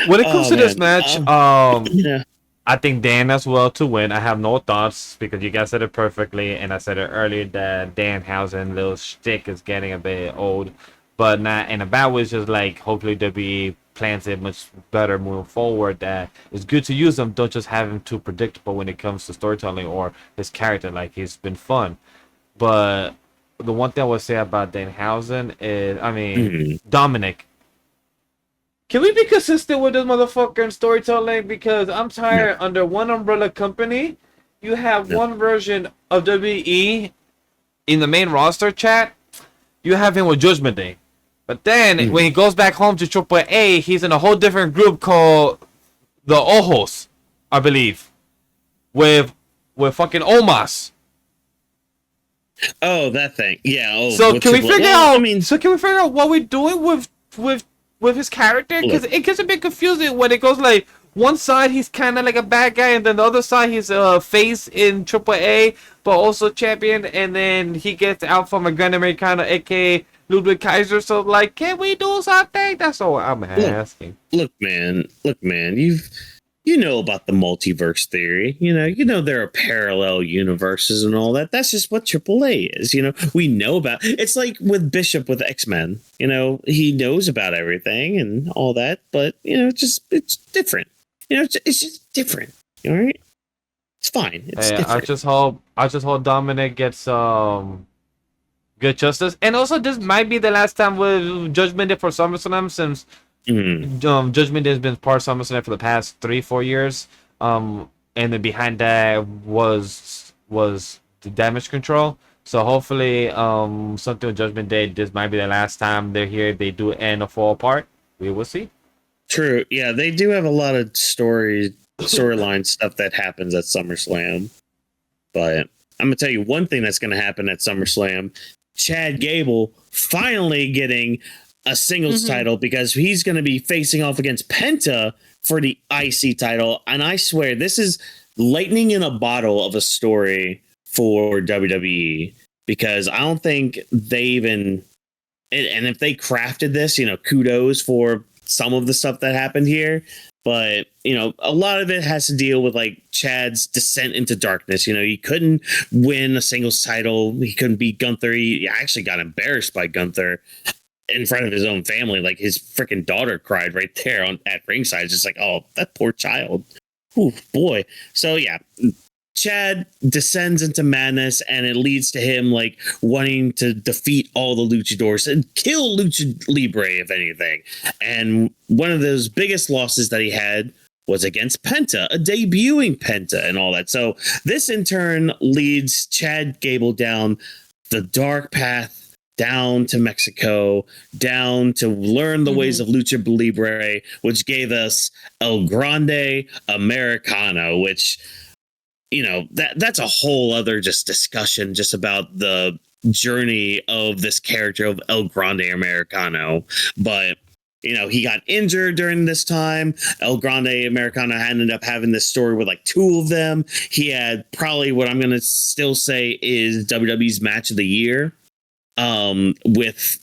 When it comes to this match, I think Dan as well to win. I have no thoughts because you guys said it perfectly, and I said it earlier that Danhausen little shtick is getting a bit old, but not in a bad way. It's just like hopefully they'll be plans it much better moving forward. That it's good to use them. Don't just have him too predictable when it comes to storytelling or his character. Like, he's been fun. But the one thing I would say about Danhausen is, Dominik. Can we be consistent with this motherfucker in storytelling? Because I'm tired. Under one umbrella company, you have one version of WWE in the main roster chat. You have him with Judgment Day. But then, when he goes back home to AAA, he's in a whole different group called the Ojos, I believe. With fucking Omos. Oh, that thing. Yeah. Oh, so can we figure out? So can we figure out what we're doing with his character? Because it gets a bit confusing when it goes like one side he's kind of like a bad guy, and then the other side he's a face in AAA, but also champion, and then he gets out from a Grand Americano, aka Ludwig Kaiser. So like, can we do something? That's all I'm asking. Look, man. You know about the multiverse theory. You know there are parallel universes and all that. That's just what AAA is. We know about. It's like with Bishop with X-Men. He knows about everything and all that, but it's different. It's just different. All right, it's fine. It's different. I just hope Dominik gets good justice, and also this might be the last time with Judgment Day for SummerSlam, since Judgment Day has been part of SummerSlam for the past 3-4 years. And then behind that was the Damage Control. So hopefully, something with Judgment Day, this might be the last time they're here. If they do end or fall apart, we will see. True. Yeah, they do have a lot of storyline stuff that happens at SummerSlam. But I'm gonna tell you one thing that's gonna happen at SummerSlam: Chad Gable finally getting a singles title, because he's going to be facing off against Penta for the IC title. And I swear, this is lightning in a bottle of a story for WWE, because I don't think they even, and if they crafted this, kudos for some of the stuff that happened here. But, a lot of it has to deal with like Chad's descent into darkness. He couldn't win a singles title. He couldn't beat Gunther. He actually got embarrassed by Gunther in front of his own family. Like, his freaking daughter cried right there at ringside. It's just like, oh, that poor child. Ooh, boy. So yeah, Chad descends into madness, and it leads to him like wanting to defeat all the luchadors and kill Lucha Libre, if anything. And one of those biggest losses that he had was against Penta, a debuting Penta and all that. So this in turn leads Chad Gable down the dark path, down to Mexico, down to learn the ways of Lucha Libre, which gave us El Grande Americano, which, that's a whole other just discussion just about the journey of this character of El Grande Americano. But, he got injured during this time. El Grande Americano ended up having this story with like 2 of them. He had probably what I'm going to still say is WWE's match of the year. With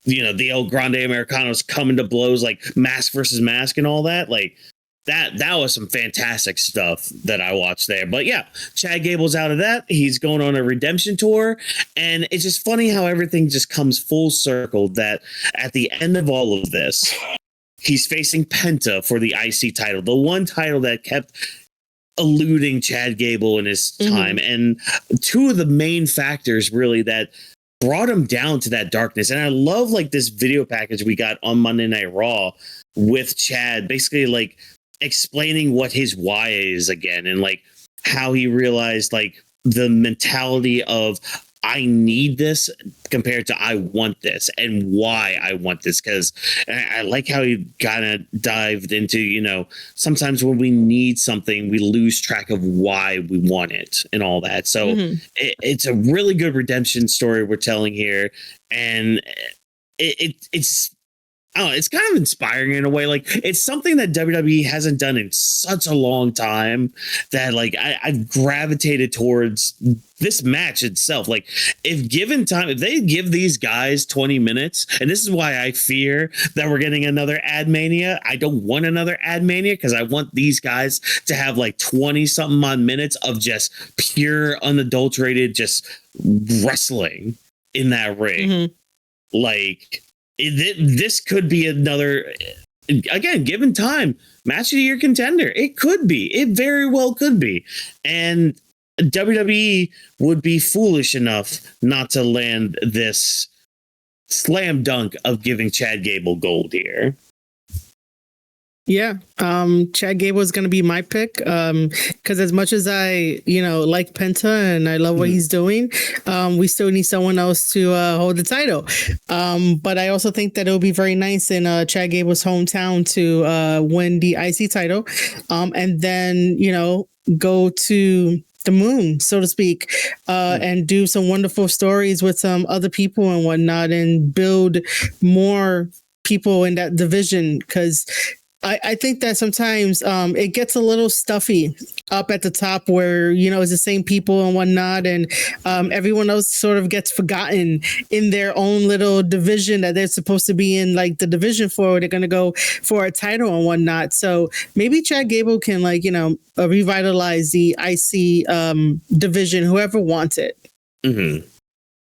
the El Grande Americanos coming to blows, like mask versus mask and all that. Like that was some fantastic stuff that I watched there. But yeah, Chad Gable's out of that. He's going on a redemption tour, and it's just funny how everything just comes full circle, that at the end of all of this, he's facing Penta for the IC title, the one title that kept eluding Chad Gable in his time. And 2 of the main factors really that brought him down to that darkness. And I love like this video package we got on Monday Night Raw with Chad basically like explaining what his why is again, and like how he realized like the mentality of I need this compared to I want this, and why I want this. Because I like how he kind of dived into, sometimes when we need something, we lose track of why we want it and all that. So it's a really good redemption story we're telling here. And it's I don't know, it's kind of inspiring in a way. Like, it's something that WWE hasn't done in such a long time that like I've gravitated towards this match itself. Like, if given time, if they give these guys 20 minutes, and this is why I fear that we're getting another Ad Mania. I don't want another Ad Mania, because I want these guys to have like 20 something odd minutes of just pure unadulterated just wrestling in that ring. Like, this could be another, again, given time, match of the year contender. It could be. It very well could be. And WWE would be foolish enough not to land this slam dunk of giving Chad Gable gold here. Yeah, Chad Gable is going to be my pick because as much as I, like Penta and I love what he's doing, we still need someone else to hold the title. But I also think that it would be very nice in Chad Gable's hometown to win the IC title, and then go to the moon, so to speak, and do some wonderful stories with some other people and whatnot, and build more people in that division because. I think that sometimes it gets a little stuffy up at the top where, it's the same people and whatnot. And everyone else sort of gets forgotten in their own little division that they're supposed to be in, like the division for. They're going to go for a title and whatnot. So maybe Chad Gable can revitalize the IC division, whoever wants it. Mm-hmm.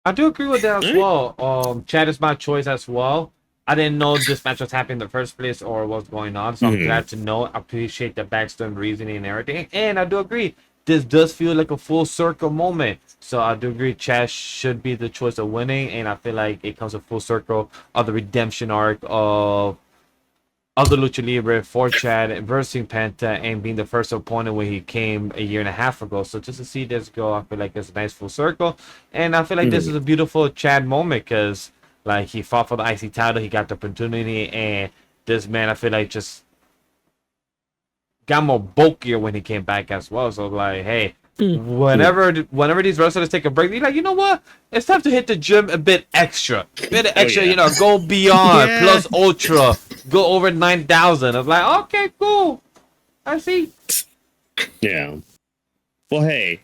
I do agree with that as well. Chad is my choice as well. I didn't know this match was happening in the first place or what's going on, so I'm glad to know. I appreciate the backstory and reasoning and everything. And I do agree, this does feel like a full circle moment. So I do agree, Chad should be the choice of winning, and I feel like it comes a full circle of the redemption arc of the Lucha Libre for Chad versus Penta and being the first opponent when he came a year and a half ago. So just to see this go, I feel like it's a nice full circle. And I feel like this is a beautiful Chad moment because he fought for the IC title, he got the opportunity, and this man, I feel like, just got more bulkier when he came back as well. So, hey, whenever these wrestlers take a break, you're like, you know what? It's time to hit the gym a bit extra. Go beyond, plus ultra, go over 9,000. I was like, okay, cool. I see. Yeah. Well, hey,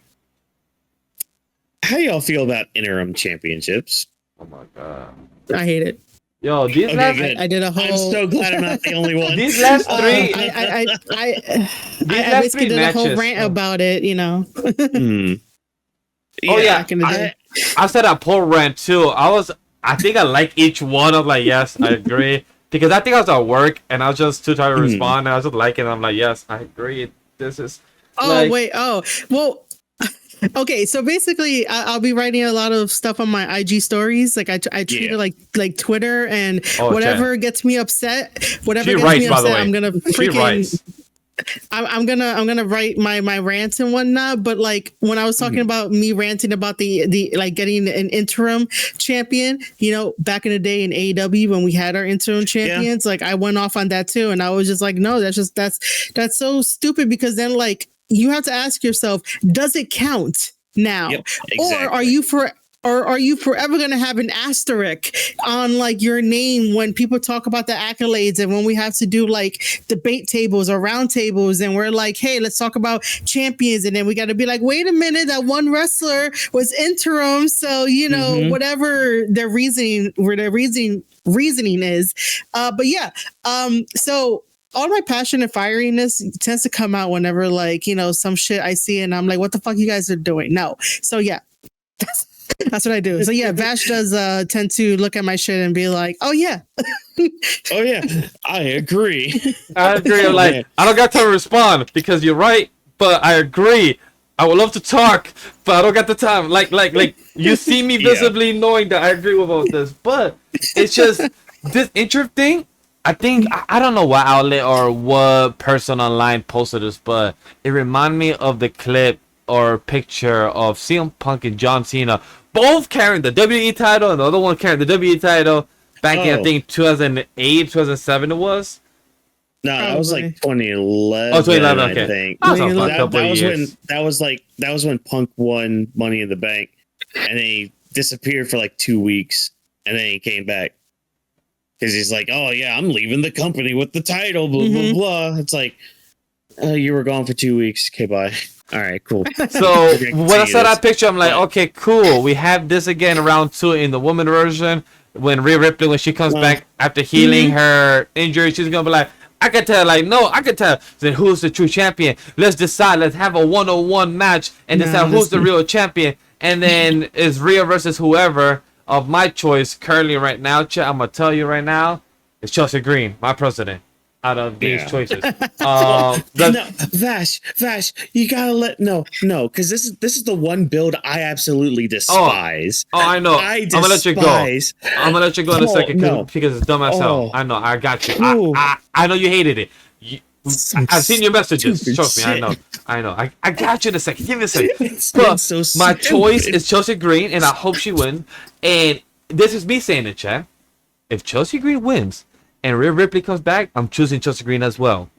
how y'all feel about interim championships? Oh, my God. I hate it. Yo, these last... I did a whole... I'm so glad I'm not the only one. These last three... I basically did a whole rant about it, Oh, yeah. I said a poor rant, too. I think I like each one. I was like, yes, I agree. Because I think I was at work, and I was just too tired to respond, and I was just liking it. I'm like, yes, I agree. This is... Well... Okay, so basically, I'll be writing a lot of stuff on my IG stories. Like I treat it like Twitter, and whatever gets me upset, I'm gonna freaking. I'm gonna write my rants and whatnot. But when I was talking about me ranting about the getting an interim champion, back in the day in AEW when we had our interim champions, I went off on that too, and I was just like, no, that's so stupid because then you have to ask yourself, does it count now? Yep, exactly. Or are you forever going to have an asterisk on your name when people talk about the accolades and when we have to do debate tables or round tables and we're like, hey, let's talk about champions. And then we got to be like, wait a minute, that one wrestler was interim. So, whatever their reasoning is. So all my passion and fieriness tends to come out whenever some shit I see and I'm like, what the fuck you guys are doing? No. So yeah, that's what I do. So yeah, Vash does tend to look at my shit and be like, oh yeah. Oh yeah, I agree. I agree. I don't got time to respond because you're right, but I agree. I would love to talk, but I don't got the time. You see me visibly knowing that I agree with all this, but it's just this intro thing. I think, I don't know what outlet or what person online posted this, but it reminded me of the clip or picture of CM Punk and John Cena, both carrying the WWE title and the other one carrying the WWE title back in, I think, 2008, 2007 it was. No, that was 2011. Oh, 2011, okay. I think. That was when Punk won Money in the Bank, and then he disappeared for 2 weeks, and then he came back. Because he's like, oh yeah, I'm leaving the company with the title, blah, blah, blah. It's you were gone for 2 weeks. Okay, bye. All right, cool. So when I saw that picture, I'm like, okay, cool. We have this again round 2 in the woman version. When Rhea Ripley, when she comes back after healing her injury, she's going to be like, I can tell, no, I can tell. Then who's the true champion? Let's decide. Let's have a 1-on-1 match and decide who's the real champion. And then it's Rhea versus whoever. of my choice currently right now, chat, I'm gonna tell you right now, it's Chelsea Green, my president. Out of these choices, No, Vash, you gotta because this is the one build I absolutely despise. I know. I'm gonna let you go. I'm gonna let you go in a second because it's dumb as hell. I know. I got you. I know you hated it. I've seen your messages. Trust me. I know. I got you in a second. Give me a second. My choice is Chelsea Green, and I hope she wins. And this is me saying it, chat. If Chelsea Green wins and Rhea Ripley comes back, I'm choosing Chelsea Green as well.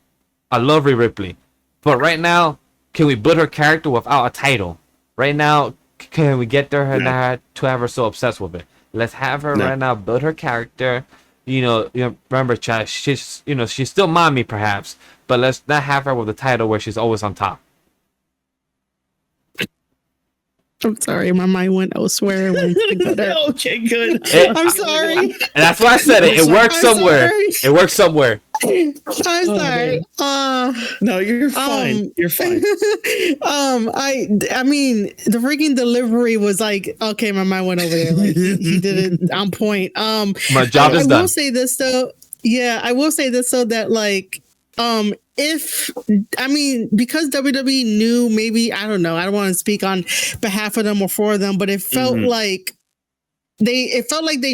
I love Rhea Ripley. But right now, can we build her character without a title? Right now, can we get her to have her so obsessed with it? Let's have her right now build her character. You know, remember, Chad, she's still mommy perhaps, but let's not have her with a title where she's always on top. I'm sorry, my mind went elsewhere. Okay, good. I'm sorry. And that's why I said it. It works somewhere. It works somewhere. I'm sorry. No, you're fine. You're fine. I mean, the freaking delivery was like, okay, my mind went over there. Like, he did it on point. My job is done. I will say this though. Yeah, I will say this though that like, because WWE knew, maybe, I don't know, I don't want to speak on behalf of them or for them, but it felt like they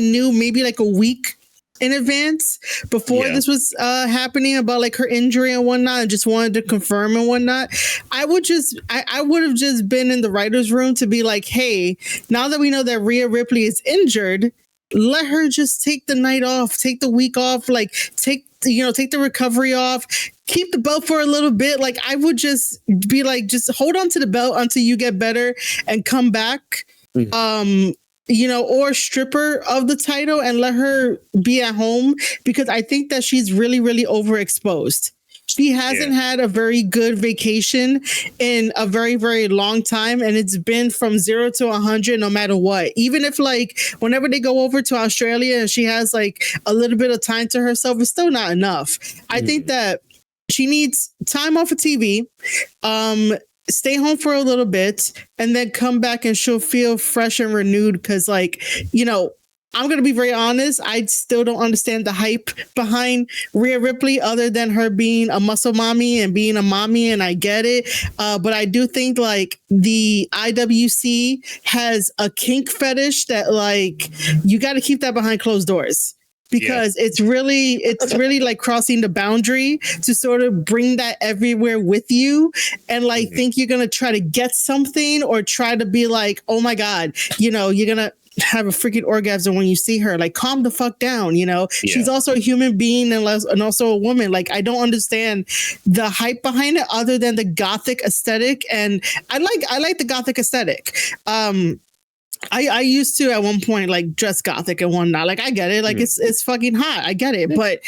knew maybe like a week in advance before this was happening about like her injury and whatnot, and just wanted to confirm and whatnot. I would have just been in the writer's room to be like, hey, now that we know that Rhea Ripley is injured, let her just take the night off, take the week off, like take the recovery off, keep the belt for a little bit. Like, I would just be like, just hold on to the belt until you get better and come back. Or strip her of the title and let her be at home, because I think that she's really, really overexposed. She hasn't had a very good vacation in a very, very long time. And it's been from 0 to 100, no matter what. Even if like whenever they go over to Australia and she has like a little bit of time to herself, it's still not enough. I think that she needs time off of TV, stay home for a little bit, and then come back and she'll feel fresh and renewed. Cause like, I'm going to be very honest. I still don't understand the hype behind Rhea Ripley other than her being a muscle mommy and being a mommy. And I get it. But I do think like the IWC has a kink fetish that like, you got to keep that behind closed doors, because it's really like crossing the boundary to sort of bring that everywhere with you and like think you're going to try to get something or try to be like, oh my God, you're going to have a freaking orgasm when you see her. Like, calm the fuck down. She's also a human being and also a woman. Like, I don't understand the hype behind it other than the gothic aesthetic. And I like the gothic aesthetic. I used to at one point like dress gothic and whatnot. Like, I get it. Like, it's fucking hot. I get it. But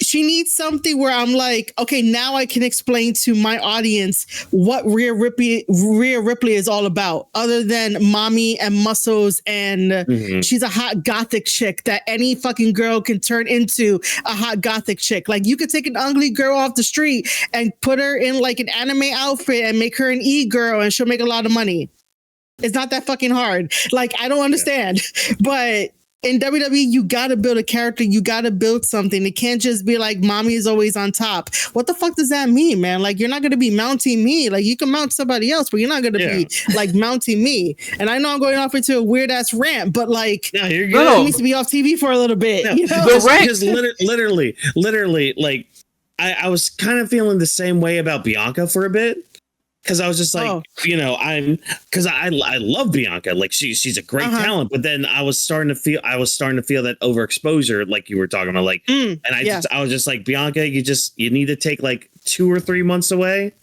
she needs something where I'm like, okay, now I can explain to my audience what Rhea Ripley is all about, other than mommy and muscles, and she's a hot gothic chick that any fucking girl can turn into a hot gothic chick. Like, you could take an ugly girl off the street and put her in like an anime outfit and make her an e-girl and she'll make a lot of money. It's not that fucking hard. Like, I don't understand, but in WWE, you got to build a character. You got to build something. It can't just be like, mommy is always on top. What the fuck does that mean, man? Like, you're not going to be mounting me. Like, you can mount somebody else, but you're not going to be like mounting me. And I know I'm going off into a weird ass rant, but like, it needs to be off TV for a little bit. No, because literally, like, I was kind of feeling the same way about Bianca for a bit. Because I was just like, I love Bianca. Like, she's a great talent. But then I was starting to feel that overexposure, like you were talking about. Like, and I was just like, Bianca, you need to take like 2 or 3 months away,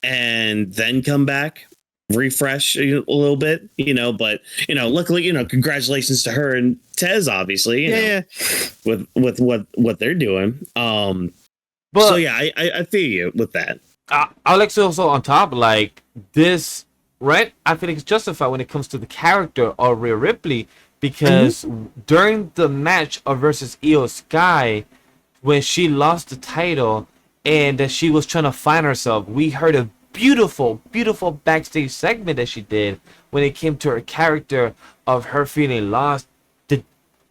and then come back, refresh a little bit, But luckily, congratulations to her and Tez, obviously, with what they're doing. But so I feel you with that. Alex also on top, like this, right? I feel like it's justified when it comes to the character of Rhea Ripley, because during the match of versus Io Sky, when she lost the title and that she was trying to find herself, we heard a beautiful, beautiful backstage segment that she did when it came to her character of her feeling lost,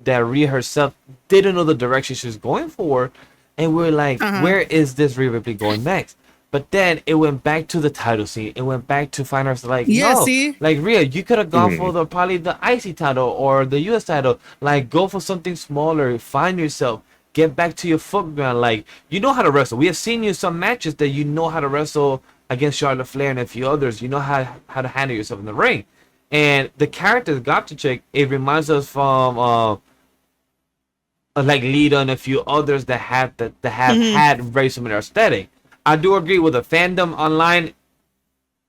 that Rhea herself didn't know the direction she was going for, and we're like, where is this Rhea Ripley going next? But then it went back to the title scene. It went back to find herself like, like Rhea, you could have gone for probably the IC title or the US title. Like, go for something smaller. Find yourself. Get back to your foot ground. Like, you know how to wrestle. We have seen you in some matches that you know how to wrestle against Charlotte Flair and a few others. You know how to handle yourself in the ring. And the character Gotcha Chick, it reminds us from like Lita and a few others that have had very similar aesthetic. I do agree with the fandom online.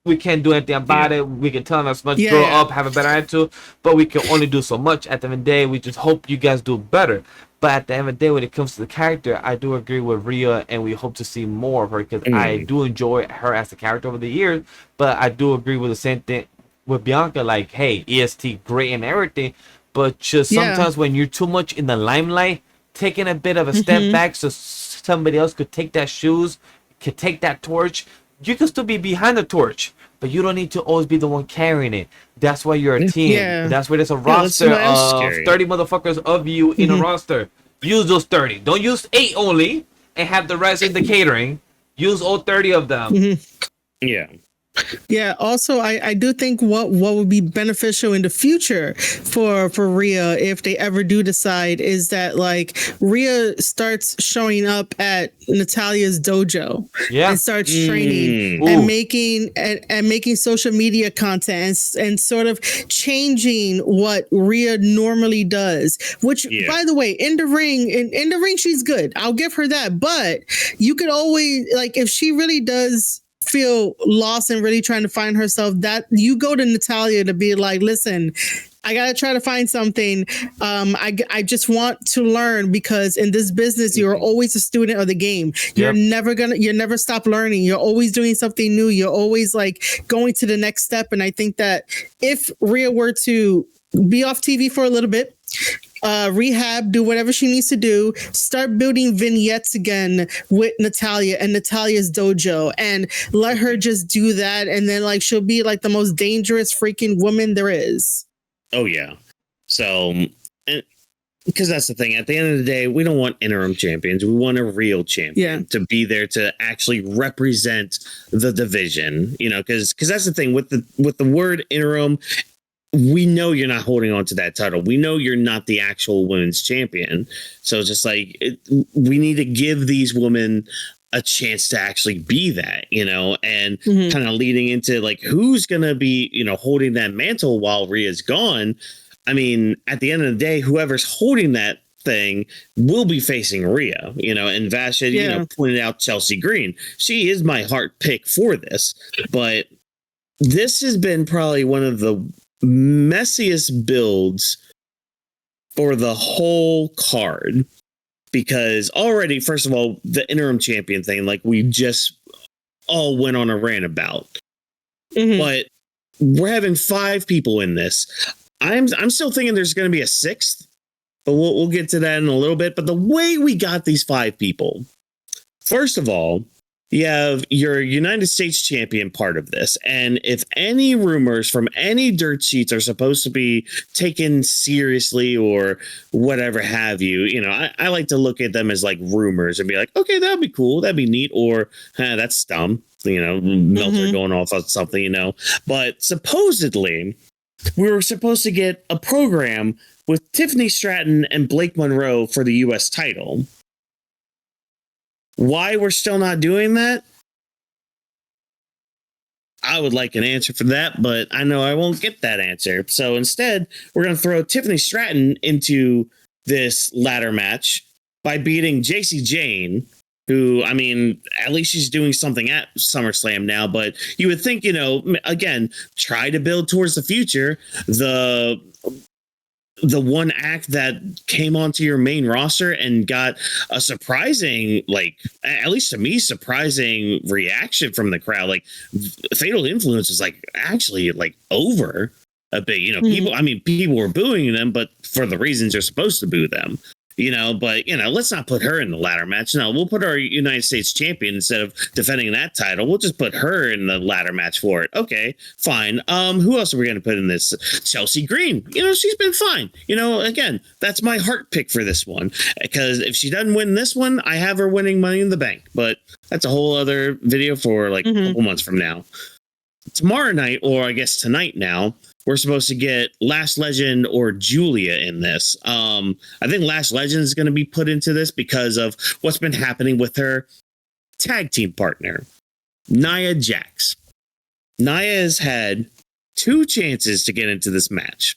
We can't do anything about it. We can tell them as much, grow up, have a better attitude, but we can only do so much. At the end of the day, we just hope you guys do better. But at the end of the day, when it comes to the character, I do agree with Rhea, and we hope to see more of her because I do enjoy her as a character over the years. But I do agree with the same thing with Bianca. Like, hey, EST great and everything, but just sometimes when you're too much in the limelight, taking a bit of a step back so somebody else could take that shoes, could take that torch. You can still be behind the torch, but you don't need to always be the one carrying it. That's why you're a team. That's why there's a roster of 30 motherfuckers of you in a roster. Use those 30. Don't use 8 only and have the rest in the catering. Use all 30 of them. Yeah. Also, I do think what would be beneficial in the future for Rhea, if they ever do decide, is that like Rhea starts showing up at Natalia's dojo and starts training and making social media content and sort of changing what Rhea normally does. Which, by the way, in the ring, she's good. I'll give her that. But you could always, like, if she really does feel lost and really trying to find herself, that you go to Natalya to be like, listen, I gotta try to find something. I just want to learn, because in this business you're always a student of the game. You're never stop learning. You're always doing something new. You're always like going to the next step. And I think that if Rhea were to be off TV for a little bit, rehab, do whatever she needs to do, start building vignettes again with Natalya and Natalya's dojo, and let her just do that, and then like she'll be like the most dangerous freaking woman there is. Oh yeah. So, because that's the thing, at the end of the day, we don't want interim champions. We want a real champion to be there to actually represent the division, you know, because that's the thing with the word interim. We know you're not holding on to that title. We know you're not the actual women's champion. So it's just like, we need to give these women a chance to actually be that, you know, and kind of leading into like, who's going to be, you know, holding that mantle while Rhea's gone. I mean, at the end of the day, whoever's holding that thing will be facing Rhea, you know, and Vash had, you know, pointed out Chelsea Green. She is my heart pick for this, but this has been probably one of the messiest builds for the whole card, because already, first of all, the interim champion thing, like we just all went on a rant about, but we're having 5 people in this. I'm still thinking there's going to be a 6th, but we'll get to that in a little bit. But the way we got these 5 people, first of all, you have your United States champion part of this. And if any rumors from any dirt sheets are supposed to be taken seriously or whatever have you, you know, I like to look at them as like rumors and be like, okay, that'd be cool. That'd be neat. Or that's dumb. You know, Meltzer going off on something, you know. But supposedly we were supposed to get a program with Tiffany Stratton and Blake Monroe for the U.S. title. Why we're still not doing that? I would like an answer for that, but I know I won't get that answer. So instead, we're going to throw Tiffany Stratton into this ladder match by beating JC Jane, who, I mean, at least she's doing something at SummerSlam now, but you would think, you know, again, try to build towards the future. The one act that came onto your main roster and got a surprising, like, at least to me, surprising reaction from the crowd. Like, Fatal Influence was like actually like over a bit, you know, people were booing them, but for the reasons you're supposed to boo them, but let's not put her in the ladder match. No, we'll put our United States champion instead of defending that title. We'll just put her in the ladder match for it. Okay, fine. Who else are we going to put in this? Chelsea Green. She's been fine. Again, that's my heart pick for this one, because if she doesn't win this one, I have her winning Money in the Bank, but that's a whole other video for like a couple months from now. Tomorrow night, or I guess tonight now, we're supposed to get Last Legend or Julia in this. I think Last Legend is going to be put into this because of what's been happening with her tag team partner, Nia Jax. Nia has had 2 chances to get into this match.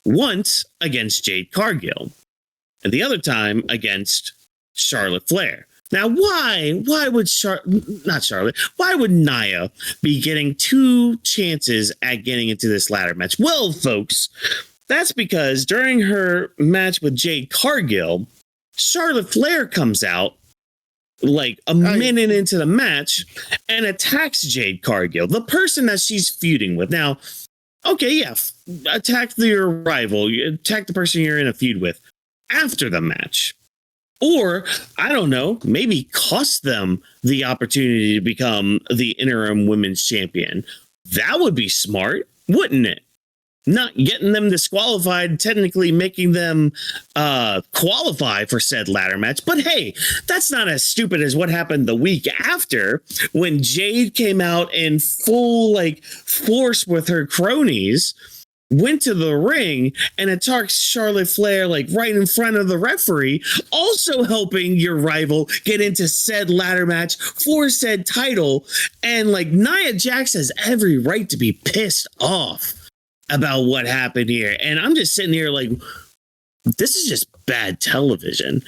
Once against Jade Cargill, and the other time against Charlotte Flair. Now, why would why would Nia be getting 2 chances at getting into this ladder match? Well, folks, that's because during her match with Jade Cargill, Charlotte Flair comes out like a minute into the match and attacks Jade Cargill, the person that she's feuding with. Now, okay, yeah, attack your rival, attack the person you're in a feud with after the match. Or, I don't know, maybe cost them the opportunity to become the interim women's champion. That would be smart, wouldn't it? Not getting them disqualified, technically making them qualify for said ladder match. But hey, that's not as stupid as what happened the week after when Jade came out in full force with her cronies, went to the ring and attacked Charlotte Flair right in front of the referee, also helping your rival get into said ladder match for said title. And Nia Jax has every right to be pissed off about what happened here. And I'm just sitting here this is just bad television.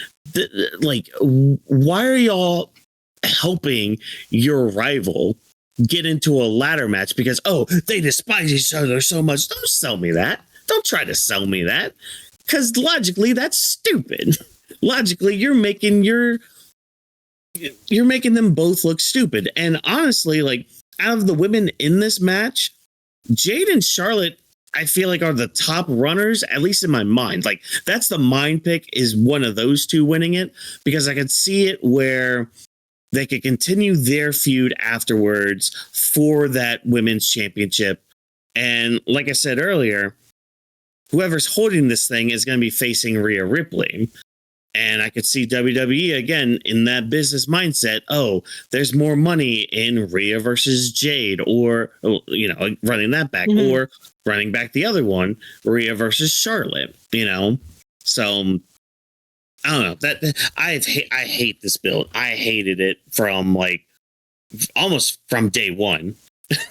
Why are y'all helping your rival get into a ladder match because they despise each other so much? Don't sell me that. Don't try to sell me that, because logically that's stupid. Logically, you're making them both look stupid. And honestly, out of the women in this match, Jade and Charlotte, I feel are the top runners, at least in my mind. That's the mind pick, is one of those 2 winning it, because I could see it where they could continue their feud afterwards for that women's championship. And like I said earlier, whoever's holding this thing is going to be facing Rhea Ripley. And I could see WWE again in that business mindset. There's more money in Rhea versus Jade, or, running that back, or running back the other one, Rhea versus Charlotte, So I don't know, that I hate this build. I hated it from almost from day one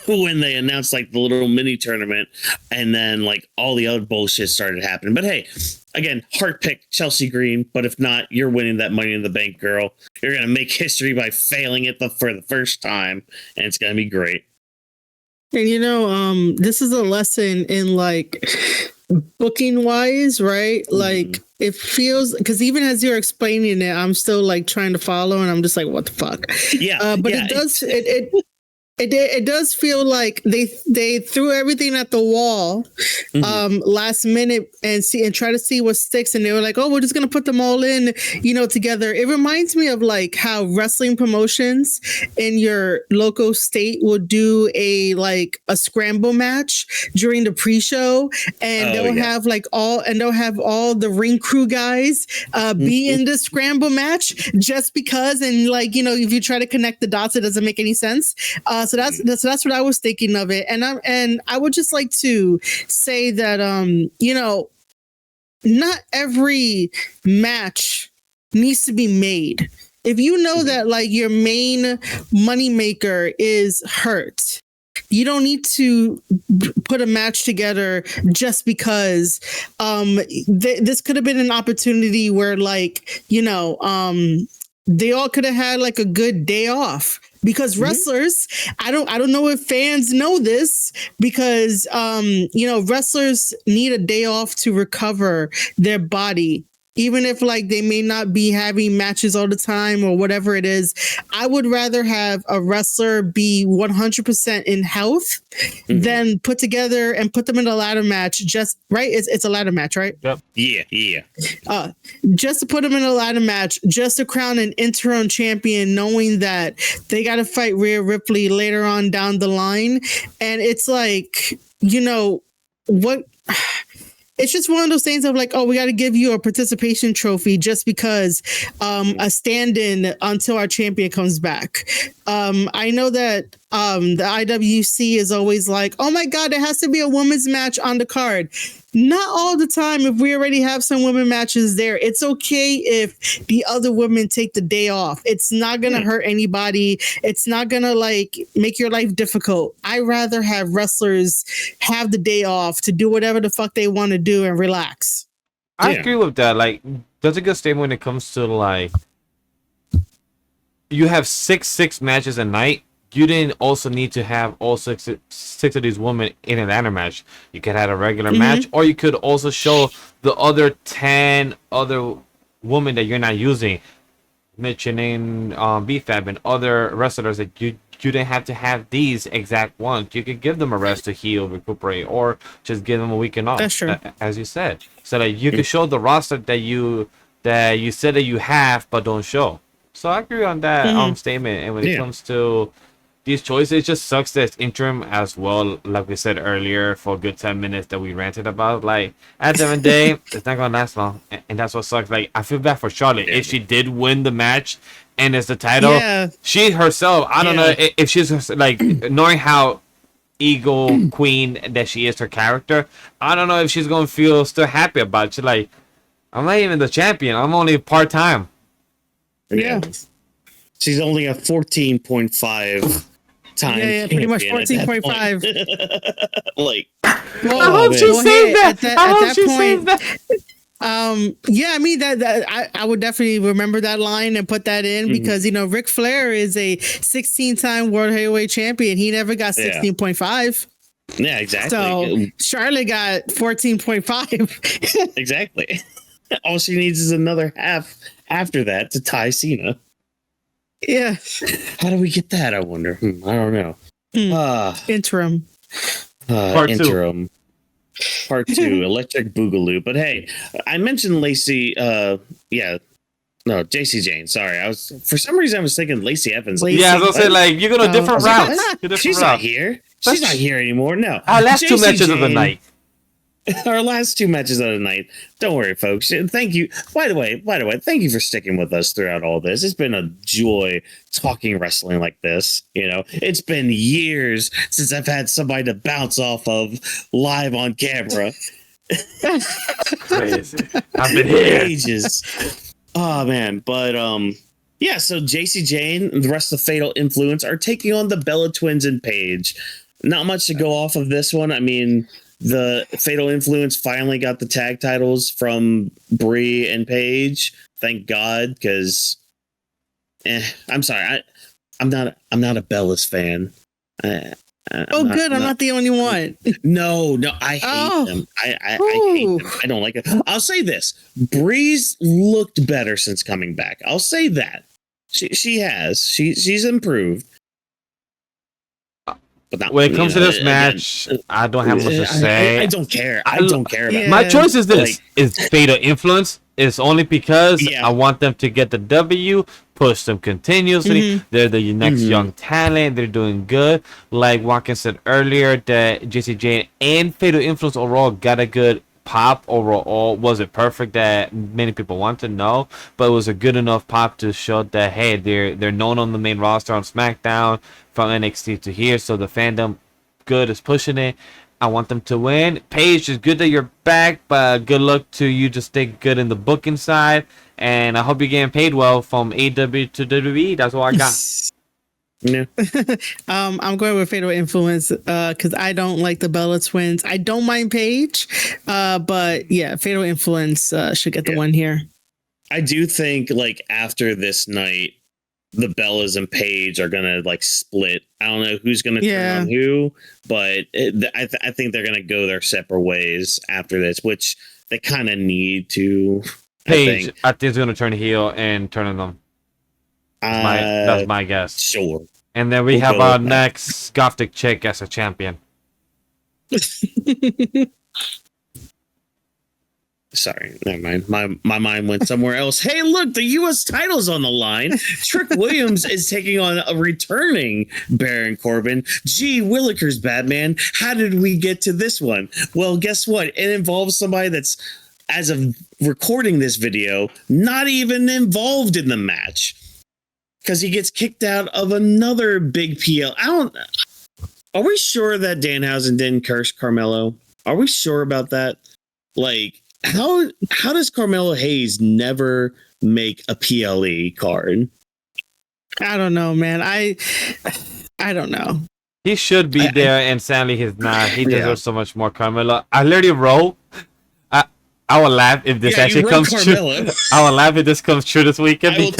when they announced the little mini tournament, and then all the other bullshit started happening. But hey, again, heart pick Chelsea Green. But if not, you're winning that Money in the Bank, girl. You're gonna make history by failing it for the first time, and it's gonna be great. And this is a lesson in booking wise, right? It feels, because even as you're explaining it, I'm still trying to follow, and I'm just what the fuck? Yeah. But yeah, it does it does feel like they threw everything at the wall last minute and try to see what sticks, and they were we're just gonna put them all in together. It reminds me of how wrestling promotions in your local state will do a scramble match during the pre-show, and they'll have all the ring crew guys be in the scramble match just because, and if you try to connect the dots, it doesn't make any sense. So that's what I was thinking of it. And I would just like to say that, not every match needs to be made. If you know that your main moneymaker is hurt, you don't need to put a match together just because this could have been an opportunity where they all could have had a good day off. Because wrestlers, I don't know if fans know this, because wrestlers need a day off to recover their body even if like they may not be having matches all the time or whatever it is, I would rather have a wrestler be 100% in health than put together and put them in a ladder match. Just right, it's a ladder match, right? Yep. Yeah. Just to put them in a ladder match, just to crown an interim champion, knowing that they got to fight Rhea Ripley later on down the line, and it's like, you know what. It's just one of those things of like, oh, we got to give you a participation trophy just because a stand-in until our champion comes back. I know that the IWC is always like, oh my God, there has to be a women's match on the card. Not all the time. If we already have some women matches there, it's okay if the other women take the day off. It's not going to hurt anybody. It's not going to like make your life difficult. I rather have wrestlers have the day off to do whatever the fuck they want to do and relax. I agree with that. Like, that's a good statement when it comes to like, you have six matches a night. You didn't also need to have all six of these women in a ladder match. You could have a regular match, or you could also show the other 10 other women that you're not using, mentioning BFAB and other wrestlers that you didn't have to have these exact ones. You could give them a rest to heal, recuperate, or just give them a weekend off. That's true. As you said, so that you could show the roster that you said that you have but don't show. So I agree on that statement. And when it comes to these choices, it just sucks that it's interim as well, like we said earlier, for a good 10 minutes that we ranted about. Like, at the end of the day, it's not going to last long. And that's what sucks. Like, I feel bad for Charlotte. If she did win the match and it's the title, she herself, I don't know if she's, like, knowing how ego queen that she is, her character, I don't know if she's going to feel still happy about it. She's like, I'm not even the champion. I'm only part-time. Yeah. She's only a 14.5 time. Yeah, pretty much 14.5. Like, well, I hope she saved that. I hope she saved that. I mean that I would definitely remember that line and put that in because, you know, Ric Flair is a 16-time world heavyweight champion. He never got 16.5. Yeah, exactly. So Charlotte got 14.5. Exactly. All she needs is another half after that to tie Cena. Yeah. How do we get that? I wonder. I don't know. Interim. Interim. Part 2, Electric Boogaloo. But hey, I mentioned Lacey. JC Jane. Sorry, for some reason I was thinking Lacey Evans. Yeah, I was gonna say like you're going to different routes. She's not here. She's not here anymore. No. Our last two matches of the night. Our last 2 matches of the night. Don't worry, folks. Thank you. By the way, thank you for sticking with us throughout all this. It's been a joy talking wrestling like this. You know, it's been years since I've had somebody to bounce off of live on camera. Crazy. I've been here ages. Oh man, but yeah. So JC Jane and the rest of Fatal Influence are taking on the Bella Twins and Paige. Not much to go off of this one. I mean, the Fatal Influence finally got the tag titles from Brie and Paige. Thank God, because I'm sorry, I'm not a Bellas fan. I'm not the only one. No, I hate them. I hate them. I don't like it. I'll say this: Brie's looked better since coming back. I'll say that she has. She's improved. But when it comes to this match, I don't have much to say. I don't care. I don't care about it. My choice is this: is Fatal Influence. It's only because I want them to get the W, push them continuously. They're the next young talent. They're doing good. Like Whawkins said earlier, that JC Jane and Fatal Influence overall got a good pop overall. Was it perfect that many people want to know? But it was a good enough pop to show that, hey, they're known on the main roster on SmackDown from NXT to here. So the fandom good is pushing it. I want them to win. Paige, is good that you're back, but good luck to you. Just stay good in the booking side. And I hope you're getting paid well from AW to WWE. That's all I got. Yeah. I'm going with Fatal Influence because I don't like the Bella Twins. I don't mind Paige, but yeah, Fatal Influence should get the one here. I do think like after this night, the Bellas and Paige are gonna like split. I don't know who's gonna turn on who, but I think they're gonna go their separate ways after this, which they kind of need to. Paige, I think is going to turn heel and turn on them. That's my guess. Sure. And then we have our next Gothic chick as a champion. Sorry, never mind. My mind went somewhere else. Hey, look, the U.S. title's on the line. Trick Williams is taking on a returning Baron Corbin. Gee, Willikers, Batman. How did we get to this one? Well, guess what? It involves somebody that's, as of recording this video, not even involved in the match. Because he gets kicked out of another big PL. Are we sure that Danhausen didn't curse Carmelo? Are we sure about that? Like, how does Carmelo Hayes never make a PLE card? I don't know, man. I don't know. He should be there, and sadly he's not. He deserves so much more. Carmelo, I literally wrote. I will laugh if this actually comes true. I will laugh if this comes true this weekend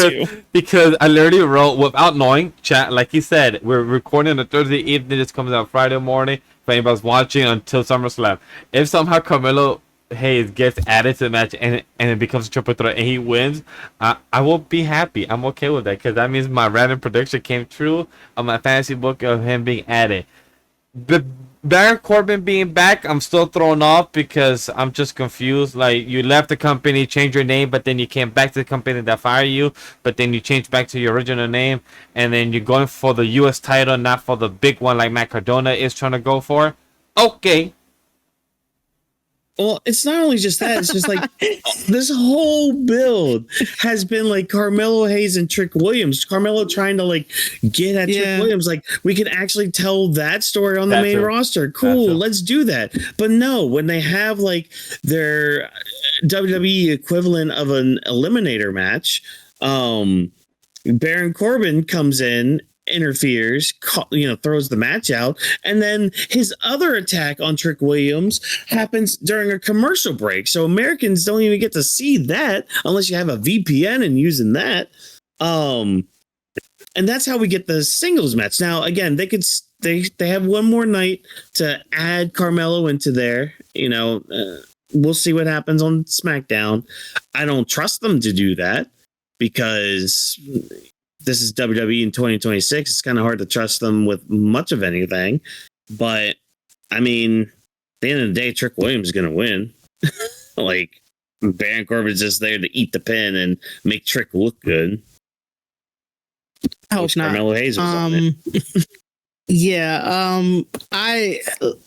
because I literally wrote without knowing. Chat, like he said, we're recording on a Thursday evening. This comes out Friday morning. If anybody's watching until SummerSlam, if somehow Carmelo Hayes gets added to the match and it becomes a triple threat and he wins, I will be happy. I'm okay with that because that means my random prediction came true on my fantasy book of him being added. But Baron Corbin being back, I'm still thrown off because I'm just confused. Like, you left the company, changed your name, but then you came back to the company that fired you, but then you changed back to your original name, and then you're going for the U.S. title, not for the big one like Matt Cardona is trying to go for. Okay. Well, it's not only just that. It's just like this whole build has been like Carmelo Hayes and Trick Williams. Carmelo trying to like get at Trick Williams. Like, we can actually tell that story on the main roster. Cool, let's do that. But no, when they have like their WWE equivalent of an eliminator match, Baron Corbin comes in, interferes, throws the match out, and then his other attack on Trick Williams happens during a commercial break. So Americans don't even get to see that unless you have a VPN and using that. And that's how we get the singles match. Now, again, they have one more night to add Carmelo into there. We'll see what happens on SmackDown. I don't trust them to do that because this is WWE in 2026. It's kind of hard to trust them with much of anything. But, I mean, at the end of the day, Trick Williams is going to win. Like, Baron Corbin's just there to eat the pin and make Trick look good. I hope not. Carmelo Hayes was on it. I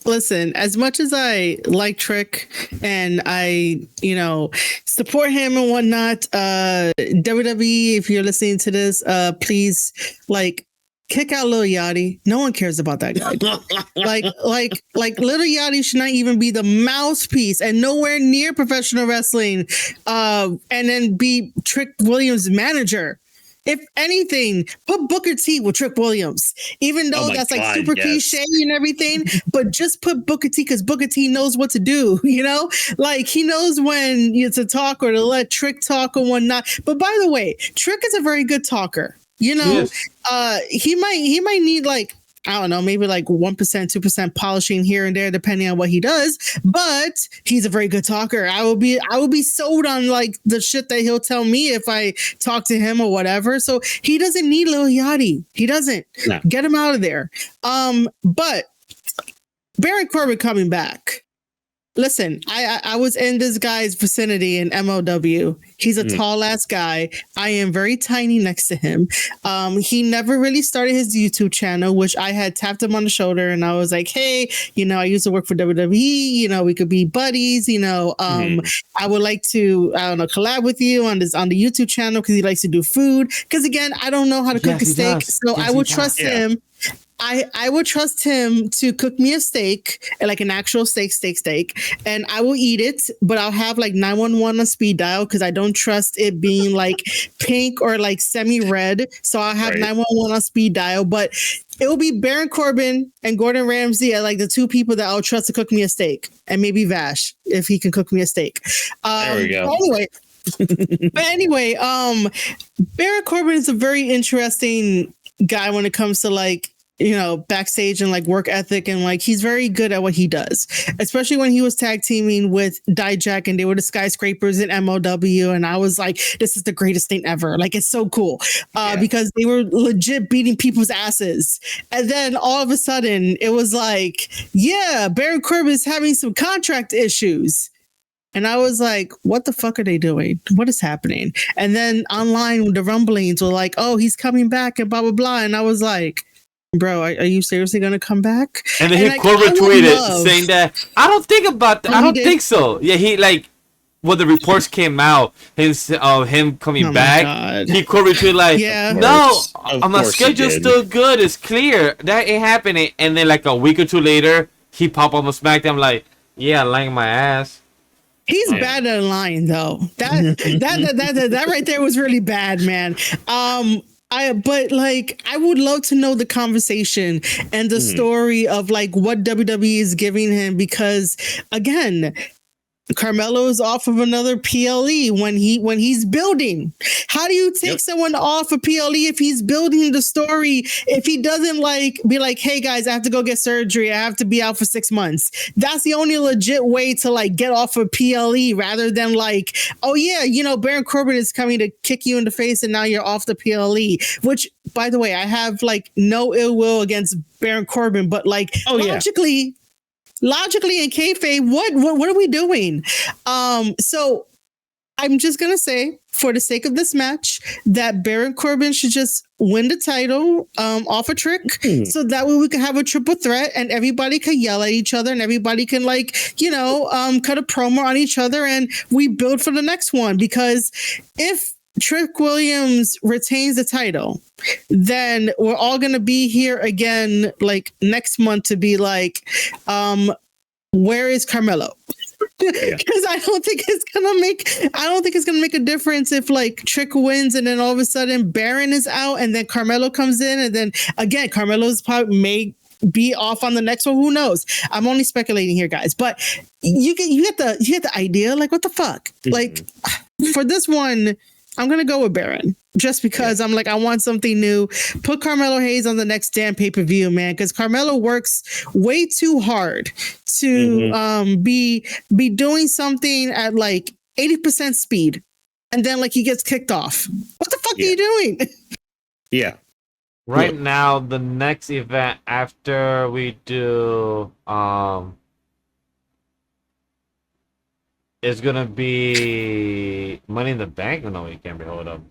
listen, as much as I like Trick and I, support him and whatnot, WWE, if you're listening to this, please kick out Lil Yachty. No one cares about that guy. like Lil Yachty should not even be the mouthpiece and nowhere near professional wrestling, and then be Trick Williams' manager. If anything, put Booker T with Trick Williams, even though that's super cliche and everything, but just put Booker T because Booker T knows what to do, like he knows when to talk or to let Trick talk and whatnot. But by the way, Trick is a very good talker. Yes. He might need I don't know, maybe 1%, 2% polishing here and there, depending on what he does. But he's a very good talker. I will be sold on the shit that he'll tell me if I talk to him or whatever. So he doesn't need Lil Yachty. He doesn't. No. Get him out of there. But Baron Corbin coming back. Listen, I was in this guy's vicinity in MLW. He's a tall ass guy. I am very tiny next to him. He never really started his YouTube channel, which I had tapped him on the shoulder and I was like, hey, I used to work for WWE. We could be buddies. I would like to, collab with you on the YouTube channel because he likes to do food. Because again, I don't know how to cook a steak, so I would trust him. I would trust him to cook me a steak, like an actual steak, and I will eat it, but I'll have 911 on speed dial because I don't trust it being pink or semi-red. So I'll have 911 on speed dial, but it will be Baron Corbin and Gordon Ramsay are the two people that I'll trust to cook me a steak, and maybe Vash if he can cook me a steak. There we go. Anyway, Baron Corbin is a very interesting guy when it comes to backstage and like work ethic, and like he's very good at what he does, especially when he was tag teaming with Dijak and they were the Skyscrapers in MLW, and I was like, this is the greatest thing ever. Like, it's so cool because they were legit beating people's asses, and then all of a sudden it was like, yeah, Baron Corbin is having some contract issues. And I was like, what the fuck are they doing? What is happening? And then online, the rumblings were like, oh, he's coming back and blah, blah, blah. And I was like, bro, are you seriously going to come back? And then Corbin tweeted saying that, I don't think about that. I don't think so. Yeah, he like, when the reports came out, him coming back, Corbin tweeted like, no, my schedule's still good. It's clear. That ain't happening. And then like a week or two later, he popped up on SmackDown like, yeah, lying my ass. He's bad at lying, though. That right there was really bad, man. But like, I would love to know the conversation and the story of like what WWE is giving him, because again, Carmelo is off of another PLE when he's building. How do you take someone off a PLE if he's building the story? If he doesn't like be like, hey guys, I have to go get surgery. I have to be out for 6 months. That's the only legit way to like get off a PLE, rather than like, oh yeah, Baron Corbin is coming to kick you in the face and now you're off the PLE. Which, by the way, I have like no ill will against Baron Corbin, but like logically in kayfabe, what are we doing? So I'm just gonna say, for the sake of this match, that Baron Corbin should just win the title off a trick, so that way we can have a triple threat and everybody can yell at each other and everybody can like cut a promo on each other, and we build for the next one. Because if Trick Williams retains the title, then we're all going to be here again like next month to be like, where is Carmelo? Because I don't think it's gonna make a difference if like Trick wins and then all of a sudden Baron is out and then Carmelo comes in, and then again Carmelo's probably may be off on the next one. Who knows? I'm only speculating here, guys, but you get the idea. Like, what the fuck? Like, for this one, I'm going to go with Baron just because I'm like, I want something new. Put Carmelo Hayes on the next damn pay-per-view, man, because Carmelo works way too hard to be doing something at like 80% speed. And then like he gets kicked off. What the fuck are you doing? Yeah. Right now, the next event after we do is gonna be Money in the Bank. Oh, no, we can't be. Hold up.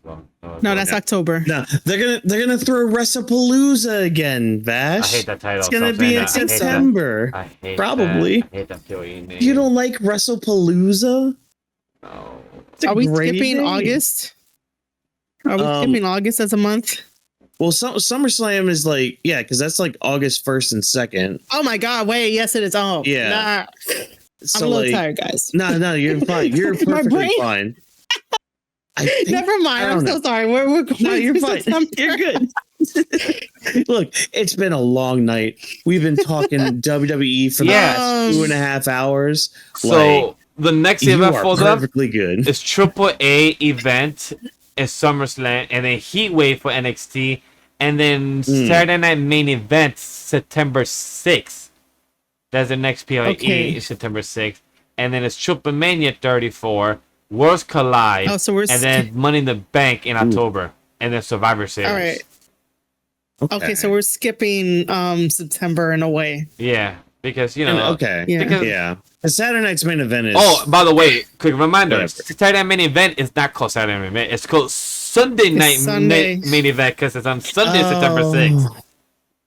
No, that's October. No, they're gonna throw WrestlePalooza again, Vash. I hate that title. It's gonna be in September. I hate probably. That. I hate that POE name. You don't like WrestlePalooza? No. Are we skipping August? Are we skipping August as a month? Well, SummerSlam is like, because that's like August 1st and 2nd. Oh my God! Wait, yes, it is. Oh, yeah. Nah. So I'm a little tired, guys. No, you're fine. You're perfectly fine. Never mind. I'm so sorry. We're going. No, you're fine. You're good. Look, it's been a long night. We've been talking WWE for the last 2.5 hours. So the next event falls up perfectly good. It's AAA event is SummerSlam, and then Heat Wave for NXT, and then Saturday Night Main Event September 6th. That's the next PLE is September 6th. And then it's Triple Mania 34, Worlds Collide, and then Money in the Bank in October, and then Survivor Series. All right. Okay, so we're skipping September in a way. Yeah, because, Saturday night's main event is... Oh, by the way, quick reminder. Saturday Night Main Event is not called Saturday Night Main Event. It's called Sunday Night Main Event because it's on Sunday, September 6th.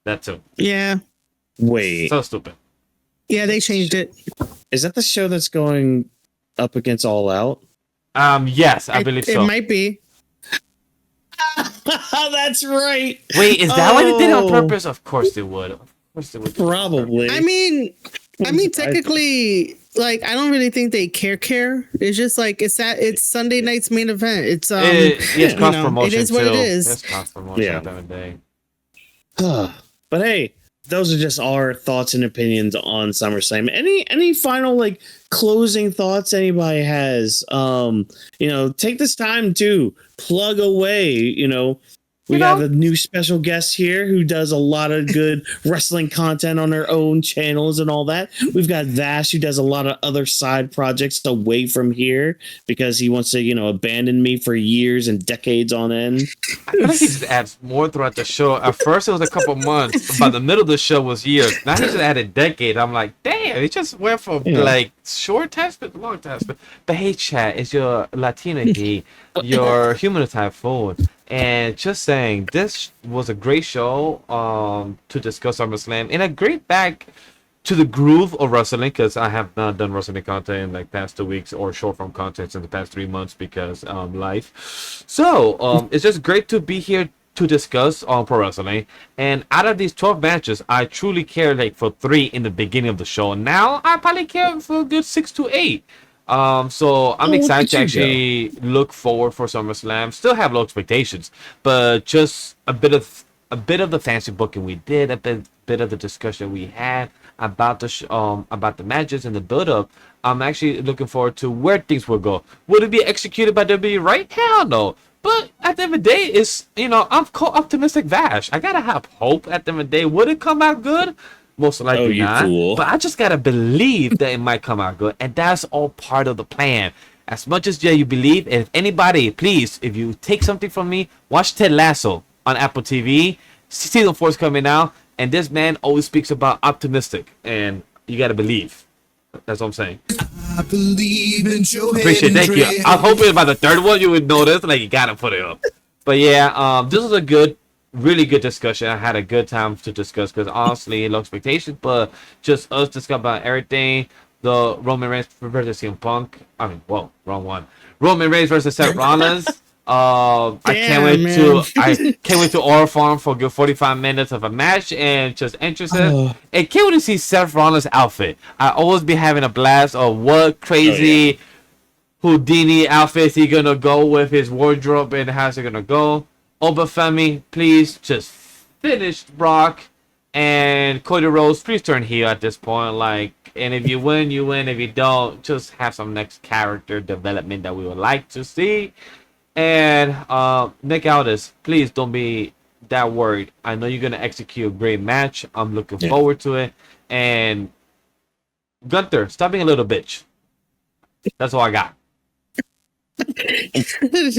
That too. Yeah. Wait. So stupid. Yeah, they changed it. Is that the show that's going up against All Out? Yes, I believe so. It might be. That's right. Wait, is that why they did it on purpose? Of course they would. Probably. I mean, technically, like, I don't really think they care. It's just like it's Sunday night's main event. It's it's cross promotion. It is what it is. It's cross promotion day. But hey, those are just our thoughts and opinions on SummerSlam. Any final like closing thoughts anybody has? Take this time to plug away. We got a new special guest here who does a lot of good wrestling content on her own channels and all that. We've got Vash, who does a lot of other side projects away from here because he wants to, abandon me for years and decades on end. I feel like he just adds more throughout the show. At first, it was a couple months. By the middle of the show was years. Now he just added decade. I'm like, damn, he just went from short time to long time. But hey, chat, it's your Latina geek, your human typhoon. And just saying, this was a great show to discuss SummerSlam and a great back to the groove of wrestling, because I have not done wrestling content in like past 2 weeks or short form content in the past 3 months because life. So it's just great to be here to discuss pro wrestling. And out of these 12 matches, I truly care like for 3 in the beginning of the show. Now I probably care for a good 6 to 8. So I'm excited to actually look forward for SummerSlam. Still have low expectations, but just a bit of the fancy booking we did, a bit of the discussion we had about the matches and the build-up. I'm actually looking forward to where things will go. Would it be executed by WWE right? Hell no. But at the end of the day, I'm optimistic Vash. I gotta have hope at the end of the day. Would it come out good? Most likely not. Fool. But I just gotta believe that it might come out good, and that's all part of the plan. As much as you believe, and if anybody, please, if you take something from me, watch Ted Lasso on Apple TV. Season 4 is coming out, and this man always speaks about optimistic, and you gotta believe. That's what I'm saying. I believe in Joe. Appreciate it. Thank you. I was hoping by the 3rd one you would notice, like you gotta put it up. But yeah, this was a really good discussion. I had a good time to discuss because honestly, low expectations, but just us discuss about everything. The Roman Reigns versus CM Punk. Wrong one. Roman Reigns versus Seth Rollins. I can't wait to Aura Farm for a good 45 minutes of a match and just entrances. And can't wait to see Seth Rollins' outfit. I always be having a blast of what crazy Houdini outfits he gonna go with, his wardrobe, and how's it gonna go. But Femi, please just finish Brock and Cody Rhodes. Please turn heel at this point. And if you win, you win. If you don't, just have some next character development that we would like to see. And Nick Aldis, please don't be that worried. I know you're gonna execute a great match. I'm looking forward to it. And Gunther, stop being a little bitch. That's all I got.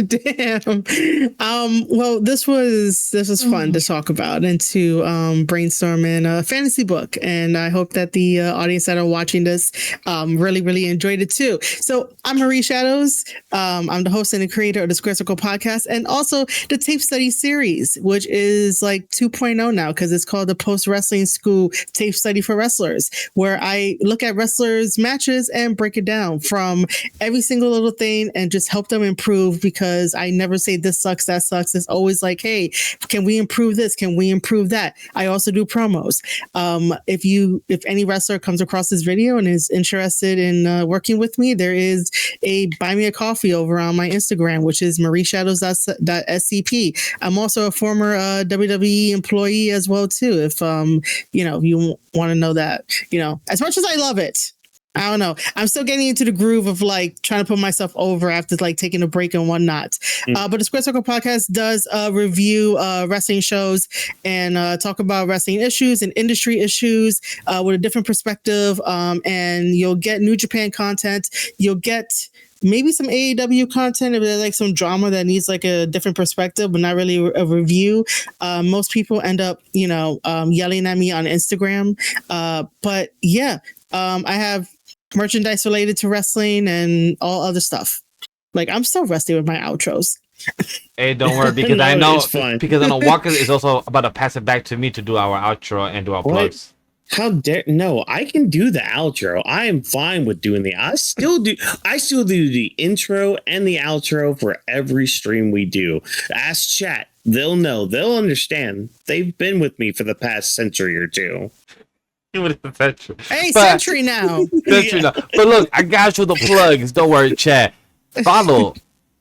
Damn. Well, this was fun to talk about and to brainstorm in a fantasy book, and I hope that the audience that are watching this really enjoyed it too. So I'm Marie Shadows. I'm the host and the creator of the Square Circle podcast, and also the tape study series, which is like 2.0 now because it's called the Post Wrestling School Tape Study for Wrestlers, where I look at wrestlers' matches and break it down from every single little thing and just help them improve, because I never say this sucks, that sucks. It's always like, hey, can we improve this? Can we improve that? I also do promos. If any wrestler comes across this video and is interested in working with me, there is a buy me a coffee over on my Instagram, which is marieshadows.scp. I'm also a former WWE employee as well too. If you want to know that, as much as I love it, I don't know. I'm still getting into the groove of trying to put myself over after taking a break and whatnot. But the Square Circle podcast does review wrestling shows and talk about wrestling issues and industry issues with a different perspective. And you'll get New Japan content. You'll get maybe some AEW content if there's some drama that needs a different perspective, but not really a review. Most people end up, yelling at me on Instagram. But yeah, I have merchandise related to wrestling and all other stuff. I'm still rusty with my outros. Hey, don't worry, because I know Whawkins is also about to pass it back to me to do our outro and do our plugs. How dare no, I can do the outro. I am fine with doing I still do the intro and the outro for every stream we do. Ask chat. They'll know. They'll understand. They've been with me for the past century or two. Hey, century now. Century now. But look, I got you the plugs. Don't worry, chat. Follow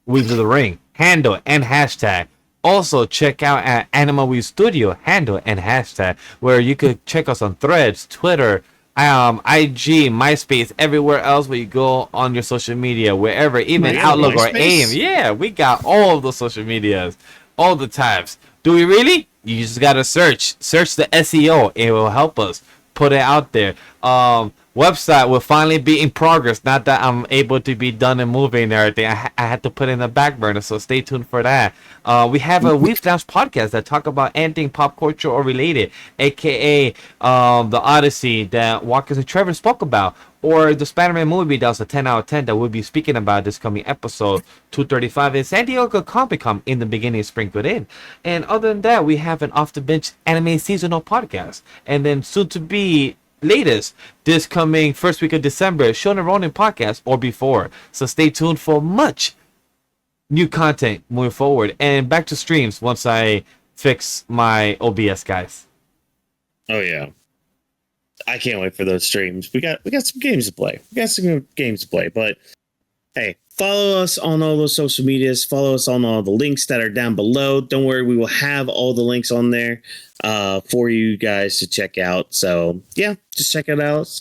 Weaves of the Ring, handle and hashtag. Also, check out at Anima Weave Studio, handle and hashtag, where you could check us on Threads, Twitter, IG, MySpace, everywhere else where you go on your social media, wherever, even Outlook or AIM. Yeah, we got all of the social medias. all the times. Do we really? You just gotta search the SEO. It will help us put it out there. Website will finally be in progress. Not that I'm able to be done and moving and everything. I had to put in the back burner, so stay tuned for that. We have a We've Lounge podcast that talk about anything pop culture or related, aka the Odyssey that Whawkins and Trevor spoke about, or the Spider-Man movie that was a 10 out of 10 that we'll be speaking about this coming episode 235 in San Diego Comic-Con in the beginning of sprinkled in. And other than that, we have an Off the Bench anime seasonal podcast, and then soon to be latest this coming first week of December, Shonen Ronin podcast or before. So stay tuned for much new content moving forward. And back to streams once I fix my OBS, guys. Oh yeah, I can't wait for those streams. We got some games to play. But hey, follow us on all those social medias. Follow us on all the links that are down below. Don't worry, we will have all the links on there for you guys to check out. So yeah, just check it out.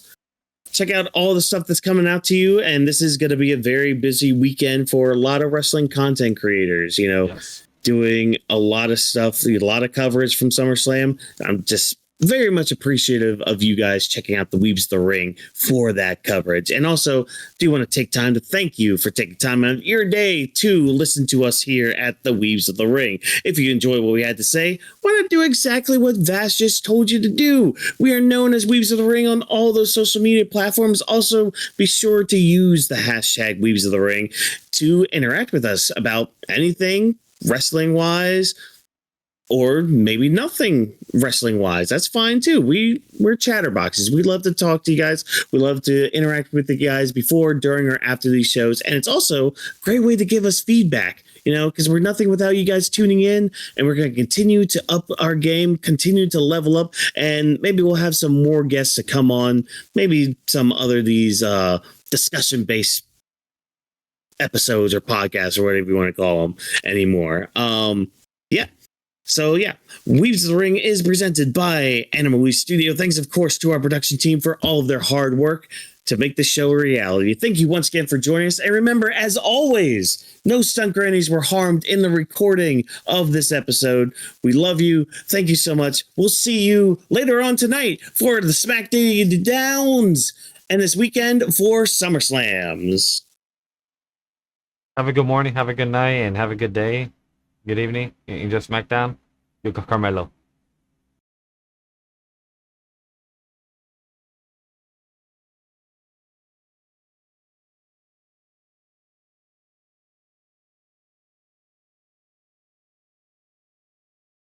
Check out all the stuff that's coming out to you. And this is going to be a very busy weekend for a lot of wrestling content creators, yes. Doing a lot of stuff, a lot of coverage from SummerSlam. I'm just very much appreciative of you guys checking out the Weebs of the Ring for that coverage. And also do want to take time to thank you for taking time out of your day to listen to us here at the Weebs of the Ring. If you enjoy what we had to say, why not do exactly what Vash just told you to do? We are known as Weebs of the Ring on all those social media platforms. Also, be sure to use the hashtag Weebs of the Ring to interact with us about anything wrestling-wise, or maybe nothing wrestling-wise. That's fine, too. We're chatterboxes. We love to talk to you guys. We love to interact with the guys before, during, or after these shows. And it's also a great way to give us feedback, because we're nothing without you guys tuning in. And we're going to continue to up our game, continue to level up. And maybe we'll have some more guests to come on. Maybe some other these discussion-based episodes or podcasts or whatever you want to call them anymore. Yeah. So yeah, Weebs of the Ring is presented by Animal Weave Studio. Thanks, of course, to our production team for all of their hard work to make this show a reality. Thank you once again for joining us. And remember, as always, no stunt grannies were harmed in the recording of this episode. We love you. Thank you so much. We'll see you later on tonight for the SmackDown Downs and this weekend for SummerSlams. Have a good morning, have a good night, and have a good day. Good evening. Enjoy SmackDown. Yo, Carmelo.